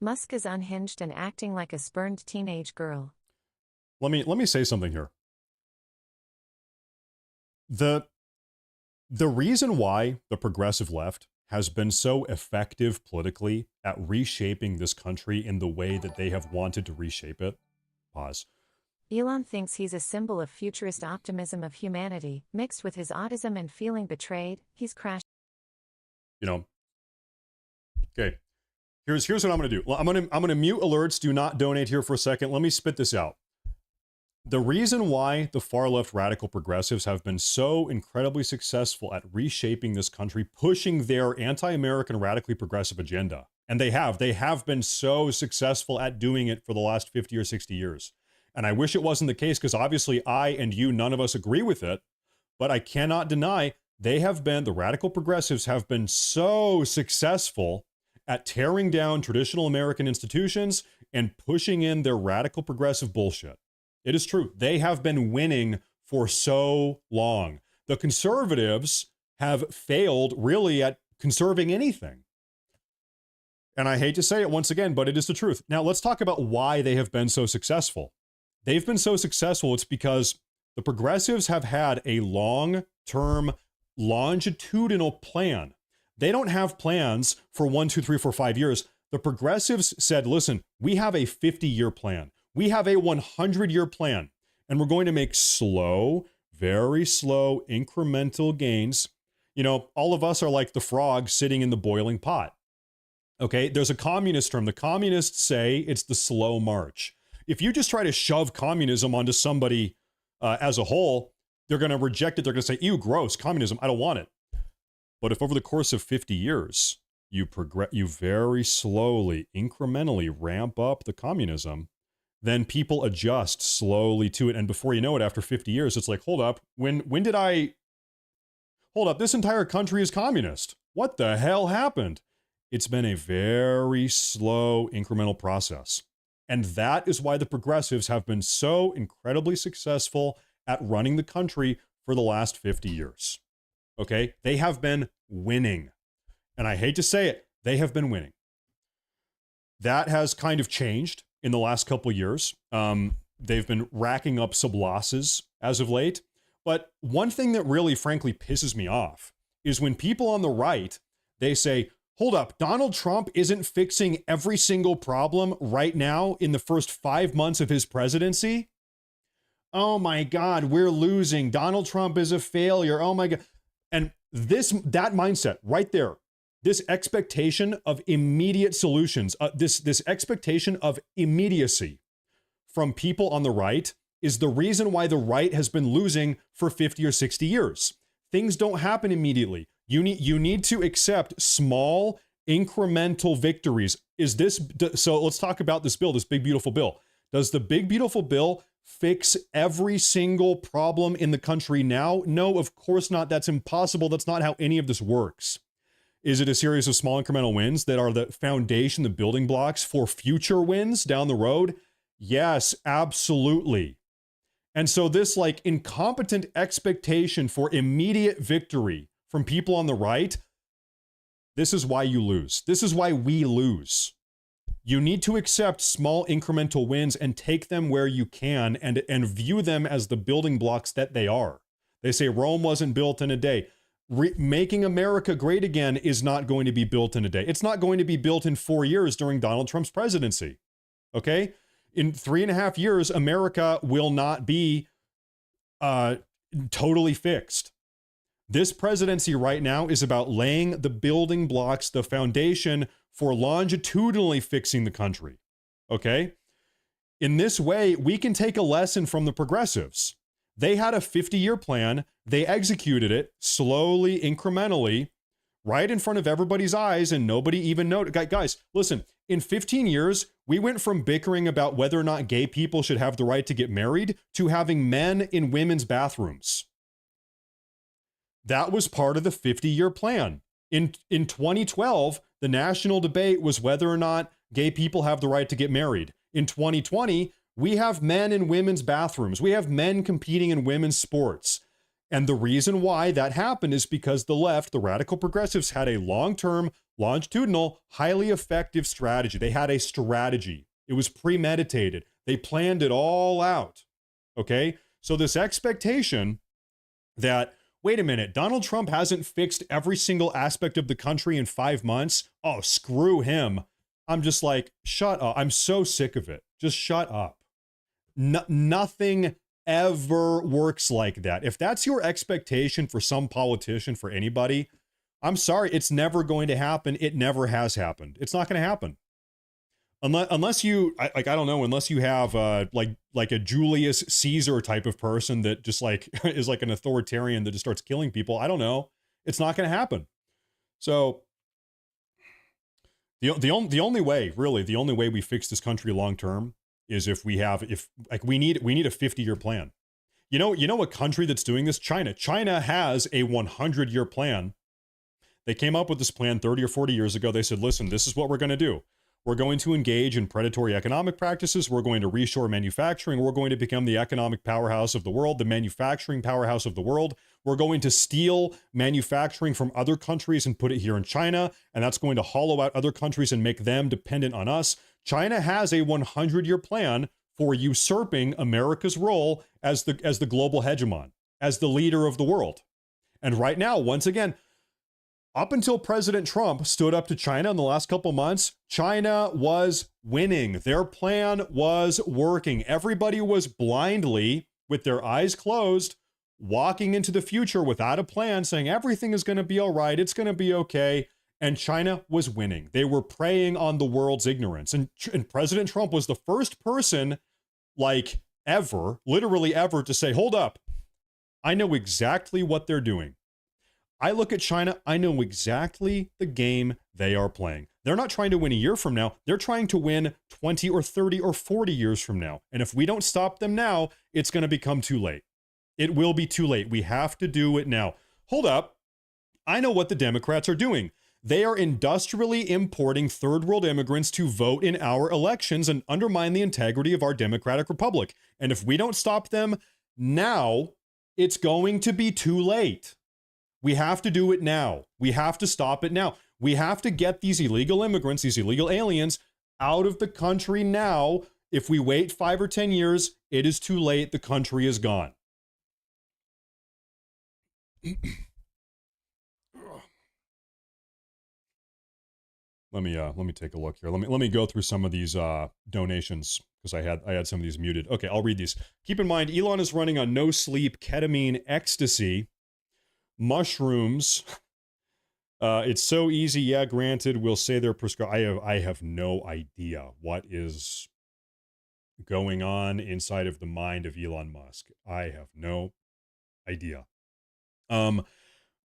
Musk is unhinged and acting like a spurned teenage girl. Let me say something here. The reason why the progressive left has been so effective politically at reshaping this country in the way that they have wanted to reshape it. Pause. Elon thinks he's a symbol of futurist optimism of humanity, mixed with his autism and feeling betrayed. He's crashed. You know. Okay. Here's what I'm going to do. Well, I'm going to mute alerts. Do not donate here for a second. Let me spit this out. The reason why the far left radical progressives have been so incredibly successful at reshaping this country, pushing their anti-American radically progressive agenda, and they have been so successful at doing it for the last 50 or 60 years. And I wish it wasn't the case, because obviously I and you, none of us agree with it, but I cannot deny the radical progressives have been so successful at tearing down traditional American institutions and pushing in their radical progressive bullshit. It is true. They have been winning for so long. The conservatives have failed really at conserving anything. And I hate to say it once again, but it is the truth. Now let's talk about why they have been so successful. They've been so successful. It's because the progressives have had a long-term, longitudinal plan. They don't have plans for 1, 2, 3, 4, 5 years. The progressives said, listen, we have a 50-year plan. We have a 100-year plan, and we're going to make slow, very slow, incremental gains. You know, all of us are like the frog sitting in the boiling pot. Okay, there's a communist term. The communists say it's the slow march. If you just try to shove communism onto somebody as a whole, they're going to reject it. They're going to say, ew, gross, communism, I don't want it. But if over the course of 50 years, you very slowly, incrementally ramp up the communism, then people adjust slowly to it. And before you know it, after 50 years, it's like, hold up, hold up, this entire country is communist. What the hell happened? It's been a very slow, incremental process. And that is why the progressives have been so incredibly successful at running the country for the last 50 years. Okay? They have been winning. And I hate to say it, they have been winning. That has kind of changed in the last couple of years. They've been racking up some losses as of late. But one thing that really, frankly, pisses me off is when people on the right, they say, hold up, Donald Trump isn't fixing every single problem right now in the first 5 months of his presidency. Oh my God, we're losing. Donald Trump is a failure. Oh my God. And that mindset right there, this expectation of immediate solutions, this expectation of immediacy from people on the right is the reason why the right has been losing for 50 or 60 years. Things don't happen immediately. You need to accept small incremental victories. So let's talk about this bill, this big beautiful bill. Does the big beautiful bill fix every single problem in the country now? No, of course not. That's impossible. That's not how any of this works. Is it a series of small incremental wins that are the foundation, the building blocks for future wins down the road? Yes, absolutely. And so this like incompetent expectation for immediate victory from people on the right, this is why you lose. This is why we lose. You need to accept small incremental wins and take them where you can and view them as the building blocks that they are. They say Rome wasn't built in a day. Making America great again is not going to be built in a day. It's not going to be built in 4 years during Donald Trump's presidency. Okay? In 3.5 years, America will not be totally fixed. This presidency right now is about laying the building blocks, the foundation for longitudinally fixing the country. Okay? In this way, we can take a lesson from the progressives. They had a 50-year plan. They executed it slowly, incrementally, right in front of everybody's eyes, and nobody even noticed. Guys, listen, in 15 years, we went from bickering about whether or not gay people should have the right to get married to having men in women's bathrooms. That was part of the 50-year plan. In 2012, the national debate was whether or not gay people have the right to get married. In 2020, we have men in women's bathrooms. We have men competing in women's sports. And the reason why that happened is because the left, the radical progressives, had a long-term, longitudinal, highly effective strategy. They had a strategy. It was premeditated. They planned it all out. Okay? So this expectation that, wait a minute, Donald Trump hasn't fixed every single aspect of the country in 5 months. Oh, screw him. I'm just like, shut up. I'm so sick of it. Just shut up. Nothing ever works like that. If that's your expectation for some politician, for anybody, I'm sorry, it's never going to happen. It never has happened. It's not going to happen. Unless you, I don't know, unless you have like a Julius Caesar type of person that just like is like an authoritarian that just starts killing people. I don't know. It's not going to happen. So the only way, really, the only way we fix this country long term is if we need a 50-year plan. You know a country that's doing this? China. China has a 100-year plan. They came up with this plan 30 or 40 years ago. They said, listen, this is what we're going to do. We're going to engage in predatory economic practices. We're going to reshore manufacturing. We're going to become the economic powerhouse of the world, the manufacturing powerhouse of the world. We're going to steal manufacturing from other countries and put it here in China, and that's going to hollow out other countries and make them dependent on us. China has a 100-year plan for usurping America's role as the global hegemon, as the leader of the world. And right now, once again, up until President Trump stood up to China in the last couple months, China was winning. Their plan was working. Everybody was blindly, with their eyes closed, walking into the future without a plan, saying everything is going to be all right, it's going to be okay. And China was winning. They were preying on the world's ignorance. And President Trump was the first person, like ever, literally ever, to say, hold up, I know exactly what they're doing. I look at China, I know exactly the game they are playing. They're not trying to win a year from now. They're trying to win 20 or 30 or 40 years from now. And if we don't stop them now, it's going to become too late. It will be too late. We have to do it now. Hold up. I know what the Democrats are doing. They are industrially importing third world immigrants to vote in our elections and undermine the integrity of our democratic republic. And if we don't stop them now, it's going to be too late. We have to do it now. We have to stop it now. We have to get these illegal immigrants, these illegal aliens, out of the country now. If we wait 5 or 10 years, it is too late. The country is gone. Let me take a look here. Let me go through some of these donations because I had some of these muted. Okay, I'll read these. Keep in mind, Elon is running on no sleep, ketamine, ecstasy, mushrooms. It's so easy. Yeah, granted, we'll say they're prescribed. I have no idea what is going on inside of the mind of Elon Musk. I have no idea.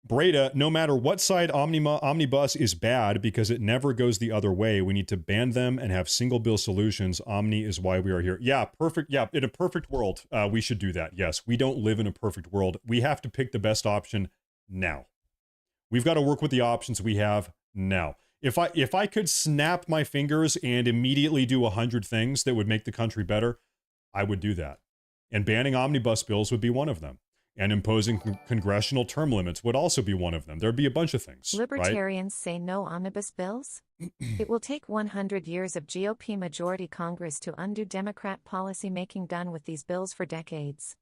Breda, no matter what side omnibus is bad because it never goes the other way. We need to ban them and have single bill solutions. Omni is why we are here. Yeah, perfect. Yeah, in a perfect world, we should do that. Yes, we don't live in a perfect world. We have to pick the best option now. We've got to work with the options we have now. If I could snap my fingers and immediately do 100 things that would make the country better, I would do that. And banning omnibus bills would be one of them. And imposing congressional term limits would also be one of them. There'd be a bunch of things. Libertarians say no omnibus bills? It will take 100 years of GOP majority Congress to undo Democrat policy making done with these bills for decades.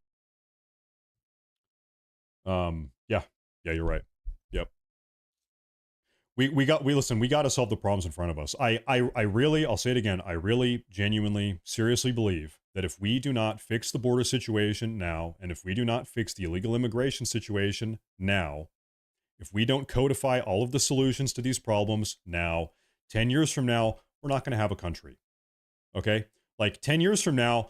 Yeah, you're right. Yep. We got to solve the problems in front of us. I really, I'll say it again, I really genuinely, seriously believe that if we do not fix the border situation now, and if we do not fix the illegal immigration situation now, if we don't codify all of the solutions to these problems now, 10 years from now, we're not going to have a country. Okay? Like 10 years from now,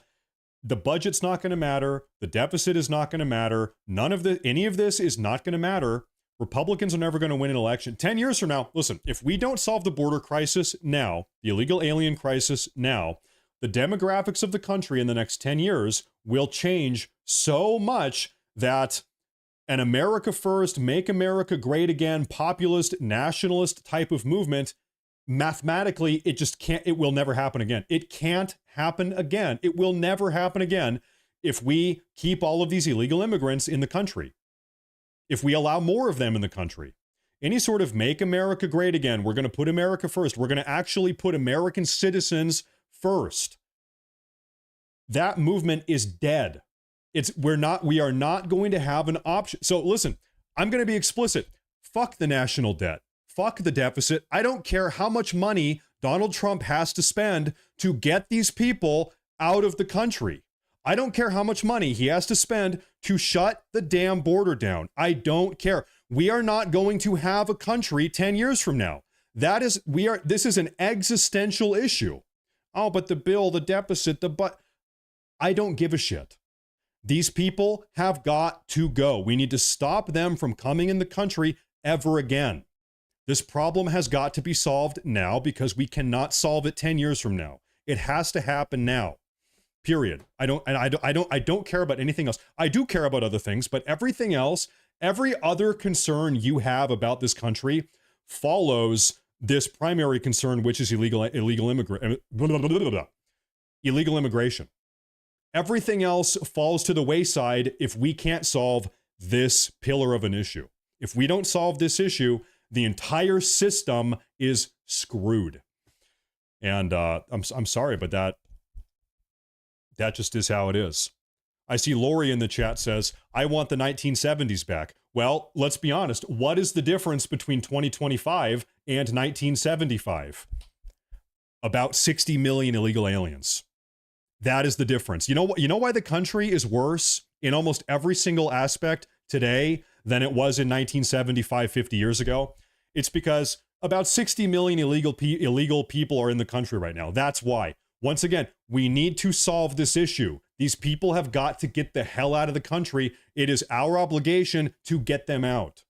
the budget's not going to matter. The deficit is not going to matter. Any of this is not going to matter. Republicans are never going to win an election. 10 years from now, listen, if we don't solve the border crisis now, the illegal alien crisis now, the demographics of the country in the next 10 years will change so much that an America First, Make America Great Again, populist, nationalist type of movement, mathematically, it will never happen again. It can't happen again. It will never happen again if we keep all of these illegal immigrants in the country. If we allow more of them in the country. Any sort of Make America Great Again, we're going to put America first. We're going to actually put American citizens first. That movement is dead. We are not going to have an option. So listen, I'm going to be explicit. Fuck the national debt. Fuck the deficit. I don't care how much money Donald Trump has to spend to get these people out of the country. I don't care how much money he has to spend to shut the damn border down. I don't care. We are not going to have a country 10 years from now. This is an existential issue. Oh, but the bill, the deficit, I don't give a shit. These people have got to go. We need to stop them from coming in the country ever again. This problem has got to be solved now because we cannot solve it 10 years from now. It has to happen now. Period. I don't care about anything else. I do care about other things, but everything else, every other concern you have about this country follows this primary concern, which is illegal immigration. Everything else falls to the wayside if we can't solve this pillar of an issue. If we don't solve this issue, the entire system is screwed. And I'm sorry, but that just is how it is. I see Lori in the chat says, I want the 1970s back. Well, let's be honest. What is the difference between 2025 and 1975? About 60 million illegal aliens. That is the difference. You know why the country is worse in almost every single aspect today than it was in 1975, 50 years ago? It's because about 60 million illegal people are in the country right now. That's why. Once again, we need to solve this issue. These people have got to get the hell out of the country. It is our obligation to get them out.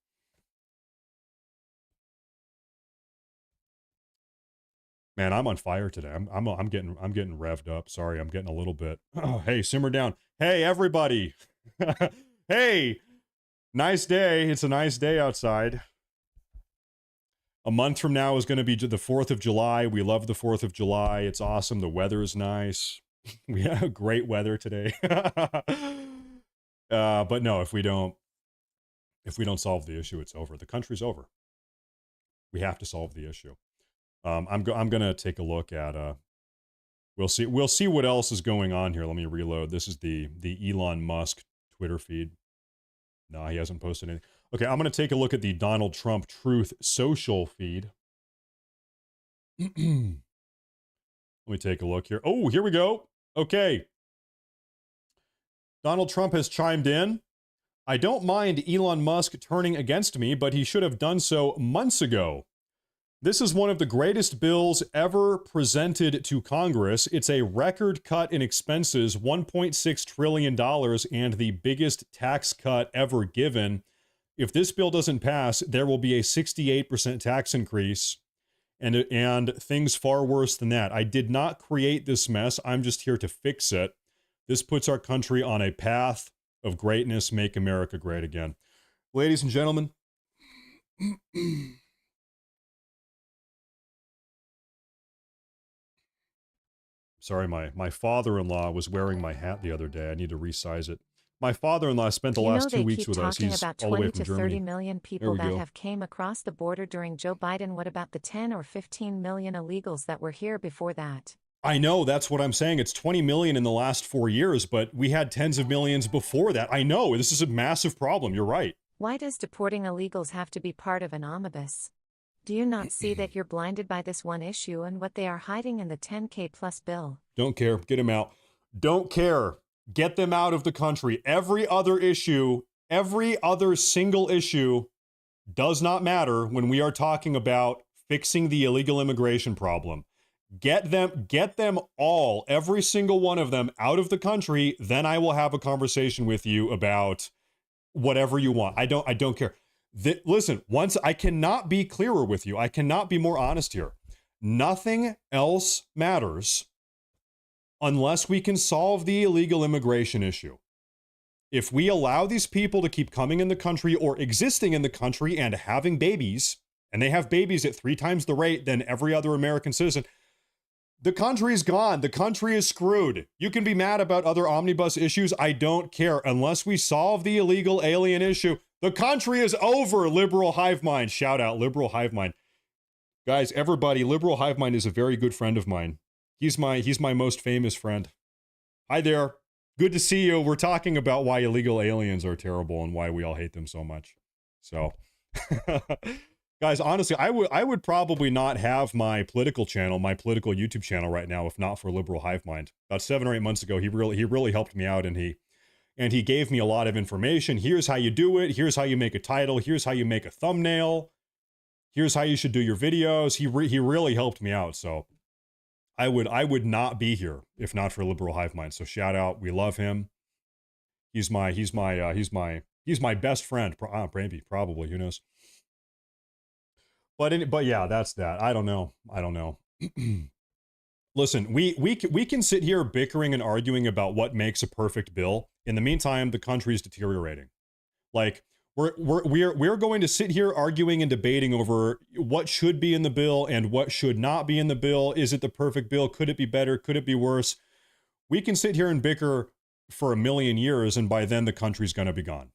Man, I'm on fire today. I'm getting revved up. Sorry, I'm getting a little bit. Oh, hey, simmer down. Hey, everybody. Hey, nice day. It's a nice day outside. A month from now is going to be the 4th of July. We love the 4th of July. It's awesome. The weather is nice. We have great weather today. But no, if we don't solve the issue, it's over. The country's over. We have to solve the issue. I'm going to take a look at we'll see what else is going on here. Let me reload. This is the Elon Musk Twitter feed. No, he hasn't posted anything. Okay, I'm going to take a look at the Donald Trump Truth Social feed. Let me take a look here. Oh, here we go. Okay. Donald Trump has chimed in. I don't mind Elon Musk turning against me, but he should have done so months ago. This is one of the greatest bills ever presented to Congress. It's a record cut in expenses, $1.6 trillion, and the biggest tax cut ever given. If this bill doesn't pass, there will be a 68% tax increase and things far worse than that. I did not create this mess. I'm just here to fix it. This puts our country on a path of greatness. Make America great again. Ladies and gentlemen, sorry, my father-in-law was wearing my hat the other day. I need to resize it. My father-in-law spent the last 2 weeks with us. He's about all the way 20 from to Germany. 30 million people that have came across the border during Joe Biden. What about the 10 or 15 million illegals that were here before that? I know, that's what I'm saying. It's 20 million in the last 4 years, but we had tens of millions before that. I know, this is a massive problem. You're right. Why does deporting illegals have to be part of an omnibus? Do you not see that you're blinded by this one issue and what they are hiding in the 10K plus bill? Don't care. Get them out. Don't care. Get them out of the country. Every other issue, every other single issue does not matter when we are talking about fixing the illegal immigration problem. Get them all, every single one of them out of the country. Then I will have a conversation with you about whatever you want. I don't care. Listen, once I cannot be clearer with you. I cannot be more honest here. Nothing else matters unless we can solve the illegal immigration issue. If we allow these people to keep coming in the country or existing in the country and having babies, and they have babies at 3 times the rate than every other American citizen, the country's gone. The country is screwed. You can be mad about other omnibus issues. I don't care. Unless we solve the illegal alien issue, the country is over. Liberal hive mind. Shout out, liberal hive mind. Guys, everybody, liberal hive mind is a very good friend of mine. He's my most famous friend. Hi there. Good to see you. We're talking about why illegal aliens are terrible and why we all hate them so much. So, guys, honestly, I would probably not have my political channel, my political YouTube channel right now if not for Liberal Hive Mind. About 7 or 8 months ago, he really helped me out, and he gave me a lot of information. Here's how you do it. Here's how you make a title. Here's how you make a thumbnail. Here's how you should do your videos. He really helped me out. So I would not be here if not for Liberal Hive Mind. So shout out. We love him. He's my best friend. Probably. Who knows? But yeah, that's that. I don't know. Listen, we can sit here bickering and arguing about what makes a perfect bill. In the meantime, the country's deteriorating. Like we're going to sit here arguing and debating over what should be in the bill and what should not be in the bill. Is it the perfect bill? Could it be better? Could it be worse? We can sit here and bicker for a million years, and by then the country's going to be gone.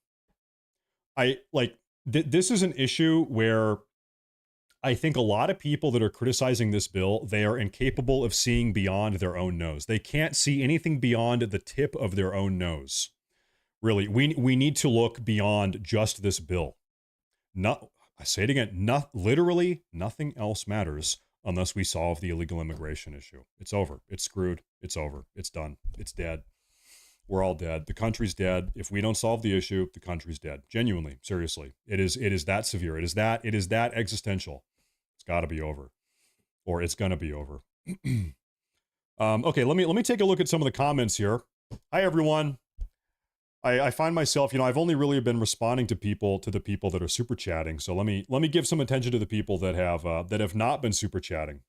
This is an issue where I think a lot of people that are criticizing this bill, they are incapable of seeing beyond their own nose. They can't see anything beyond the tip of their own nose. Really, we need to look beyond just this bill. I say it again, literally nothing else matters unless we solve the illegal immigration issue. It's over. It's screwed. It's over. It's done. It's dead. We're all dead. The country's dead. If we don't solve the issue, the country's dead. Genuinely, seriously. It is that severe. It is that existential. It's got to be over. Or it's going to be over. Okay, let me take a look at some of the comments here. Hi everyone. I find myself, I've only really been responding to the people that are super chatting. So let me give some attention to the people that have not been super chatting.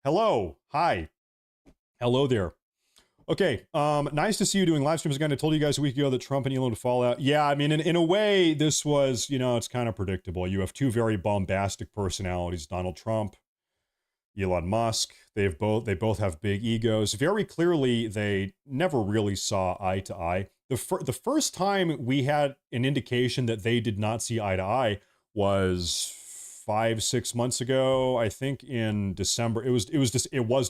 Hello. Hi. Hello there. Okay, nice to see you doing live streams again. I told you guys a week ago that Trump and Elon would fall out. Yeah, I mean, in a way, this was, it's kind of predictable. You have 2 very bombastic personalities, Donald Trump, Elon Musk. They both have big egos. Very clearly, they never really saw eye to eye. The first time we had an indication that they did not see eye to eye was 5-6 months ago. I think in December. It was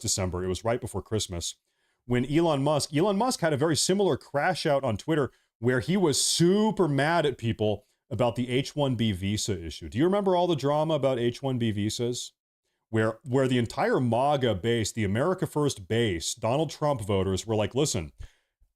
December. It was right before Christmas. When Elon Musk had a very similar crash out on Twitter where he was super mad at people about the H-1B visa issue. Do you remember all the drama about H-1B visas? where the entire MAGA base, the America First base, Donald Trump voters were like, listen,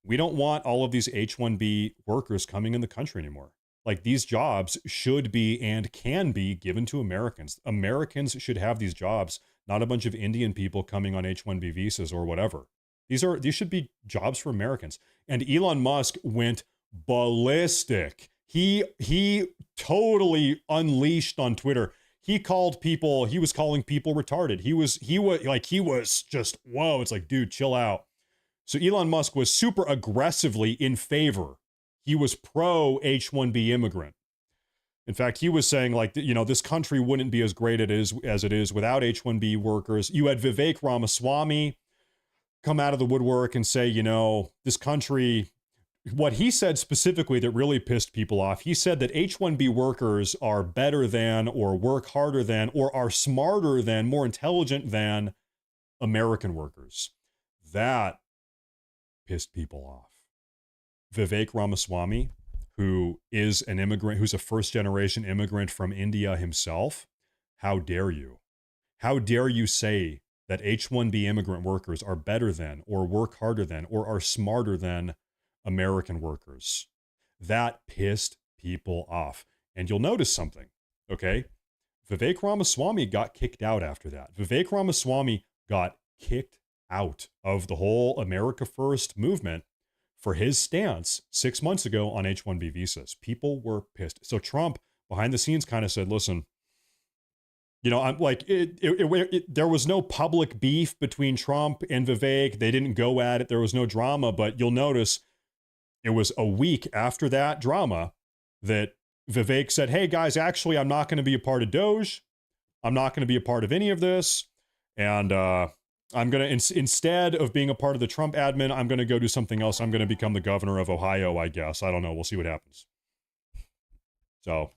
we don't want all of these H-1B workers coming in the country anymore. Like, these jobs should be and can be given to Americans. Americans should have these jobs, not a bunch of Indian people coming on H-1B visas or whatever. These should be jobs for Americans. And Elon Musk went ballistic. He totally unleashed on Twitter. He was calling people retarded. He was just, whoa, it's like, dude, chill out. So Elon Musk was super aggressively in favor. He was pro H-1B immigrant. In fact, he was saying, like, this country wouldn't be as great as it is without H-1B workers. You had Vivek Ramaswamy come out of the woodwork and say, this country, what he said specifically that really pissed people off, he said that H-1B workers are better than, or work harder than, or are smarter than, more intelligent than American workers. That pissed people off. Vivek Ramaswamy, who is an immigrant, who's a first-generation immigrant from India himself, how dare you? How dare you say that H-1B immigrant workers are better than, or work harder than, or are smarter than American workers? That pissed people off. And you'll notice something, okay? Vivek Ramaswamy got kicked out after that. Vivek Ramaswamy got kicked out of the whole America First movement for his stance 6 months ago on H-1B visas. People were pissed. So Trump, behind the scenes, kind of said, listen, I'm like, there was no public beef between Trump and Vivek. They didn't go at it. There was no drama, but you'll notice it was a week after that drama that Vivek said, hey guys, actually, I'm not going to be a part of Doge. I'm not going to be a part of any of this. And, I'm going to, instead of being a part of the Trump admin, I'm going to go do something else. I'm going to become the governor of Ohio, I guess. I don't know. We'll see what happens. So,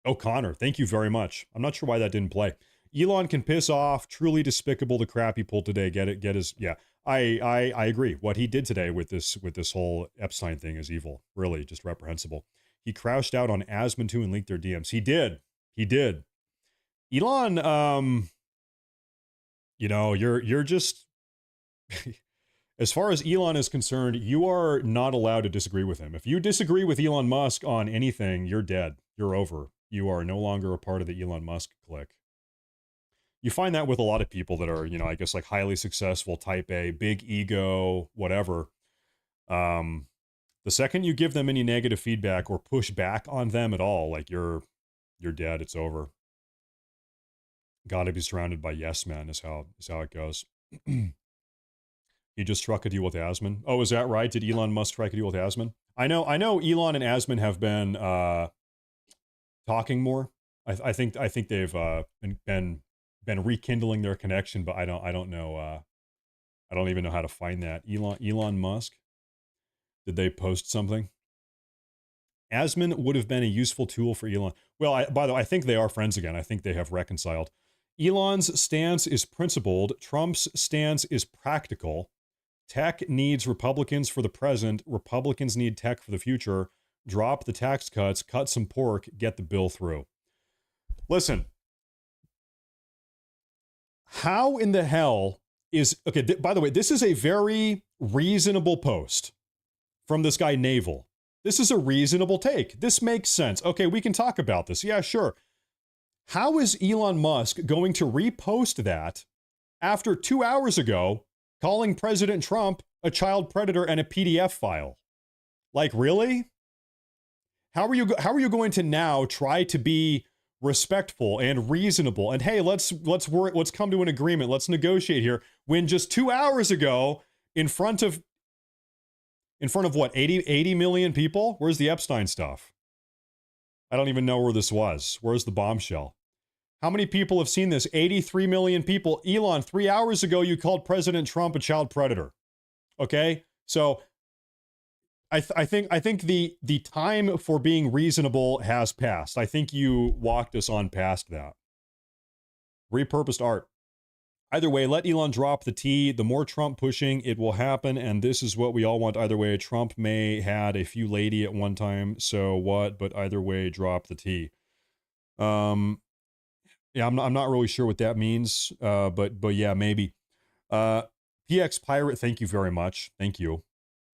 O'Connor, thank you very much. I'm not sure why that didn't play. Elon can piss off. Truly despicable, the crap he pulled today. Get his, yeah. I agree. What he did today with this whole Epstein thing is evil. Really, just reprehensible. He crashed out on Asman too and leaked their DMs. He did. Elon, you're just, as far as Elon is concerned, you are not allowed to disagree with him. If you disagree with Elon Musk on anything, you're dead. You're over. You are no longer a part of the Elon Musk clique. You find that with a lot of people that are, I guess, like, highly successful, type A, big ego, whatever. The second you give them any negative feedback or push back on them at all, like, you're dead. It's over. Gotta be surrounded by yes men is how it goes. He just struck a deal with Asman. Oh, is that right? Did Elon Musk strike a deal with Asman? I know Elon and Asman have been talking more. I think they've been rekindling their connection, but I don't know. I don't even know how to find that. Elon Musk. Did they post something? Asman would have been a useful tool for Elon. Well, by the way, I think they are friends again. I think they have reconciled. Elon's stance is principled. Trump's stance is practical. Tech needs Republicans for the present. Republicans need tech for the future. Drop the tax cuts, cut some pork, get the bill through. Listen, how in the hell is, okay, by the way, this is a very reasonable post from this guy Naval. This is a reasonable take. This makes sense. Okay, we can talk about this. Yeah, sure. How is Elon Musk going to repost that after 2 hours ago calling President Trump a child predator and a PDF file? Like, really? How are you going to now try to be respectful and reasonable and, hey, let's come to an agreement, let's negotiate here, when just 2 hours ago in front of what, 80 million people? Where's the Epstein stuff? I don't even know where this was. Where's the bombshell? How many people have seen this? 83 million people. Elon, 3 hours ago, you called President Trump a child predator. Okay? So I think the time for being reasonable has passed. I think you walked us on past that. Repurposed art. Either way, let Elon drop the T. The more Trump pushing, it will happen, and this is what we all want either way. Trump may had a few lady at one time, so what? But either way, drop the T. Yeah, I'm not really sure what that means, but yeah, maybe. PX Pirate, thank you very much. Thank you.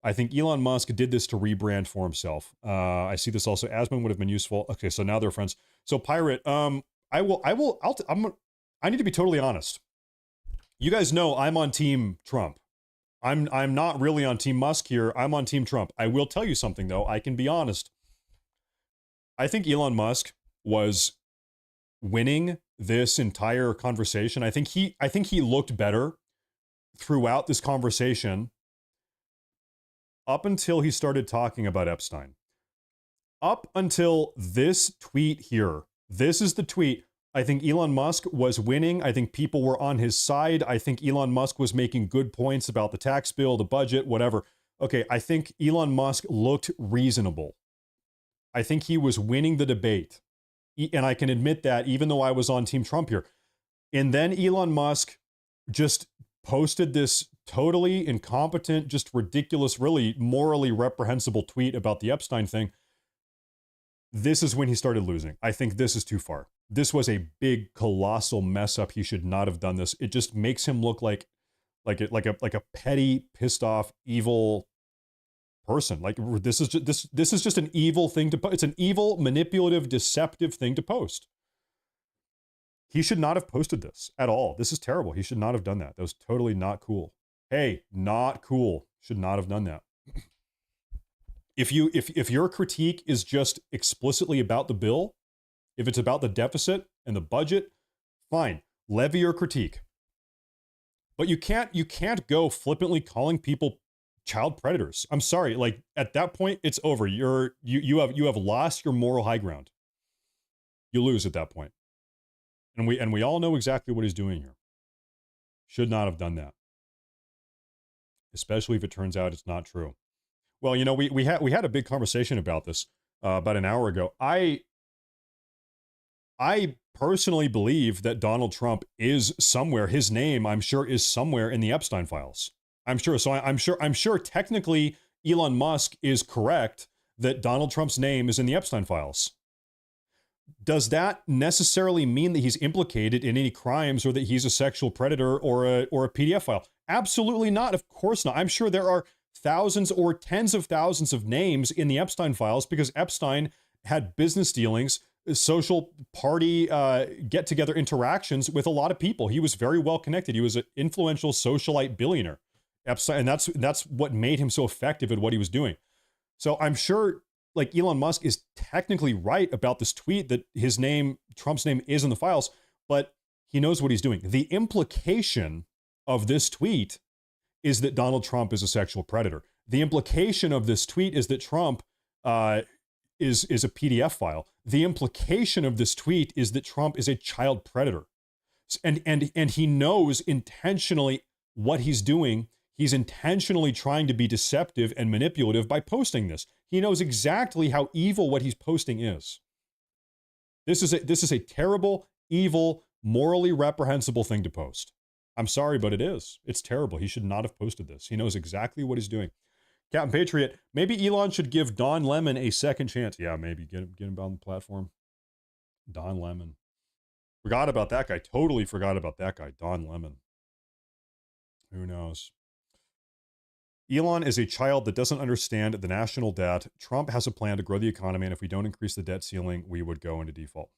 I think Elon Musk did this to rebrand for himself. I see this also. Asman would have been useful. Okay, so now they're friends. So Pirate, I need to be totally honest. You guys know I'm on Team Trump. I'm not really on Team Musk here. I'm on Team Trump. I will tell you something though. I can be honest. I think Elon Musk was winning this entire conversation. I think he looked better throughout this conversation up until he started talking about Epstein. Up until this tweet here. This is the tweet. I think Elon Musk was winning. I think people were on his side. I think Elon Musk was making good points about the tax bill, the budget, whatever. Okay, I think Elon Musk looked reasonable. I think he was winning the debate. And I can admit that even though I was on Team Trump here. And then Elon Musk just posted this totally incompetent, just ridiculous, really morally reprehensible tweet about the Epstein thing. This is when he started losing. I think this is too far. This was a big, colossal mess up. He should not have done this. It just makes him look like a petty, pissed off, evil person. Like this is just an evil thing to post. It's an evil, manipulative, deceptive thing to post. He should not have posted this at all. This is terrible. He should not have done that. That was totally not cool. Hey, not cool. Should not have done that. If your critique is just explicitly about the bill, if it's about the deficit and the budget, fine. Levy your critique. But you can't go flippantly calling people child predators. I'm sorry. Like at that point, it's over. You have lost your moral high ground. You lose at that point. And we all know exactly what he's doing here. Should not have done that. Especially if it turns out it's not true. Well, you know, we had a big conversation about this about an hour ago. I personally believe that Donald Trump is somewhere. His name, I'm sure, is somewhere in the Epstein files. I'm sure. So I'm sure technically Elon Musk is correct that Donald Trump's name is in the Epstein files. Does that necessarily mean that he's implicated in any crimes or that he's a sexual predator or a PDF file? Absolutely not. Of course not. I'm sure there are thousands or tens of thousands of names in the Epstein files because Epstein had business dealings, social party get-together interactions with a lot of people. He was very well connected. He was an influential socialite billionaire. Epstein, and that's what made him so effective at what he was doing. So I'm sure like Elon Musk is technically right about this tweet that his name, Trump's name, is in the files, but he knows what he's doing. The implication of this tweet is that Donald Trump is a sexual predator. The implication of this tweet is that Trump is a PDF file. The implication of this tweet is that Trump is a child predator. And he knows intentionally what he's doing. He's intentionally trying to be deceptive and manipulative by posting this. He knows exactly how evil what he's posting is. This is a terrible, evil, morally reprehensible thing to post. I'm sorry, but it is. It's terrible. He should not have posted this. He knows exactly what he's doing. Captain Patriot, maybe Elon should give Don Lemon a second chance. Yeah, maybe get him on the platform. Don Lemon. Forgot about that guy. Totally forgot about that guy. Don Lemon. Who knows? Elon is a child that doesn't understand the national debt. Trump has a plan to grow the economy, and if we don't increase the debt ceiling, we would go into default.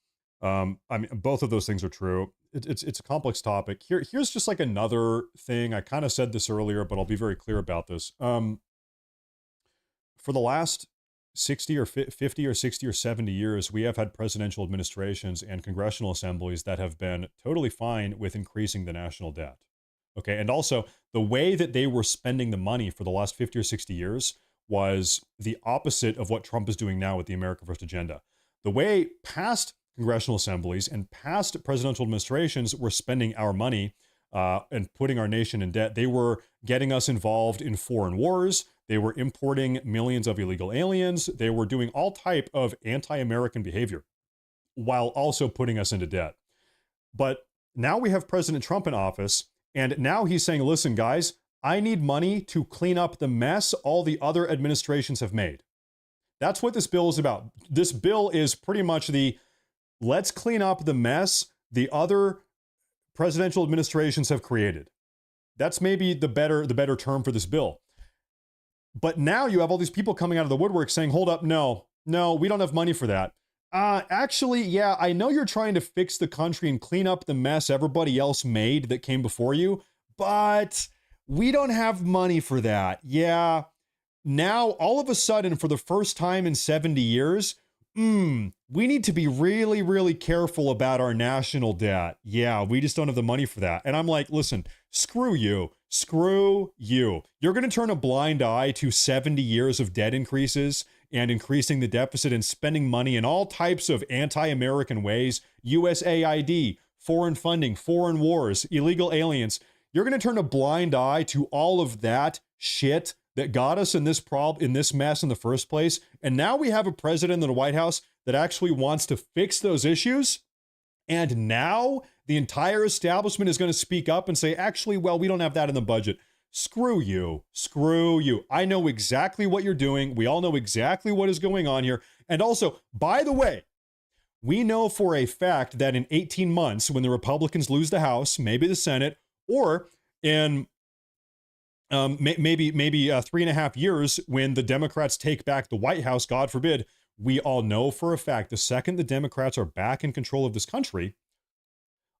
I mean, both of those things are true. It's a complex topic. Here's just like another thing. I kind of said this earlier, but I'll be very clear about this. For the last 60 or 50 or 60 or 70 years, we have had presidential administrations and congressional assemblies that have been totally fine with increasing the national debt. Okay, and also the way that they were spending the money for the last 50 or 60 years was the opposite of what Trump is doing now with the America First agenda. The way past congressional assemblies and past presidential administrations were spending our money and putting our nation in debt, they were getting us involved in foreign wars. They were importing millions of illegal aliens. They were doing all type of anti-American behavior while also putting us into debt. But now we have President Trump in office, and now he's saying, listen, guys, I need money to clean up the mess all the other administrations have made. That's what this bill is about. This bill is pretty much let's clean up the mess the other presidential administrations have created. That's maybe the better term for this bill. But now you have all these people coming out of the woodwork saying, hold up, no, we don't have money for that. Actually, yeah, I know you're trying to fix the country and clean up the mess everybody else made that came before you, but we don't have money for that. Yeah. Now, all of a sudden, for the first time in 70 years, we need to be really, really careful about our national debt. Yeah, we just don't have the money for that. And I'm like, listen, screw you. Screw you. You're going to turn a blind eye to 70 years of debt increases and increasing the deficit and spending money in all types of anti-American ways, USAID, foreign funding, foreign wars, illegal aliens. You're going to turn a blind eye to all of that shit that got us in this mess in the first place. And now we have a president in the White House that actually wants to fix those issues. And now the entire establishment is going to speak up and say, actually, well, we don't have that in the budget. Screw you. Screw you. I know exactly what you're doing. We all know exactly what is going on here. And also, by the way, we know for a fact that in 18 months, when the Republicans lose the House, maybe the Senate, or in maybe 3.5 years when the Democrats take back the White House, God forbid, we all know for a fact the second the Democrats are back in control of this country,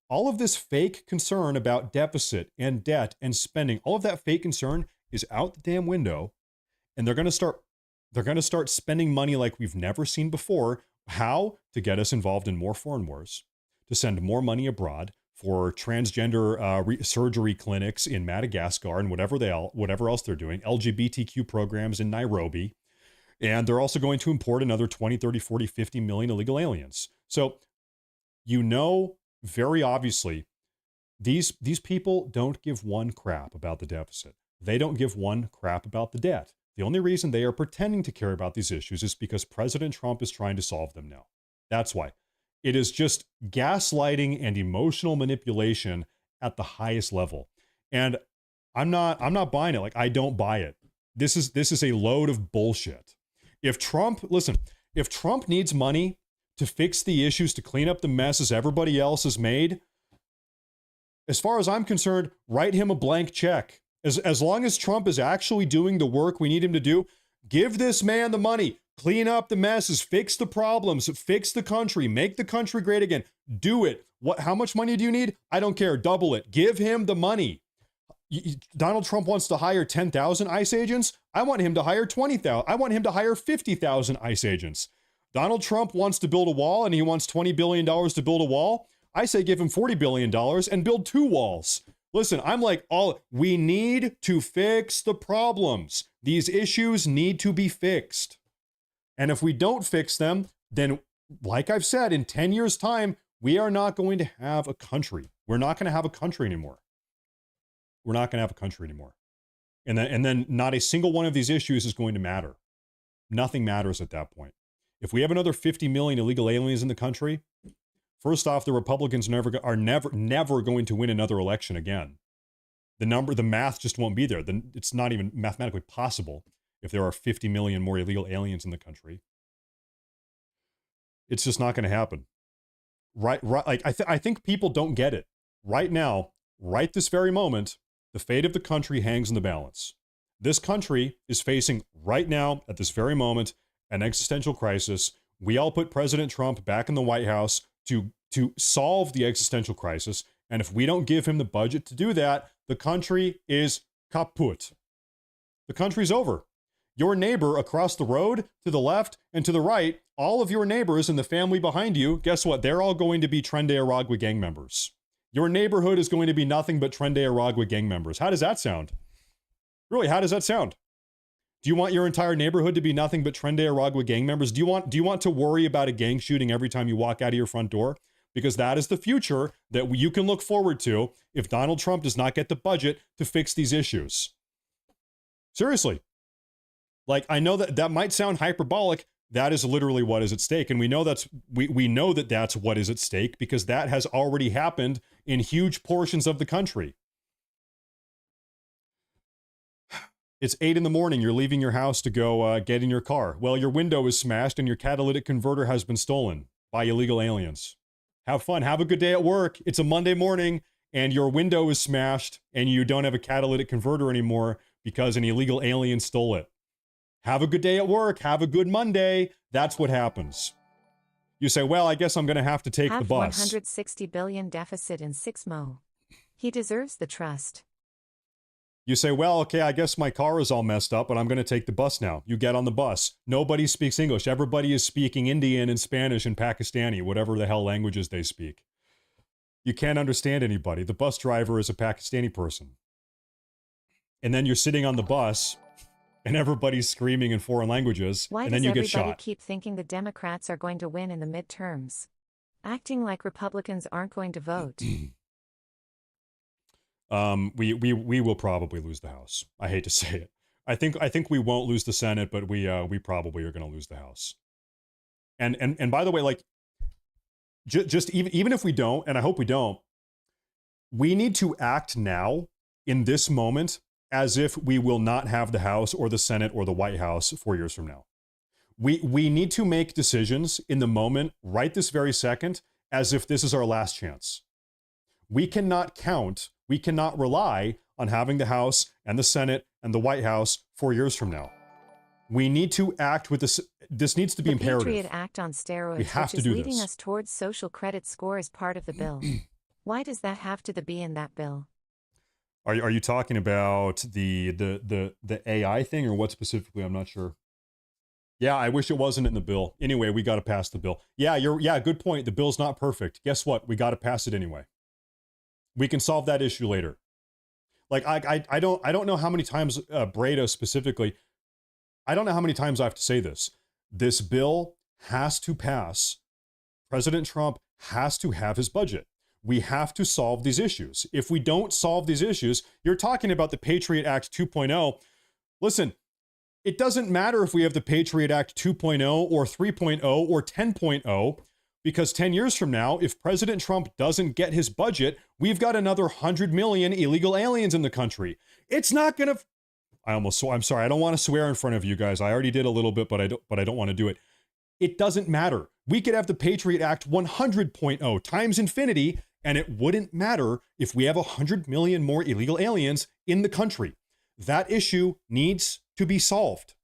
all of this fake concern about deficit and debt and spending, all of that fake concern is out the damn window, and they're going to start spending money like we've never seen before. How? To get us involved in more foreign wars, to send more money abroad for transgender surgery clinics in Madagascar and whatever else they're doing, LGBTQ programs in Nairobi. And they're also going to import another 20, 30, 40, 50 million illegal aliens. So, very obviously, these people don't give one crap about the deficit. They don't give one crap about the debt. The only reason they are pretending to care about these issues is because President Trump is trying to solve them now. That's why. It is just gaslighting and emotional manipulation at the highest level. And I'm not buying it. Like, I don't buy it. This is a load of bullshit. If Trump needs money to fix the issues, to clean up the messes everybody else has made, as far as I'm concerned, write him a blank check. As long as Trump is actually doing the work we need him to do, give this man the money, clean up the messes, fix the problems, fix the country, make the country great again. Do it. How much money do you need? I don't care. Double it. Give him the money. Donald Trump wants to hire 10,000 ICE agents. I want him to hire 20,000. I want him to hire 50,000 ICE agents. Donald Trump wants to build a wall and he wants $20 billion to build a wall. I say give him $40 billion and build 2 walls. Listen, I'm like, we need to fix the problems. These issues need to be fixed. And if we don't fix them, then, like I've said, in 10 years' time, we are not going to have a country. We're not going to have a country anymore. We're not going to have a country anymore. And then not a single one of these issues is going to matter. Nothing matters at that point. If we have another 50 million illegal aliens in the country, first off, the Republicans are never going to win another election again. The math just won't be there. It's not even mathematically possible if there are 50 million more illegal aliens in the country. It's just not going to happen. Right. Like I think people don't get it. Right now, right this very moment, the fate of the country hangs in the balance. This country is facing right now, at this very moment, an existential crisis. We all put President Trump back in the White House to solve the existential crisis. And if we don't give him the budget to do that, the country is kaput. The country's over. Your neighbor across the road, to the left and to the right, all of your neighbors and the family behind you, guess what? They're all going to be Trende Aragua gang members. Your neighborhood is going to be nothing but Trende Aragua gang members. How does that sound? Really, how does that sound? Do you want your entire neighborhood to be nothing but Trende Aragua gang members? Do you want to worry about a gang shooting every time you walk out of your front door? Because that is the future that you can look forward to if Donald Trump does not get the budget to fix these issues. Seriously. Like, I know that might sound hyperbolic. That is literally what is at stake. And we know we know that that's what is at stake because that has already happened in huge portions of the country. It's 8 a.m. You're leaving your house to go get in your car. Well, your window is smashed and your catalytic converter has been stolen by illegal aliens. Have fun. Have a good day at work. It's a Monday morning and your window is smashed and you don't have a catalytic converter anymore because an illegal alien stole it. Have a good day at work. Have a good Monday. That's what happens. You say, well, I guess I'm going to have to take the bus. 160 billion deficit in 6 mo. He deserves the trust. You say, well, okay, I guess my car is all messed up, but I'm going to take the bus now. You get on the bus. Nobody speaks English. Everybody is speaking Indian and Spanish and Pakistani, whatever the hell languages they speak. You can't understand anybody. The bus driver is a Pakistani person. And then you're sitting on the bus and everybody's screaming in foreign languages, Why and then you get does everybody shot. keep thinking the Democrats are going to win in the midterms? Acting like Republicans aren't going to vote. We will probably lose the House. I hate to say it. I think we won't lose the Senate, but we probably are going to lose the House. And by the way, like, just even if we don't, and I hope we don't, we need to act now in this moment as if we will not have the House or the Senate or the White House 4 years from now. We need to make decisions in the moment, right this very second, as if this is our last chance. We cannot rely on having the House and the Senate and the White House 4 years from now. We need to act with this. This needs to be imperative. The Patriot Act on steroids, We have which to is do leading this. us towards social credit score, is part of the bill. Why does that have to be in that bill? Are you talking about the AI thing or what specifically? I'm not sure. Yeah, I wish it wasn't in the bill. Anyway, we got to pass the bill. Yeah, good point. The bill's not perfect. Guess what? We got to pass it anyway. We can solve that issue later. Like I don't know how many times Breda specifically. I don't know how many times I have to say this. This bill has to pass. President Trump has to have his budget. We have to solve these issues. If we don't solve these issues, you're talking about the Patriot Act 2.0. Listen, it doesn't matter if we have the Patriot Act 2.0 or 3.0 or 10.0, because 10 years from now, if President Trump doesn't get his budget, we've got another 100 million illegal aliens in the country. It's not going to... I'm sorry. I don't want to swear in front of you guys. I already did a little bit, but I don't want to do it. It doesn't matter. We could have the Patriot Act 100.0 times infinity, and it wouldn't matter if we have 100 million more illegal aliens in the country. That issue needs to be solved.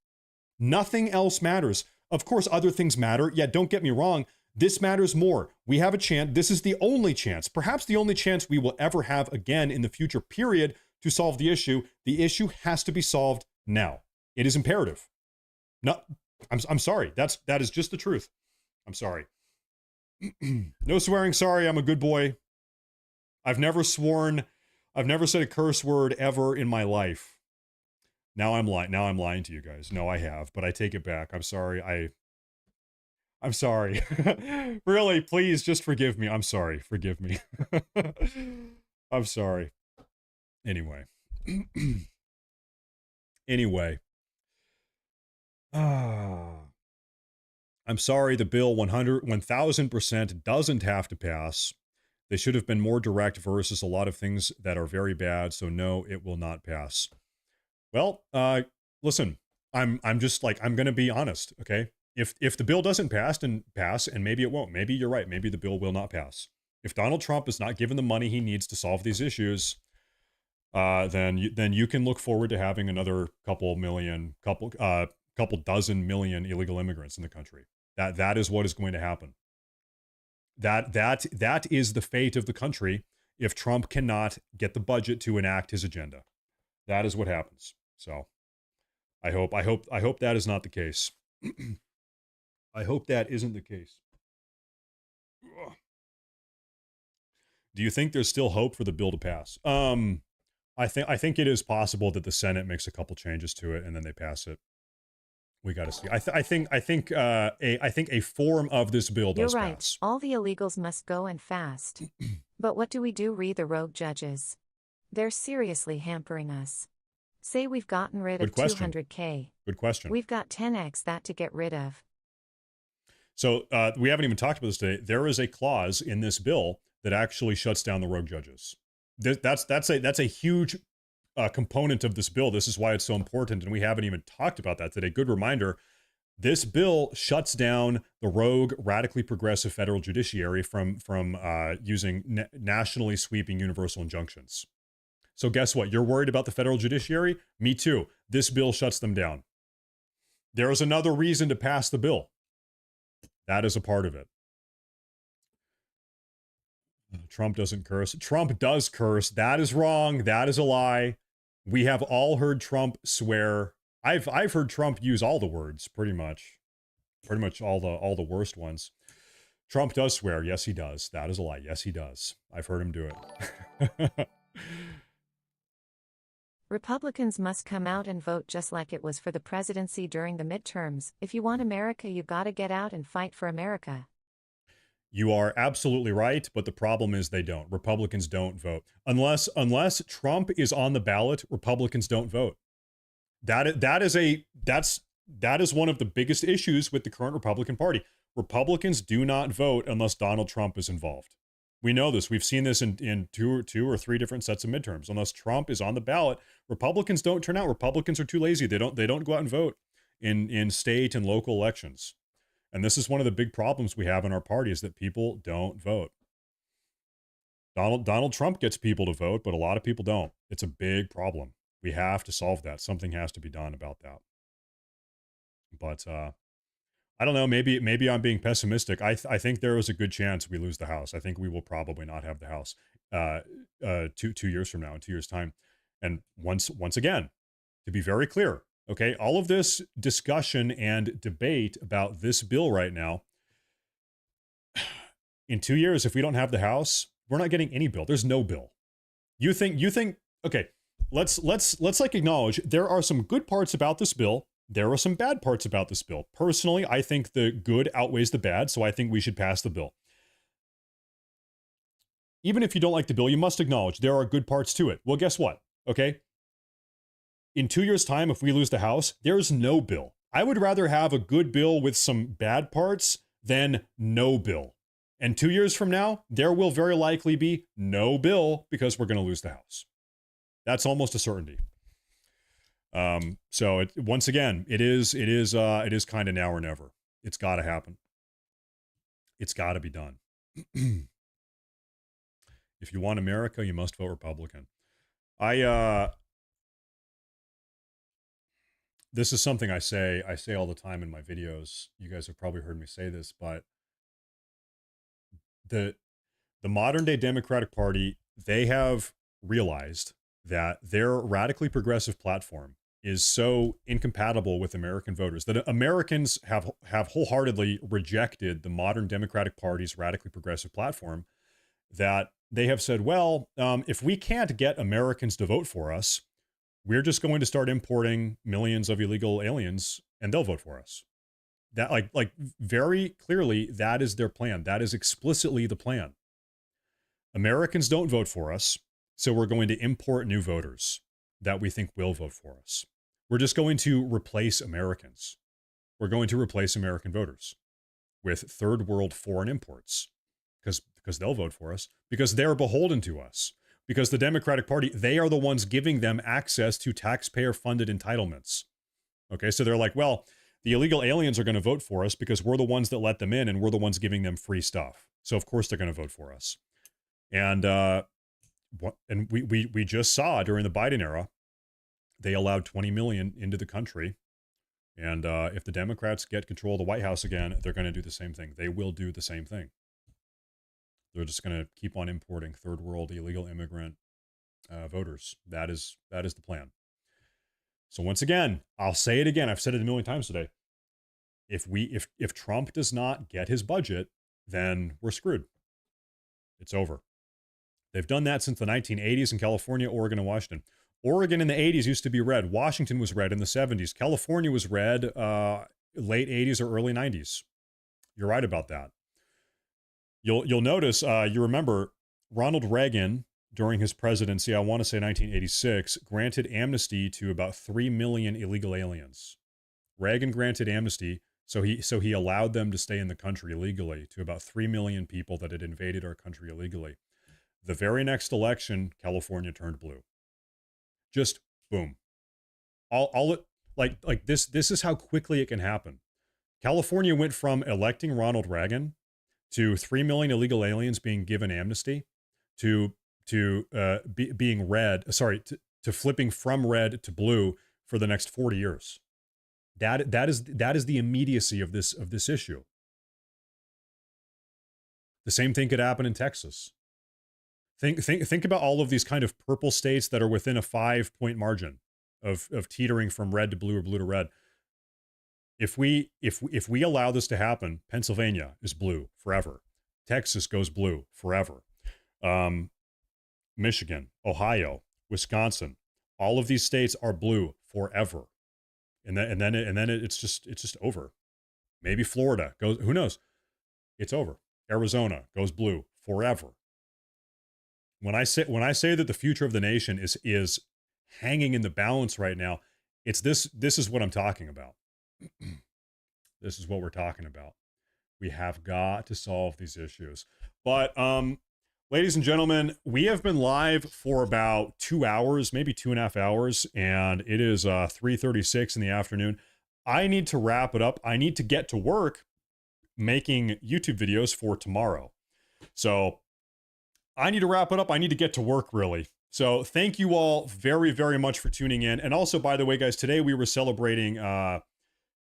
Nothing else matters. Of course, other things matter. Yeah, don't get me wrong. This matters more. We have a chance. This is the only chance, perhaps the only chance we will ever have again in the future, period, to solve the issue. The issue has to be solved now. It is imperative. No, I'm sorry. That is just the truth. I'm sorry. No swearing. Sorry. I'm a good boy. I've never sworn. I've never said a curse word ever in my life. Now I'm lying to you guys. No, I have, but I take it back. I'm sorry. I'm sorry. Really, please just forgive me. I'm sorry. Forgive me. I'm sorry. Anyway. I'm sorry the bill 1000% doesn't have to pass. They should have been more direct versus a lot of things that are very bad, so no, it will not pass. Well, listen, I'm just like, I'm going to be honest, okay? If the bill doesn't pass, and maybe it won't. Maybe you're right. Maybe the bill will not pass. If Donald Trump is not given the money he needs to solve these issues, then you can look forward to having another couple dozen million illegal immigrants in the country. That is what is going to happen. That is the fate of the country if Trump cannot get the budget to enact his agenda. That is what happens. So I hope that is not the case. I hope that isn't the case. Do you think there's still hope for the bill to pass? I think it is possible that the Senate makes a couple changes to it and then they pass it. We got to see. I think a form of this bill does You're right. pass. All the illegals must go, and fast. But what do we do? Read the rogue judges. They're seriously hampering us. Say we've gotten rid of 200K. Good question. We've got 10x that to get rid of. So we haven't even talked about this today. There is a clause in this bill that actually shuts down the rogue judges. That's a huge component of this bill. This is why it's so important, and we haven't even talked about that today. Good reminder. This bill shuts down the rogue, radically progressive federal judiciary from using nationally sweeping universal injunctions. So guess what? You're worried about the federal judiciary? Me too. This bill shuts them down. There is another reason to pass the bill. That is a part of it. Trump doesn't curse. Trump does curse. That is wrong. That is a lie. We have all heard Trump swear. I've heard Trump use all the words, pretty much all the worst ones. Trump does swear. Yes, he does. That is a lie. Yes, he does. I've heard him do it. Republicans must come out and vote just like it was for the presidency during the midterms. If you want America, you gotta get out and fight for America. You are absolutely right, but the problem is they don't. Republicans don't vote. Unless Trump is on the ballot, Republicans don't vote. That is one of the biggest issues with the current Republican Party. Republicans do not vote unless Donald Trump is involved. We know this. We've seen this in two or three different sets of midterms. Unless Trump is on the ballot, Republicans don't turn out. Republicans are too lazy. They don't go out and vote in state and local elections. And this is one of the big problems we have in our party, is that people don't vote. Donald Trump gets people to vote, but a lot of people don't. It's a big problem. We have to solve that. Something has to be done about that. But I don't know. Maybe I'm being pessimistic. I think there is a good chance we lose the House. I think we will probably not have the House 2 years from now, in 2 years' time. And once again, to be very clear, okay, all of this discussion and debate about this bill right now, in 2 years, if we don't have the House, we're not getting any bill. There's no bill. You think? Okay, let's like acknowledge there are some good parts about this bill. There are some bad parts about this bill. Personally, I think the good outweighs the bad, so I think we should pass the bill. Even if you don't like the bill, you must acknowledge there are good parts to it. Well, guess what? Okay. In 2 years' time, if we lose the House, there's no bill. I would rather have a good bill with some bad parts than no bill. And 2 years from now, there will very likely be no bill because we're going to lose the House. That's almost a certainty. So once again, it is kind of now or never. It's got to happen. It's got to be done. If you want America, you must vote Republican. This is something I say all the time in my videos. You guys have probably heard me say this, but the modern day Democratic Party, they have realized that their radically progressive platform is so incompatible with American voters that Americans have wholeheartedly rejected the modern Democratic Party's radically progressive platform, that they have said, well, if we can't get Americans to vote for us, we're just going to start importing millions of illegal aliens and they'll vote for us. That like very clearly, that is their plan. That is explicitly the plan. Americans don't vote for us, so we're going to import new voters that we think will vote for us. We're just going to replace Americans. We're going to replace American voters with third world foreign imports because they'll vote for us, because they're beholden to us, because the Democratic Party, they are the ones giving them access to taxpayer-funded entitlements. Okay, so they're like, well, the illegal aliens are going to vote for us because we're the ones that let them in and we're the ones giving them free stuff. So of course they're going to vote for us. And we just saw during the Biden era, they allowed 20 million into the country. And if the Democrats get control of the White House again, they're going to do the same thing. They will do the same thing. They're just going to keep on importing third world illegal immigrant voters. That is the plan. So once again, I'll say it again. I've said it a million times today. If Trump does not get his budget, then we're screwed. It's over. They've done that since the 1980s in California, Oregon, and Washington. Oregon in the 80s used to be red. Washington was red in the 70s. California was red late 80s or early 90s. You're right about that. You'll notice, you remember Ronald Reagan, during his presidency, I want to say 1986, granted amnesty to about 3 million illegal aliens. Reagan granted amnesty, so he allowed them to stay in the country illegally, to about 3 million people that had invaded our country illegally. The very next election, California turned blue. Just boom. All it, like this is how quickly it can happen. California went from electing Ronald Reagan to 3 million illegal aliens being given amnesty to being red, to flipping from red to blue for the next 40 years. That is the immediacy of this issue. The same thing could happen in Texas. Think about all of these kind of purple states that are within a 5-point margin of teetering from red to blue or blue to red. If we allow this to happen, Pennsylvania is blue forever. Texas goes blue forever. Michigan, Ohio, Wisconsin, all of these states are blue forever. And then it's just over. Maybe Florida goes, who knows? It's over. Arizona goes blue forever. When I say that the future of the nation is hanging in the balance right now, it's this is what I'm talking about. This is what we're talking about. We have got to solve these issues. But ladies and gentlemen, we have been live for about 2 hours, maybe 2.5 hours, and it is 3:36 in the afternoon. I need to wrap it up. I need to get to work making YouTube videos for tomorrow. So I need to wrap it up. I need to get to work, really. So thank you all very, very much for tuning in. And also, by the way, guys, today we were celebrating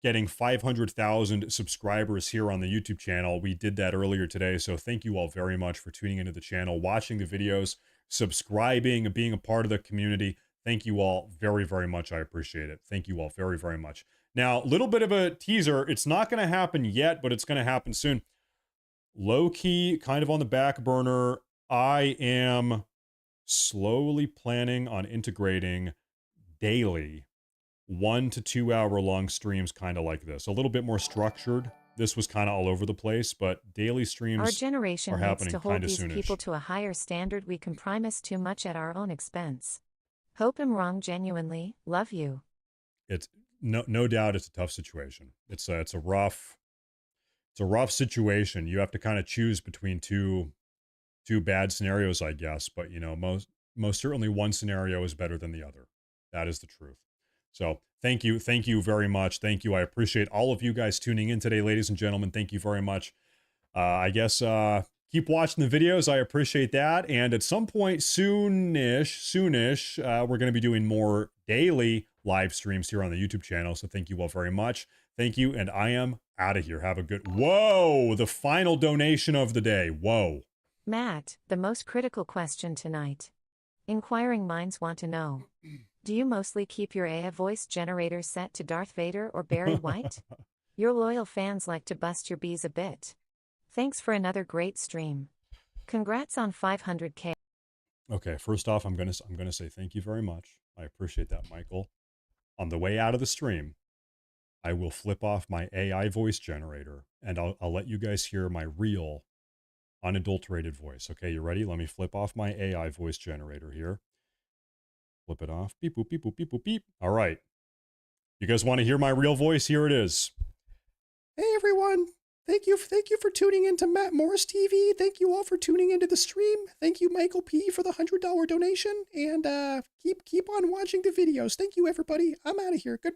getting 500,000 subscribers here on the YouTube channel. We did that earlier today. So thank you all very much for tuning into the channel, watching the videos, subscribing, and being a part of the community. Thank you all very, very much. I appreciate it. Thank you all very, very much. Now, a little bit of a teaser. It's not going to happen yet, but it's going to happen soon. Low key, kind of on the back burner. I am slowly planning on integrating daily 1 to 2 hour long streams, kind of like this. A little bit more structured. This was kind of all over the place, but daily streams Our generation are needs happening to hold kind of these soonish. people to a higher standard. We compromise too much at our own expense. Hope I'm wrong. Genuinely love you. It's no doubt it's a tough situation. It's a rough situation. You have to kind of choose between two bad scenarios, I guess. But you know, most certainly one scenario is better than the other. That is the truth. So thank you very much. Thank you. I appreciate all of you guys tuning in today, ladies and gentlemen. Thank you very much. I guess keep watching the videos. I appreciate that. And at some point soonish, we're going to be doing more daily live streams here on the YouTube channel. So thank you all very much. Thank you. And I am out of here. Have a good, whoa, the final donation of the day. Whoa. Matt, the most critical question tonight. Inquiring minds want to know. Do you mostly keep your AI voice generator set to Darth Vader or Barry White? Your loyal fans like to bust your bees a bit. Thanks for another great stream. Congrats on 500K. Okay, first off, I'm gonna say thank you very much. I appreciate that, Michael. On the way out of the stream, I will flip off my AI voice generator, and I'll let you guys hear my real, unadulterated voice. Okay, you ready? Let me flip off my AI voice generator here. Flip it off. Beep, boop, beep, boop, beep, boop, beep. All right. You guys want to hear my real voice? Here it is. Hey, everyone. Thank you for tuning into Matt Morris TV. Thank you all for tuning into the stream. Thank you, Michael P, for the $100 donation. And keep on watching the videos. Thank you, everybody. I'm out of here. Good.